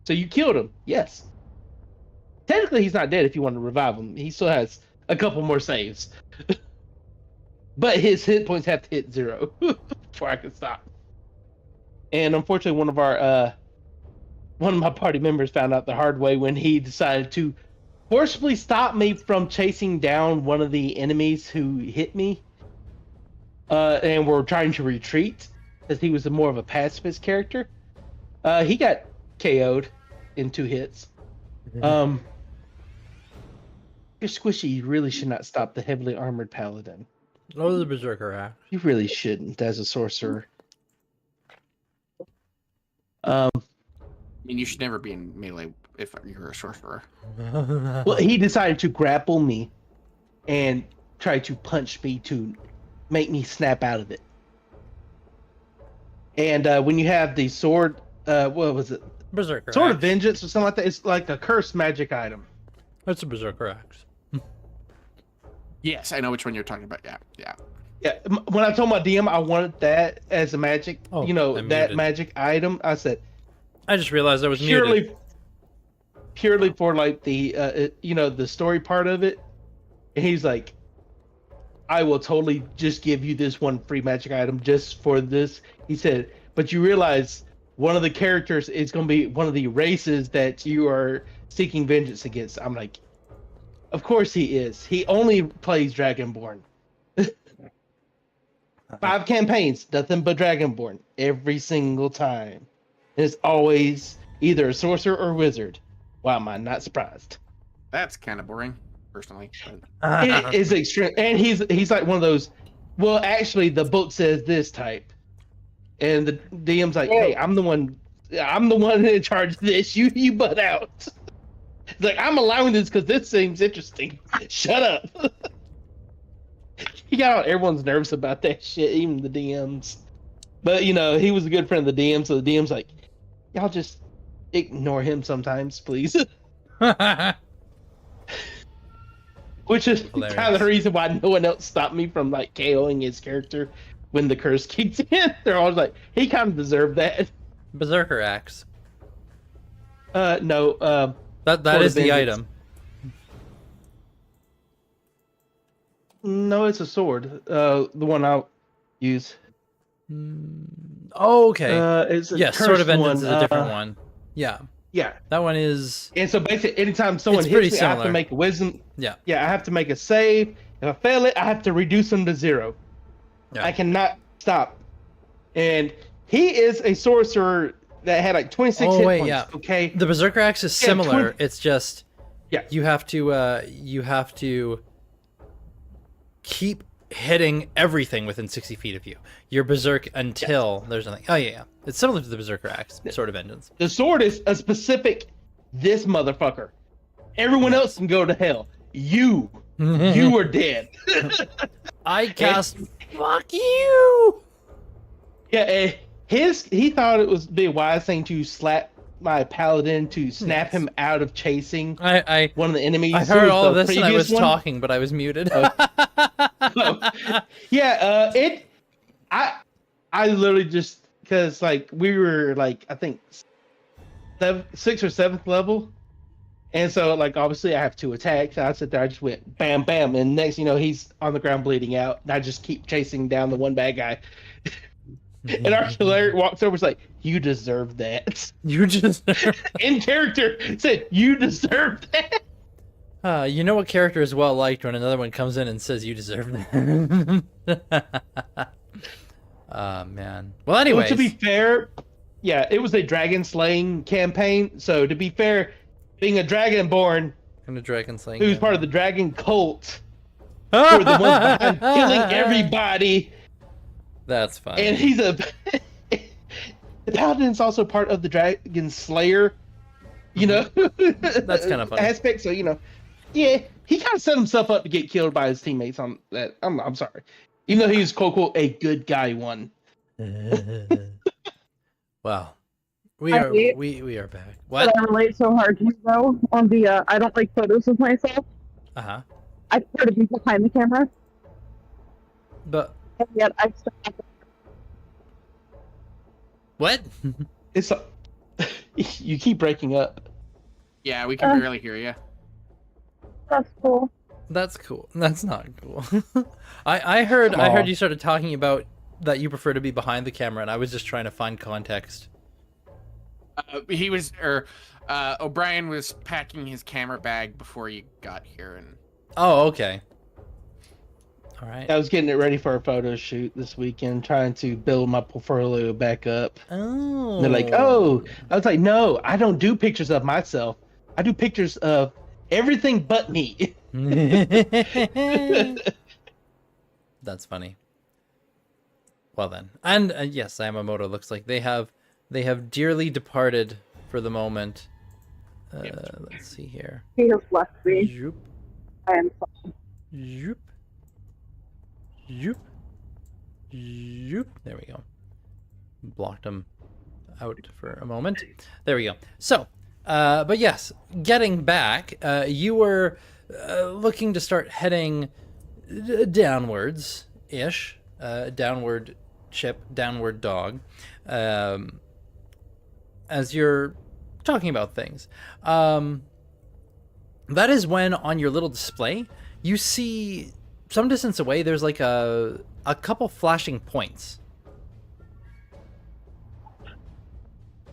[SPEAKER 2] So you killed him. Yes. Technically, he's not dead if you want to revive him. He still has a couple more saves. But his hit points have to hit 0 before I can stop. And unfortunately, one of my party members found out the hard way when he decided to forcibly stop me from chasing down one of the enemies who hit me. And were trying to retreat because he was more of a pacifist character. He got KO'd in 2 hits. You're squishy. You really should not stop the heavily armored paladin.
[SPEAKER 1] Oh, the Berserker act.
[SPEAKER 2] You really shouldn't as a sorcerer.
[SPEAKER 5] I mean, you should never be in melee if you're a sorcerer.
[SPEAKER 2] Well, he decided to grapple me and try to punch me to make me snap out of it. And when you have the sword, what was it?
[SPEAKER 1] Berserker
[SPEAKER 2] Sword
[SPEAKER 1] axe.
[SPEAKER 2] of Vengeance or something like that. It's like a cursed magic item.
[SPEAKER 1] That's a Berserker axe.
[SPEAKER 5] Yes, I know which one you're talking about. Yeah.
[SPEAKER 2] Yeah, when I told my DM I wanted that as a magic,
[SPEAKER 1] Oh,
[SPEAKER 2] that
[SPEAKER 1] I'm muted.
[SPEAKER 2] magic item, I said
[SPEAKER 1] I just realized I was muted.
[SPEAKER 2] purely for like the the story part of it. And he's like, I will totally just give you this one free magic item just for this. He said, but you realize one of the characters is going to be one of the races that you are seeking vengeance against. I'm like, of course he is. He only plays Dragonborn. 5 campaigns, nothing but Dragonborn every single time. And it's always either a sorcerer or wizard. Why am I not surprised?
[SPEAKER 5] That's kind of boring, personally. But...
[SPEAKER 2] It is extreme, and he's like one of those. Well, actually, the book says this type, and the DM's like, "Hey, I'm the one in charge of this. You butt out." It's like, I'm allowing this because this seems interesting. Shut up. He got on everyone's nerves about that shit, even the DMs. But he was a good friend of the DM, so the DM's like, y'all just ignore him sometimes, please. Which is
[SPEAKER 1] Hilarious.
[SPEAKER 2] kind of the reason why no one else stopped me from like KOing his character when the curse kicked in. They're always like, he kind of deserved that.
[SPEAKER 1] Berserker axe.
[SPEAKER 2] No.
[SPEAKER 1] That is the
[SPEAKER 2] Vengeance.
[SPEAKER 1] item.
[SPEAKER 2] No, it's a sword. The one I'll use.
[SPEAKER 1] Oh, okay.
[SPEAKER 2] It's a
[SPEAKER 1] Yes, Sword of
[SPEAKER 2] cursed
[SPEAKER 1] Vengeance
[SPEAKER 2] one.
[SPEAKER 1] is a different one. Yeah.
[SPEAKER 2] Yeah.
[SPEAKER 1] That one is.
[SPEAKER 2] And so basically, anytime someone
[SPEAKER 1] It's pretty
[SPEAKER 2] hits me, I have
[SPEAKER 1] similar.
[SPEAKER 2] to make a wisdom.
[SPEAKER 1] Yeah.
[SPEAKER 2] Yeah, I have to make a save. If I fail it, I have to reduce them to 0.
[SPEAKER 1] Yeah.
[SPEAKER 2] I cannot stop. And he is a sorcerer that had like 26
[SPEAKER 1] Oh
[SPEAKER 2] hit
[SPEAKER 1] wait,
[SPEAKER 2] points.
[SPEAKER 1] yeah.
[SPEAKER 2] Okay.
[SPEAKER 1] The Berserker Axe is
[SPEAKER 2] Yeah,
[SPEAKER 1] similar. It's just.
[SPEAKER 2] Yeah.
[SPEAKER 1] You have to keep hitting everything within 60 feet of you. You're berserk until there's nothing. Oh yeah. It's similar to the Berserker Axe sort of vengeance.
[SPEAKER 2] The sword is a specific this motherfucker. Everyone else can go to hell. You are dead.
[SPEAKER 1] I cast fuck you.
[SPEAKER 2] Yeah, he thought it was the wise thing to slap my paladin to snap him out of chasing
[SPEAKER 1] I
[SPEAKER 2] one of the enemies.
[SPEAKER 1] I
[SPEAKER 2] who
[SPEAKER 1] heard
[SPEAKER 2] was
[SPEAKER 1] all
[SPEAKER 2] the
[SPEAKER 1] of this and I
[SPEAKER 2] previous
[SPEAKER 1] was
[SPEAKER 2] one.
[SPEAKER 1] talking, but I was muted.
[SPEAKER 2] Yeah, I literally just because like we were like I think 6th or 7th level, and so like obviously I have 2 attacks. I sit there, I just went bam bam, and next he's on the ground bleeding out, and I just keep chasing down the one bad guy. And our killer walks over, and is like, "You deserve that."
[SPEAKER 1] You just
[SPEAKER 2] In character said, "You deserve that."
[SPEAKER 1] you know what character is well liked when another one comes in and says you deserve that. Man. Well, anyways.
[SPEAKER 2] Well, to be fair, yeah, it was a dragon slaying campaign. So to be fair, being a dragonborn
[SPEAKER 1] I'm a dragon slaying.
[SPEAKER 2] who's part of the dragon cult, who are the ones behind killing everybody,
[SPEAKER 1] That's fine.
[SPEAKER 2] and he's a the paladin's also part of the dragon slayer. You know,
[SPEAKER 1] That's kind of funny.
[SPEAKER 2] aspect. So yeah, he kind of set himself up to get killed by his teammates. On that, I'm sorry, even though he was quote unquote a good guy one.
[SPEAKER 1] Wow. We
[SPEAKER 3] I
[SPEAKER 1] are
[SPEAKER 3] hate-
[SPEAKER 1] we are back.
[SPEAKER 3] But
[SPEAKER 1] What?
[SPEAKER 3] I relate so hard to you though on the I don't like photos of myself.
[SPEAKER 1] Uh-huh.
[SPEAKER 3] I prefer to be behind the camera,
[SPEAKER 1] But
[SPEAKER 3] and yet I still have to.
[SPEAKER 1] what?
[SPEAKER 2] It's you keep breaking up.
[SPEAKER 5] Yeah, we can barely hear you.
[SPEAKER 3] That's cool.
[SPEAKER 1] That's cool. That's not cool. I heard you started talking about that you prefer to be behind the camera, and I was just trying to find context.
[SPEAKER 5] O'Brien was packing his camera bag before you got here, and
[SPEAKER 1] Oh, okay. All right.
[SPEAKER 2] I was getting it ready for a photo shoot this weekend, trying to build my portfolio back up.
[SPEAKER 1] Oh.
[SPEAKER 2] And they're like, "Oh," I was like, "No, I don't do pictures of myself. I do pictures of everything but me."
[SPEAKER 1] That's funny. Well then, and yes, Yamamoto looks like they have dearly departed for the moment. Let's see here.
[SPEAKER 3] He has left me.
[SPEAKER 1] Zoop,
[SPEAKER 3] I am sorry.
[SPEAKER 1] zoop, zoop, zoop. There we go. Blocked him out for a moment. There we go. So, but yes, getting back, you were looking to start heading downwards-ish, downward ship, downward dog, as you're talking about things. That is when on your little display, you see some distance away, there's like a couple flashing points.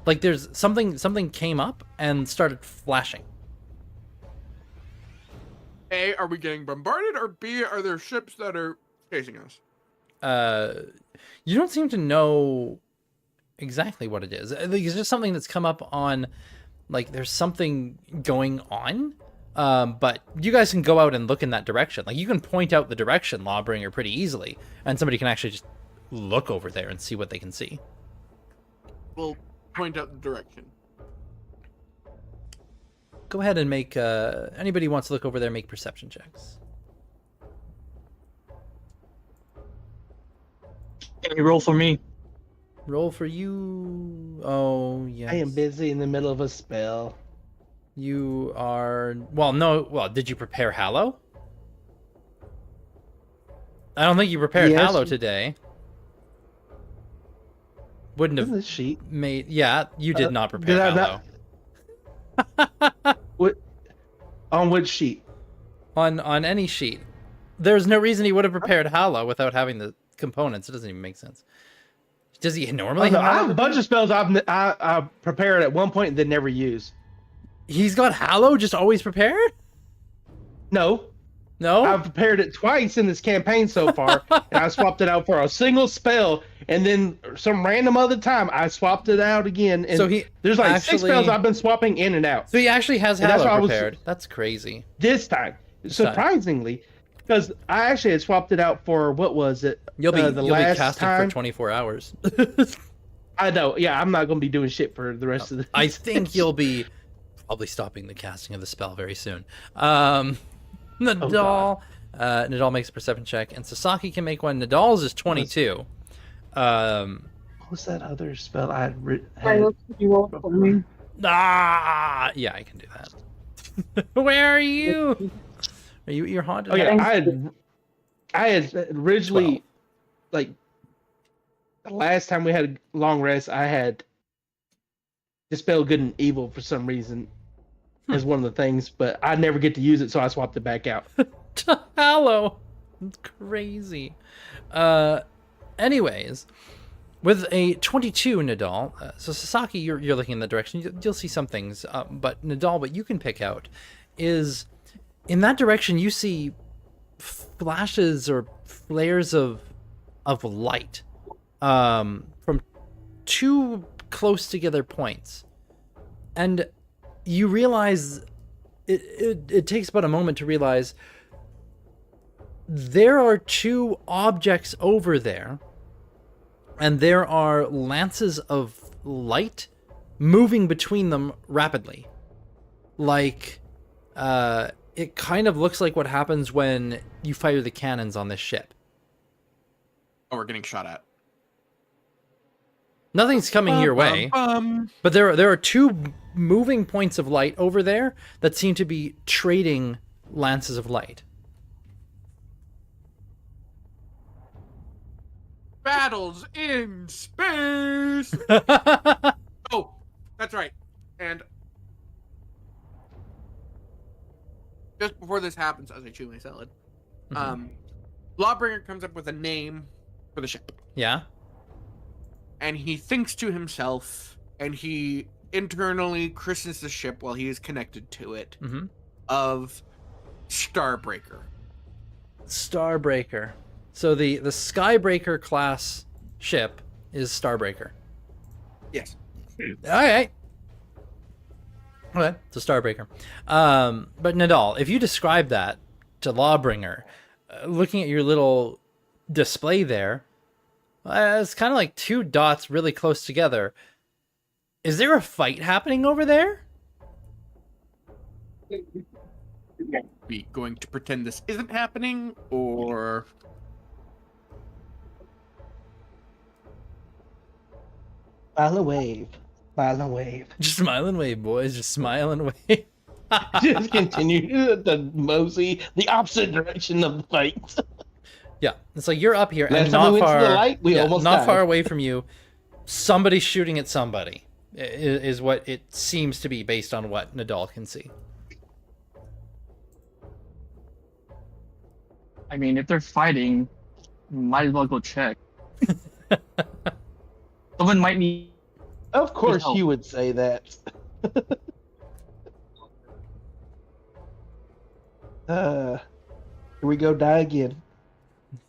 [SPEAKER 1] Like there's something came up and started flashing.
[SPEAKER 5] A, are we getting bombarded, or B, are there ships that are chasing us?
[SPEAKER 1] You don't seem to know exactly what it is. It's just something that's come up on, like there's something going on. But you guys can go out and look in that direction. Like you can point out the direction, Lawbringer, pretty easily, and somebody can actually just look over there and see what they can see.
[SPEAKER 5] We'll point out the direction.
[SPEAKER 1] Go ahead and make anybody who wants to look over there, make perception checks.
[SPEAKER 6] Can you roll for me?
[SPEAKER 1] Roll for you. Oh yes.
[SPEAKER 2] I am busy in the middle of a spell.
[SPEAKER 1] You are well. Did you prepare Hallow? I don't think you prepared
[SPEAKER 2] Yes.
[SPEAKER 1] Hallow today. Wouldn't
[SPEAKER 2] Isn't
[SPEAKER 1] have
[SPEAKER 2] this sheet?
[SPEAKER 1] made. Yeah, you did not prepare
[SPEAKER 2] did I
[SPEAKER 1] Hallow.
[SPEAKER 2] What? On which sheet?
[SPEAKER 1] On any sheet. There's no reason he would have prepared Hallow without having the components. It doesn't even make sense. Does he normally
[SPEAKER 2] I
[SPEAKER 1] have
[SPEAKER 2] have a bunch of spells I prepared at one point and then never use.
[SPEAKER 1] He's got Hallow just always prepared?
[SPEAKER 2] No,
[SPEAKER 1] No?
[SPEAKER 2] I've prepared it twice in this campaign so far, and I swapped it out for a single spell, and then some random other time I swapped it out again. And
[SPEAKER 1] So he
[SPEAKER 2] there's like
[SPEAKER 1] actually-
[SPEAKER 2] 6 spells I've been swapping in and out
[SPEAKER 1] So he actually has
[SPEAKER 2] And that's why I
[SPEAKER 1] Hallow
[SPEAKER 2] was-
[SPEAKER 1] prepared. That's crazy.
[SPEAKER 2] this time. Surprisingly, because I actually had swapped it out for what was it?
[SPEAKER 1] You'll be
[SPEAKER 2] the
[SPEAKER 1] you'll be
[SPEAKER 2] last
[SPEAKER 1] casting
[SPEAKER 2] time.
[SPEAKER 1] for 24 hours.
[SPEAKER 2] I know. Yeah, I'm not gonna be doing shit for the rest of the.
[SPEAKER 1] I think you'll be probably stopping the casting of the spell very soon. Nadal. Nadal makes a perception check, and Sasaki can make one. Nadal's is 22.
[SPEAKER 2] What was that other spell I had?
[SPEAKER 3] You roll for me.
[SPEAKER 1] Yeah, I can do that. Where are you? You're haunted?
[SPEAKER 2] Oh yeah,
[SPEAKER 3] Thanks.
[SPEAKER 2] I had originally
[SPEAKER 1] 12.
[SPEAKER 2] like the last time we had a long rest, I had dispel good and evil for some reason as one of the things, but I never get to use it, so I swapped it back out.
[SPEAKER 1] Hallow. It's crazy. Anyways, with a 22 Nadal, so Sasaki, you're looking in that direction. You'll see some things, but Nadal, what you can pick out is in that direction you see flashes or flares of light from two close together points, and you realize it takes about a moment to realize there are two objects over there, and there are lances of light moving between them rapidly. Like, it kind of looks like what happens when you fire the cannons on this ship.
[SPEAKER 5] Oh, we're getting shot at.
[SPEAKER 1] Nothing's coming your way, but there are two moving points of light over there that seem to be trading lances of light.
[SPEAKER 5] Battles in space. Oh, that's right. And just before this happens, as I chew my salad, Lawbringer comes up with a name for the ship,
[SPEAKER 1] Yeah?
[SPEAKER 5] and he thinks to himself, and he internally christens the ship while he is connected to it
[SPEAKER 1] Mm-hmm.
[SPEAKER 5] of Starbreaker.
[SPEAKER 1] Starbreaker. So the Skybreaker class ship is Starbreaker.
[SPEAKER 5] Yes.
[SPEAKER 1] Alright. Okay, it's a Starbreaker. But Nadal, if you describe that to Lawbringer, looking at your little display there, it's kind of like two dots really close together. Is there a fight happening over there?
[SPEAKER 5] Be going to pretend this isn't happening, or
[SPEAKER 2] Mile a wave, mile a wave.
[SPEAKER 1] Just smile and wave, boys. Just smile and wave.
[SPEAKER 2] Just continue to mosey the opposite direction of the fight.
[SPEAKER 1] Yeah, it's like you're up here
[SPEAKER 2] Last
[SPEAKER 1] and
[SPEAKER 2] time
[SPEAKER 1] not
[SPEAKER 2] we went to
[SPEAKER 1] far.
[SPEAKER 2] the light, we almost
[SPEAKER 1] not
[SPEAKER 2] died.
[SPEAKER 1] far away from you. Somebody's shooting at somebody. Is what it seems to be based on what Nadal can see.
[SPEAKER 6] I mean, if they're fighting, might as well go check. Someone might need.
[SPEAKER 2] Of course,
[SPEAKER 6] help.
[SPEAKER 2] you would say that. Here we go, die again.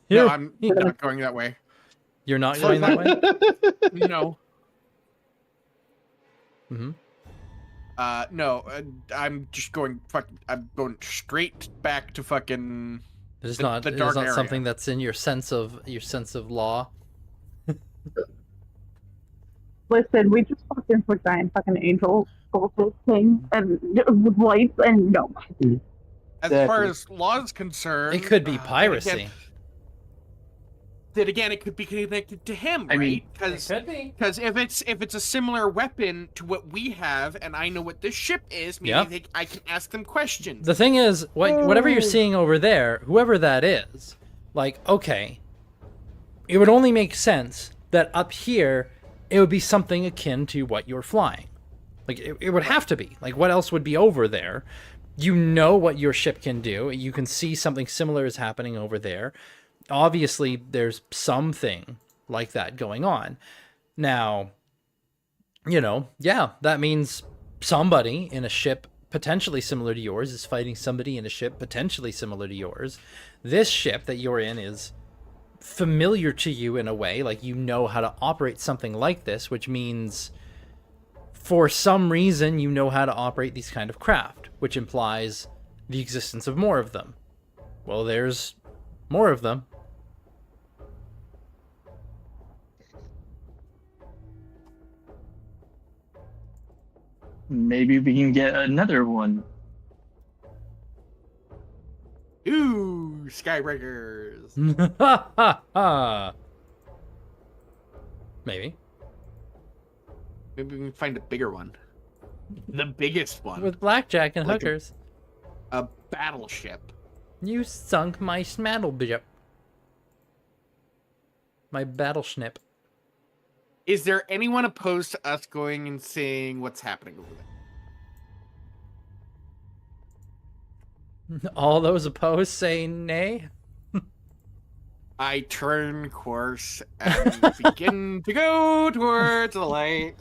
[SPEAKER 5] no, I'm not going that way.
[SPEAKER 1] You're not going that way?
[SPEAKER 5] No.
[SPEAKER 1] Mm-hmm.
[SPEAKER 5] No, I'm just going. I'm going straight back to fucking.
[SPEAKER 1] It's
[SPEAKER 5] The-
[SPEAKER 1] not.
[SPEAKER 5] the
[SPEAKER 1] It's
[SPEAKER 5] dark
[SPEAKER 1] not
[SPEAKER 5] area.
[SPEAKER 1] something that's in your sense of law.
[SPEAKER 3] Listen, we just walked into a giant fucking angel goldfish thing and with lights and no.
[SPEAKER 5] As
[SPEAKER 2] Exactly.
[SPEAKER 5] far as law is concerned,
[SPEAKER 1] It could be
[SPEAKER 5] then
[SPEAKER 1] piracy.
[SPEAKER 5] Again, it could be connected to him,
[SPEAKER 6] I mean,
[SPEAKER 5] right? Because
[SPEAKER 1] could be.
[SPEAKER 5] if it's a similar weapon to what we have, and I know what this ship is, maybe
[SPEAKER 1] Yeah.
[SPEAKER 5] I can ask them questions.
[SPEAKER 1] The thing is, whatever you're seeing over there, whoever that is, like, okay, it would only make sense that up here it would be something akin to what you're flying. Like, it would have to be. Like, what else would be over there? You know what your ship can do. You can see something similar is happening over there. Obviously, there's something like that going on. Now, you know, yeah, that means somebody in a ship potentially similar to yours is fighting somebody in a ship potentially similar to yours. This ship that you're in is familiar to you in a way, like you know how to operate something like this, which means for some reason you know how to operate these kind of craft, which implies the existence of more of them. Well, there's more of them.
[SPEAKER 6] Maybe we can get another one.
[SPEAKER 5] Ooh, Skybreakers.
[SPEAKER 1] Maybe.
[SPEAKER 5] Maybe we can find a bigger one. The biggest one.
[SPEAKER 1] With blackjack and
[SPEAKER 5] Like
[SPEAKER 1] hookers.
[SPEAKER 5] a battleship.
[SPEAKER 1] You sunk my smattleship. My battleship.
[SPEAKER 5] Is there anyone opposed to us going and seeing what's happening over there?
[SPEAKER 1] All those opposed say nay.
[SPEAKER 5] I turn course and begin to go towards the light.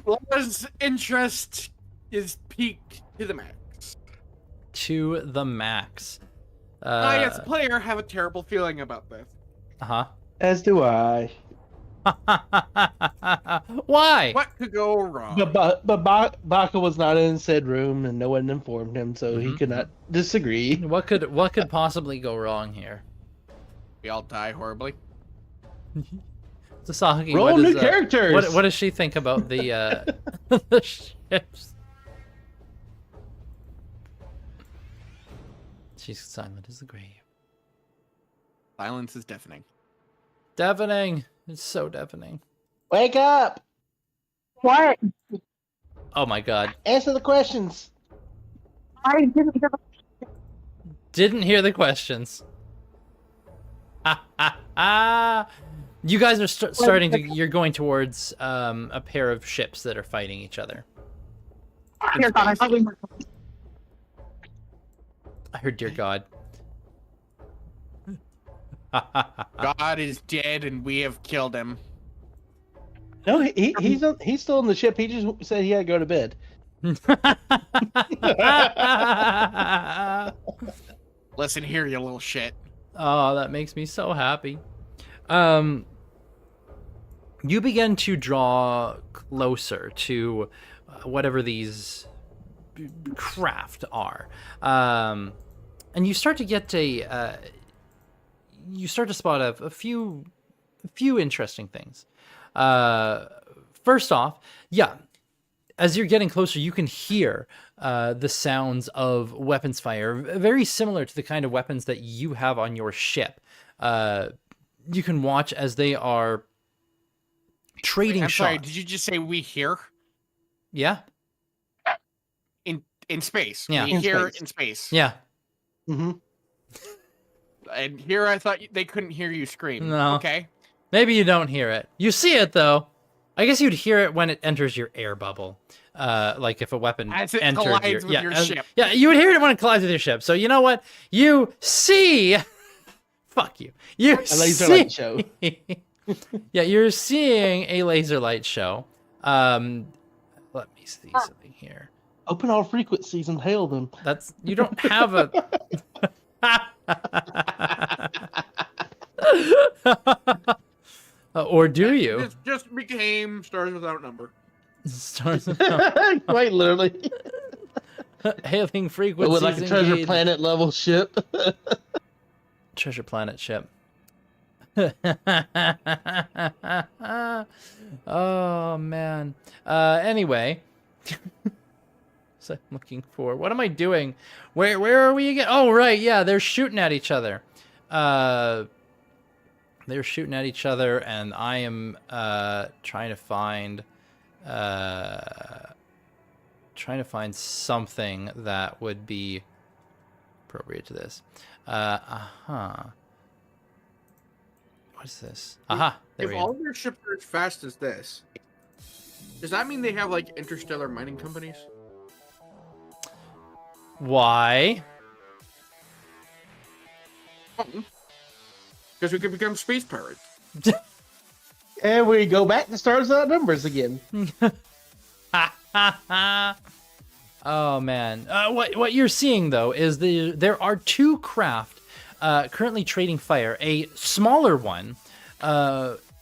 [SPEAKER 5] Laura's interest is peaked to the max.
[SPEAKER 1] To the max.
[SPEAKER 5] I, as a player, have a terrible feeling about this.
[SPEAKER 1] Uh-huh.
[SPEAKER 2] As do I.
[SPEAKER 1] Why?
[SPEAKER 5] What could go wrong?
[SPEAKER 2] But Baka was not in said room, and no one informed him, so he could not disagree.
[SPEAKER 1] What could possibly go wrong here?
[SPEAKER 5] We all die horribly.
[SPEAKER 1] Sasaki,
[SPEAKER 2] Roll new characters.
[SPEAKER 1] What does she think about the the ships? She's silent as the grave.
[SPEAKER 5] Silence is deafening.
[SPEAKER 1] Deafening. It's so deafening.
[SPEAKER 2] Wake up!
[SPEAKER 3] What?
[SPEAKER 1] Oh my god.
[SPEAKER 2] Answer the questions.
[SPEAKER 3] I didn't hear the
[SPEAKER 1] Didn't hear the questions. You guys are starting to. You're going towards a pair of ships that are fighting each other.
[SPEAKER 3] Dear God,
[SPEAKER 1] I heard, "Dear God."
[SPEAKER 5] God is dead, and we have killed him.
[SPEAKER 2] No, he's still in the ship. He just said he had to go to bed.
[SPEAKER 5] Listen here, you little shit.
[SPEAKER 1] Oh, that makes me so happy. You begin to draw closer to whatever these craft are, and you start to get you start to spot a few interesting things. First off, yeah, as you're getting closer, you can hear the sounds of weapons fire, very similar to the kind of weapons that you have on your ship. You can watch as they are trading
[SPEAKER 5] I'm
[SPEAKER 1] shots.
[SPEAKER 5] sorry, did you just say we here?
[SPEAKER 1] Yeah,
[SPEAKER 5] In space.
[SPEAKER 1] Yeah.
[SPEAKER 5] We
[SPEAKER 2] In
[SPEAKER 5] here
[SPEAKER 2] space.
[SPEAKER 5] in space.
[SPEAKER 1] yeah.
[SPEAKER 2] Mm-hmm.
[SPEAKER 5] And here I thought they couldn't hear you scream.
[SPEAKER 1] No.
[SPEAKER 5] Okay.
[SPEAKER 1] Maybe you don't hear it. You see it though. I guess you'd hear it when it enters your air bubble. Like if a weapon
[SPEAKER 5] As it
[SPEAKER 1] entered
[SPEAKER 5] collides with your ship.
[SPEAKER 1] Yeah, you would hear it when it collides with your ship. So you know what? You see. Fuck you. You
[SPEAKER 2] A laser
[SPEAKER 1] see.
[SPEAKER 2] light show.
[SPEAKER 1] Yeah, you're seeing a laser light show. Let me see something here.
[SPEAKER 2] Open all frequencies and hail them.
[SPEAKER 1] That's you don't have a. Or do you?
[SPEAKER 5] This just became Stars Without Number.
[SPEAKER 1] Stars
[SPEAKER 2] Quite literally.
[SPEAKER 1] hailing
[SPEAKER 2] But
[SPEAKER 1] frequencies.
[SPEAKER 2] with like a treasure
[SPEAKER 1] engaged.
[SPEAKER 2] planet level ship.
[SPEAKER 1] Treasure planet ship. Oh man. Anyway. So I'm looking for. What am I doing? Where are we again? Oh right, yeah, they're shooting at each other. They're shooting at each other, and I am trying to find something that would be appropriate to this. What's this? Aha! There
[SPEAKER 5] If
[SPEAKER 1] we
[SPEAKER 5] all
[SPEAKER 1] go.
[SPEAKER 5] of their ships are as fast as this, does that mean they have like interstellar mining companies?
[SPEAKER 1] Why?
[SPEAKER 5] Because we could become space pirates.
[SPEAKER 2] And we go back to stars without numbers again.
[SPEAKER 1] Oh man, what you're seeing though is there are two craft currently trading fire. A smaller one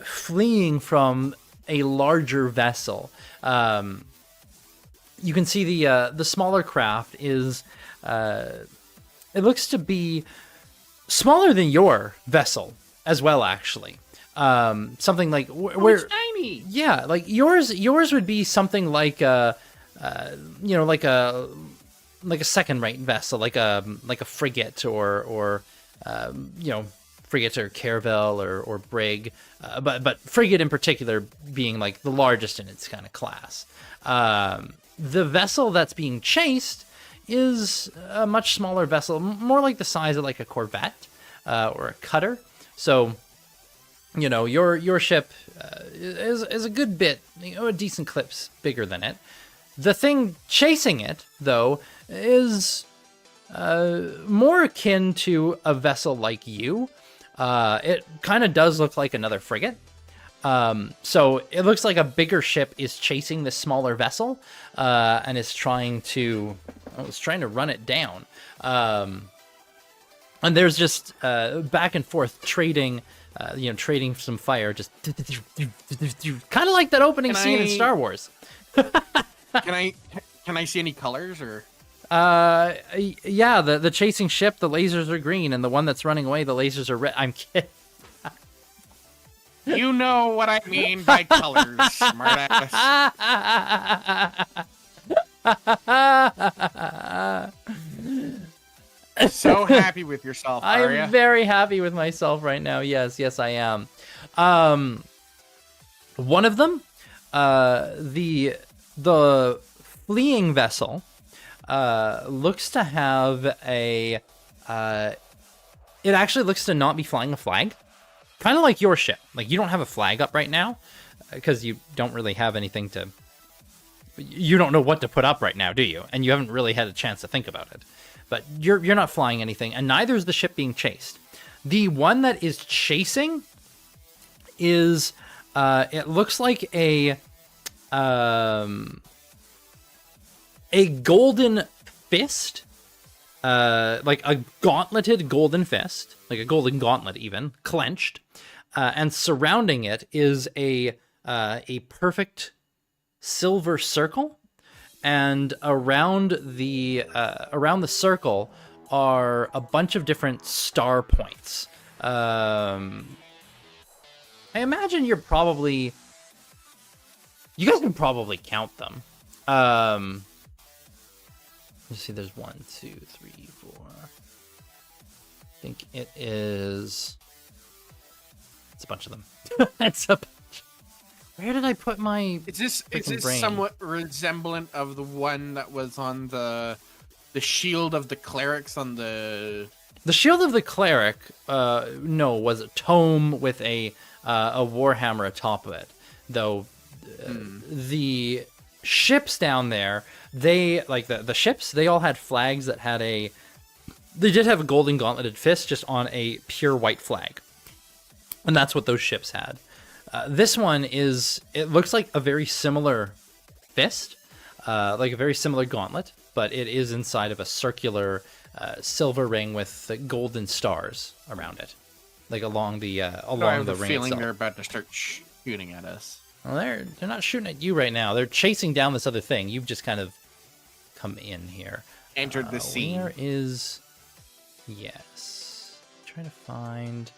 [SPEAKER 1] fleeing from a larger vessel. You can see the smaller craft is it looks to be smaller than your vessel as well, actually. Something like where
[SPEAKER 5] it's tiny.
[SPEAKER 1] yeah, like yours would be something like like a second-rate vessel, like a frigate or frigate or caravel or brig, but frigate in particular being like the largest in its kind of class. The vessel that's being chased is a much smaller vessel, more like the size of like a corvette or a cutter. So, your ship is a good bit, a decent clip's bigger than it. The thing chasing it, though, is more akin to a vessel like you. It kind of does look like another frigate. So it looks like a bigger ship is chasing this smaller vessel and is trying to run it down. And there's just back and forth trading. Trading some fire, just kind of like that opening scene in Star Wars.
[SPEAKER 5] Can I see any colors or?
[SPEAKER 1] Yeah, the chasing ship, the lasers are green, and the one that's running away, the lasers are red. I'm kidding.
[SPEAKER 5] You know what I mean by colors, smartass. So happy with yourself, are ya?
[SPEAKER 1] I'm very happy with myself right now. Yes, I am. One of them, the fleeing vessel, looks to have a. It actually looks to not be flying a flag, kind of like your ship. Like, you don't have a flag up right now because you don't really have anything to. You don't know what to put up right now, do you? And you haven't really had a chance to think about it. But you're not flying anything, and neither is the ship being chased. The one that is chasing is it looks like a golden fist, like a gauntleted golden fist, like a golden gauntlet even, clenched, and surrounding it is a perfect silver circle. And around the circle are a bunch of different star points. I imagine you guys can probably count them. Let's see, there's 1, 2, 3, 4. I think it's a bunch of them. It's a bunch. Where did I put my?
[SPEAKER 5] Is this
[SPEAKER 1] brain?
[SPEAKER 5] somewhat resemblant of the one that was on the shield of the clerics on the?
[SPEAKER 1] The shield of the cleric, no, was a tome with a warhammer atop of it. Though the ships down there, they like the ships. They all had flags that had a. They did have a golden gauntleted fist just on a pure white flag, and that's what those ships had. This one it looks like a very similar fist, like a very similar gauntlet, but it is inside of a circular silver ring with golden stars around it, like along the ring
[SPEAKER 5] I have a feeling
[SPEAKER 1] itself.
[SPEAKER 5] they're about to start shooting at us.
[SPEAKER 1] Well, they're not shooting at you right now. They're chasing down this other thing. You've just kind of come in here.
[SPEAKER 5] Entered the scene.
[SPEAKER 1] Where is? Yes. Trying to find.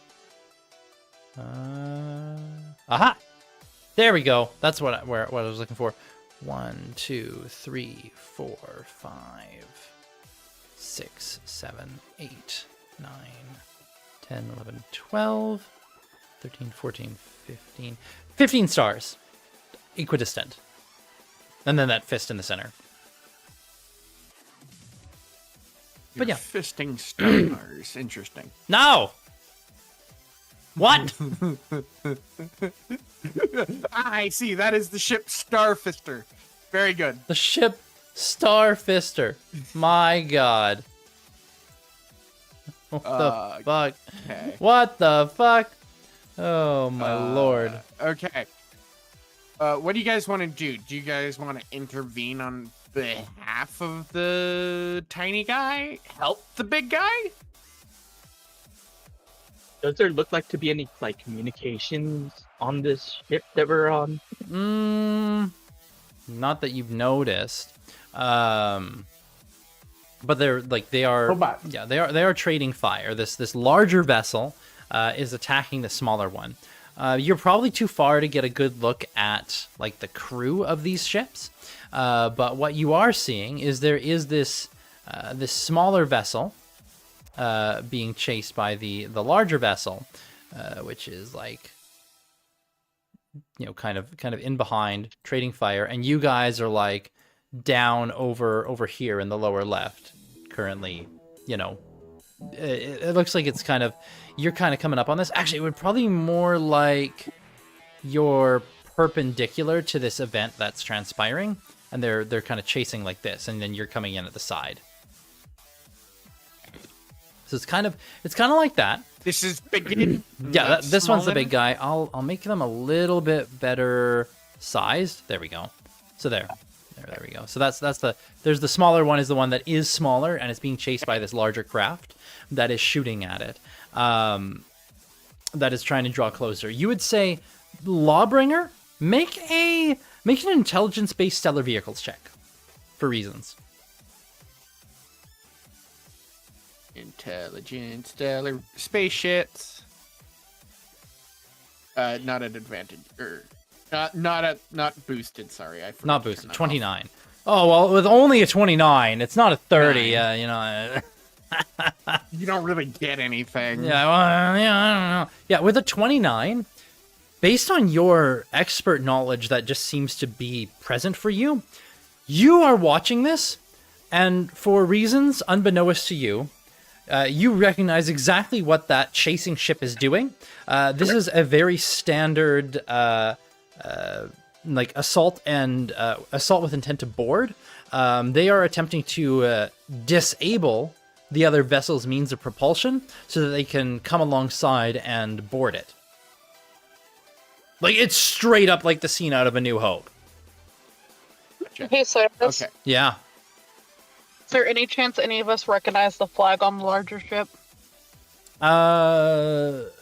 [SPEAKER 1] Aha! There we go. That's what I was looking for. 1, 2, 3, 4, 5, 6, 7, 8, 9, 10, 11, 12, 13, 14, 15. 15 stars. Equidistant. And then that fist in the center.
[SPEAKER 5] You're
[SPEAKER 1] But yeah.
[SPEAKER 5] fisting stars. Interesting.
[SPEAKER 1] No! What?
[SPEAKER 5] I see. That is the ship Starfister. Very good.
[SPEAKER 1] The ship Starfister. My god. What the fuck?
[SPEAKER 5] Okay.
[SPEAKER 1] What the fuck? Oh my lord.
[SPEAKER 5] Okay. What do you guys want to do? Do you guys want to intervene on behalf of the tiny guy? Help the big guy?
[SPEAKER 7] Does there look like to be any like communications on this ship that we're on?
[SPEAKER 1] Not that you've noticed. But they are
[SPEAKER 2] Robots.
[SPEAKER 1] yeah, they are trading fire. This larger vessel is attacking the smaller one. You're probably too far to get a good look at like the crew of these ships. But what you are seeing is there is this smaller vessel being chased by the larger vessel, which is like, you know, kind of in behind, trading fire, and you guys are like down over here in the lower left currently. You know, it looks like it's kind of, you're kind of coming up on this. Actually, it would probably be more like you're perpendicular to this event that's transpiring, and they're kind of chasing like this, and then you're coming in at the side. So it's kind of like that.
[SPEAKER 5] This is big.
[SPEAKER 1] Yeah, this one's the big guy. I'll make them a little bit better sized. There we go. So there we go. So there's the smaller one is the one that is smaller, and it's being chased by this larger craft that is shooting at it. That is trying to draw closer. You would say, Lawbringer, make an intelligence-based stellar vehicles check for reasons.
[SPEAKER 5] Intelligent stellar spaceships. Not at advantage, or not boosted. Sorry, I forgot
[SPEAKER 1] Not
[SPEAKER 5] to turn
[SPEAKER 1] boosted.
[SPEAKER 5] that off.
[SPEAKER 1] 29. Oh well, with only a 29, it's not a 30. You know.
[SPEAKER 5] You don't really get anything.
[SPEAKER 1] Yeah, well, yeah, I don't know. Yeah, with a 29, based on your expert knowledge that just seems to be present for you, you are watching this, and for reasons unbeknownst to you, you recognize exactly what that chasing ship is doing. This is a very standard, like assault with intent to board. They are attempting to disable the other vessel's means of propulsion so that they can come alongside and board it. Like, it's straight up like the scene out of A New Hope.
[SPEAKER 3] Hey, so
[SPEAKER 5] Okay.
[SPEAKER 1] Yeah.
[SPEAKER 3] is there any chance any of us recognize the flag on the larger ship?
[SPEAKER 1] The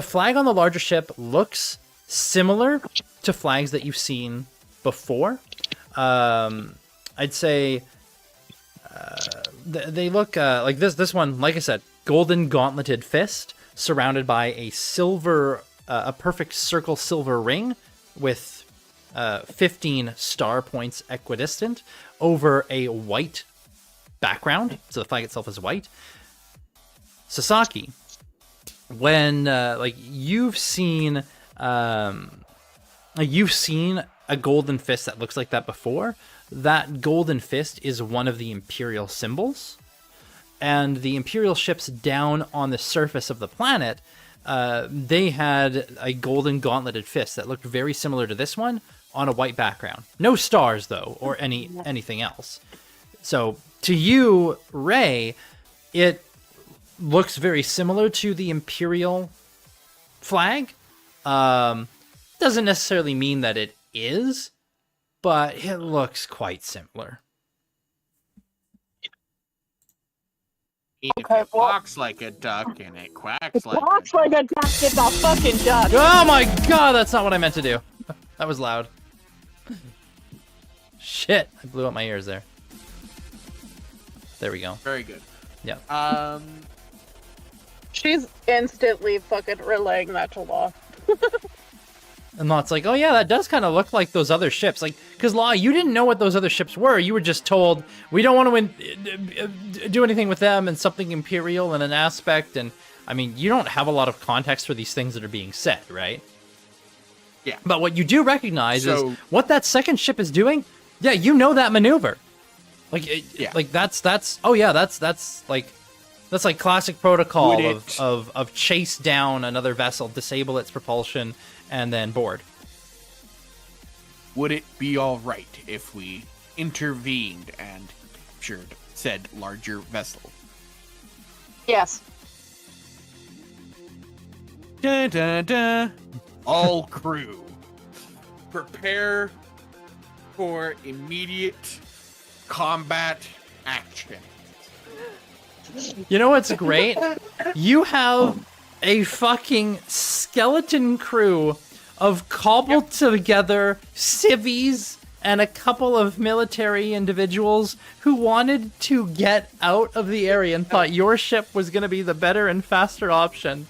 [SPEAKER 1] flag on the larger ship looks similar to flags that you've seen before. I'd say they look like this one, like I said, golden gauntleted fist surrounded by a silver, a perfect circle silver ring with 15 star points equidistant over a white background. So the flag itself is white. Sasaki, when like you've seen a golden fist that looks like that before, that golden fist is one of the Imperial symbols, and the Imperial ships down on the surface of the planet, they had a golden gauntleted fist that looked very similar to this one on a white background. No stars though, or anything else. So to you, Ray, it looks very similar to the Imperial flag. Doesn't necessarily mean that it is, but it looks quite similar.
[SPEAKER 5] If
[SPEAKER 3] Okay,
[SPEAKER 5] it
[SPEAKER 3] well-
[SPEAKER 5] walks like a duck and it quacks like
[SPEAKER 3] Walks like a duck, it's a fucking duck.
[SPEAKER 1] Oh my god, that's not what I meant to do. That was loud. Shit, I blew up my ears there. There we go.
[SPEAKER 5] Very good.
[SPEAKER 1] Yeah.
[SPEAKER 3] She's instantly fucking relaying that to Law.
[SPEAKER 1] And Lot's like, oh yeah, that does kind of look like those other ships. Like, because Law, you didn't know what those other ships were. You were just told, we don't want to do anything with them, and something Imperial in an aspect. And, I mean, you don't have a lot of context for these things that are being said, right?
[SPEAKER 5] Yeah.
[SPEAKER 1] But what you do recognize is what that second ship is doing. Yeah, you know that maneuver. Like, like that's like classic protocol of chase down another vessel, disable its propulsion, and then board.
[SPEAKER 5] Would it be all right if we intervened and captured said larger vessel?
[SPEAKER 3] Yes.
[SPEAKER 5] Dun, dun, dun. All crew, prepare for immediate combat action.
[SPEAKER 1] You know what's great? You have a fucking skeleton crew of cobbled together civvies and a couple of military individuals who wanted to get out of the area and thought your ship was going to be the better and faster option.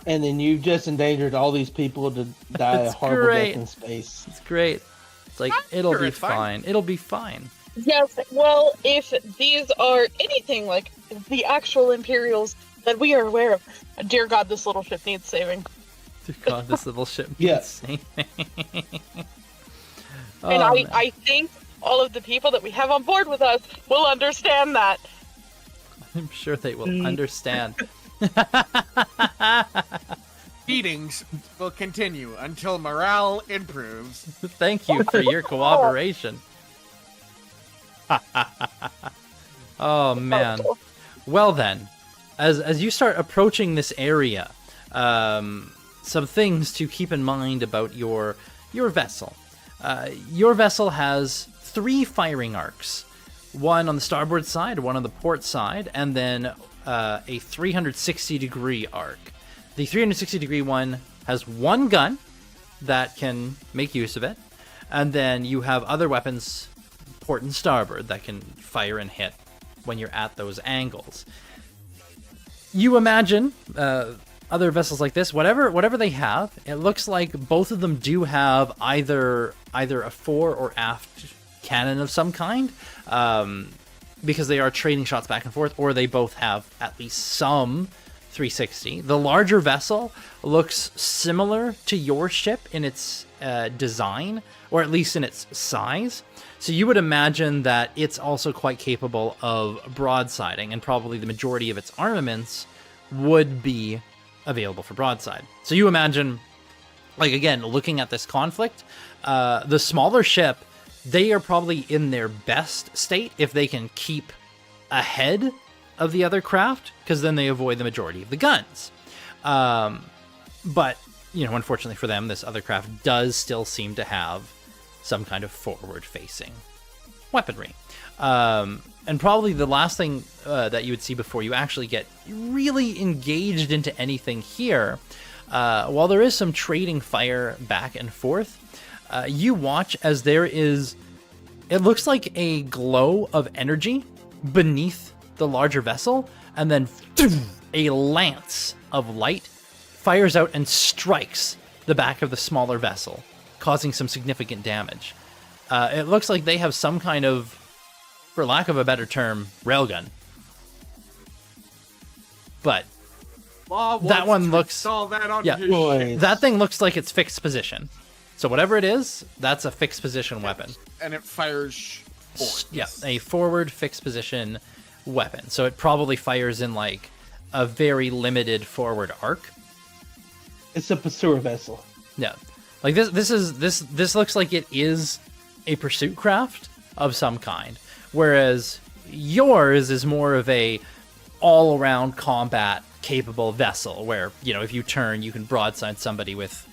[SPEAKER 2] And then you just endangered all these people to die a
[SPEAKER 1] That's
[SPEAKER 2] horrible
[SPEAKER 1] great.
[SPEAKER 2] death in space.
[SPEAKER 1] It's great. It's like, it'll
[SPEAKER 5] sure
[SPEAKER 1] be
[SPEAKER 5] it's fine.
[SPEAKER 1] fine. It'll be fine.
[SPEAKER 3] Yes, well, if these are anything like the actual Imperials that we are aware of, dear God, this little ship needs saving.
[SPEAKER 1] Dear God, this little ship
[SPEAKER 2] Yeah.
[SPEAKER 1] needs saving.
[SPEAKER 3] And
[SPEAKER 1] Oh, man.
[SPEAKER 3] I think all of the people that we have on board with us will understand that.
[SPEAKER 1] I'm sure they will understand.
[SPEAKER 5] Meetings will continue until morale improves.
[SPEAKER 1] Thank you for your cooperation. Oh man. Well then, as you start approaching this area, some things to keep in mind about your vessel. Your vessel has 3 firing arcs. One on the starboard side, one on the port side, and then a 360-degree arc. The 360-degree one has one gun that can make use of it, and then you have other weapons, port and starboard, that can fire and hit when you're at those angles. You imagine other vessels like this, whatever they have, it looks like both of them do have either a fore or aft cannon of some kind, because they are trading shots back and forth, or they both have at least some 360. The larger vessel looks similar to your ship in its design, or at least in its size. So you would imagine that it's also quite capable of broadsiding, and probably the majority of its armaments would be available for broadside. So you imagine, like, again, looking at this conflict, the smaller ship, they are probably in their best state if they can keep ahead of the other craft, because then they avoid the majority of the guns. But, you know, unfortunately for them, this other craft does still seem to have some kind of forward-facing weaponry. And probably the last thing that you would see before you actually get really engaged into anything here, while there is some trading fire back and forth, you watch as there is, it looks like a glow of energy beneath the larger vessel, and then a lance of light fires out and strikes the back of the smaller vessel, causing some significant damage. It looks like they have some kind of, for lack of a better term, railgun. But that one looks,
[SPEAKER 2] Boys.
[SPEAKER 1] that thing looks like it's fixed position. So whatever it is, that's a fixed position weapon.
[SPEAKER 5] And it fires forward.
[SPEAKER 1] Yeah, a forward fixed position weapon. So it probably fires in like a very limited forward arc.
[SPEAKER 2] It's a pursuer vessel.
[SPEAKER 1] Yeah, like this looks like it is a pursuit craft of some kind, whereas yours is more of a all-around combat capable vessel, where, you know, if you turn, you can broadside somebody with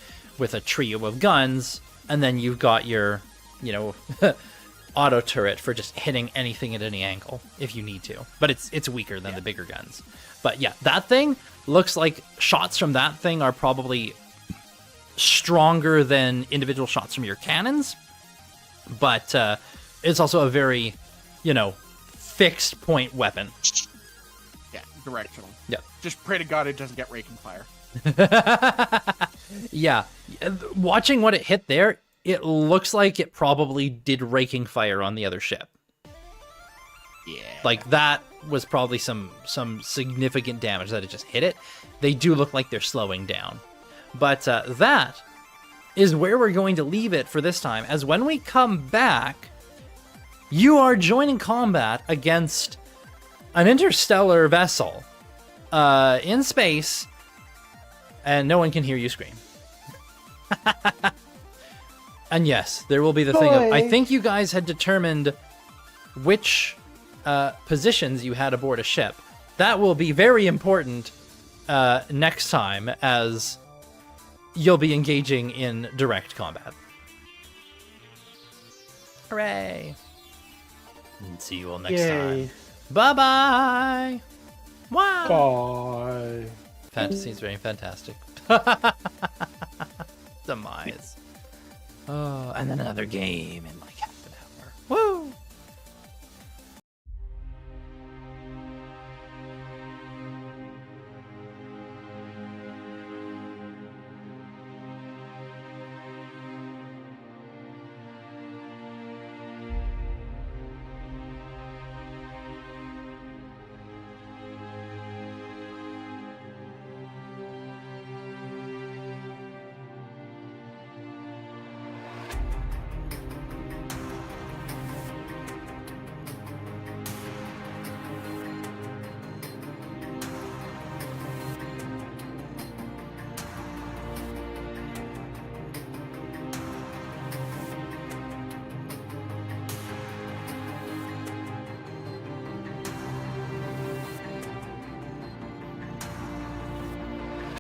[SPEAKER 1] a trio of guns, and then you've got your, you know, auto turret for just hitting anything at any angle if you need to. But it's weaker than the bigger guns. But yeah, that thing looks like shots from that thing are probably stronger than individual shots from your cannons. But it's also a very, you know, fixed point weapon.
[SPEAKER 5] Yeah, directional.
[SPEAKER 1] Yeah.
[SPEAKER 5] Just pray to God it doesn't get raking fire.
[SPEAKER 1] Yeah. Watching what it hit there, it looks like it probably did raking fire on the other ship.
[SPEAKER 5] Yeah.
[SPEAKER 1] Like, that was probably some significant damage that it just hit it. They do look like they're slowing down. But that is where we're going to leave it for this time, as when we come back, you are joining combat against an interstellar vessel in space, and no one can hear you scream. And yes, there will be the thing of, I think you guys had determined which positions you had aboard a ship. That will be very important next time, as you'll be engaging in direct combat. Hooray! And see you all next time. Bye-bye! Wow!
[SPEAKER 2] Bye.
[SPEAKER 1] Fantasy's very fantastic. Demise. Oh, and then another game in like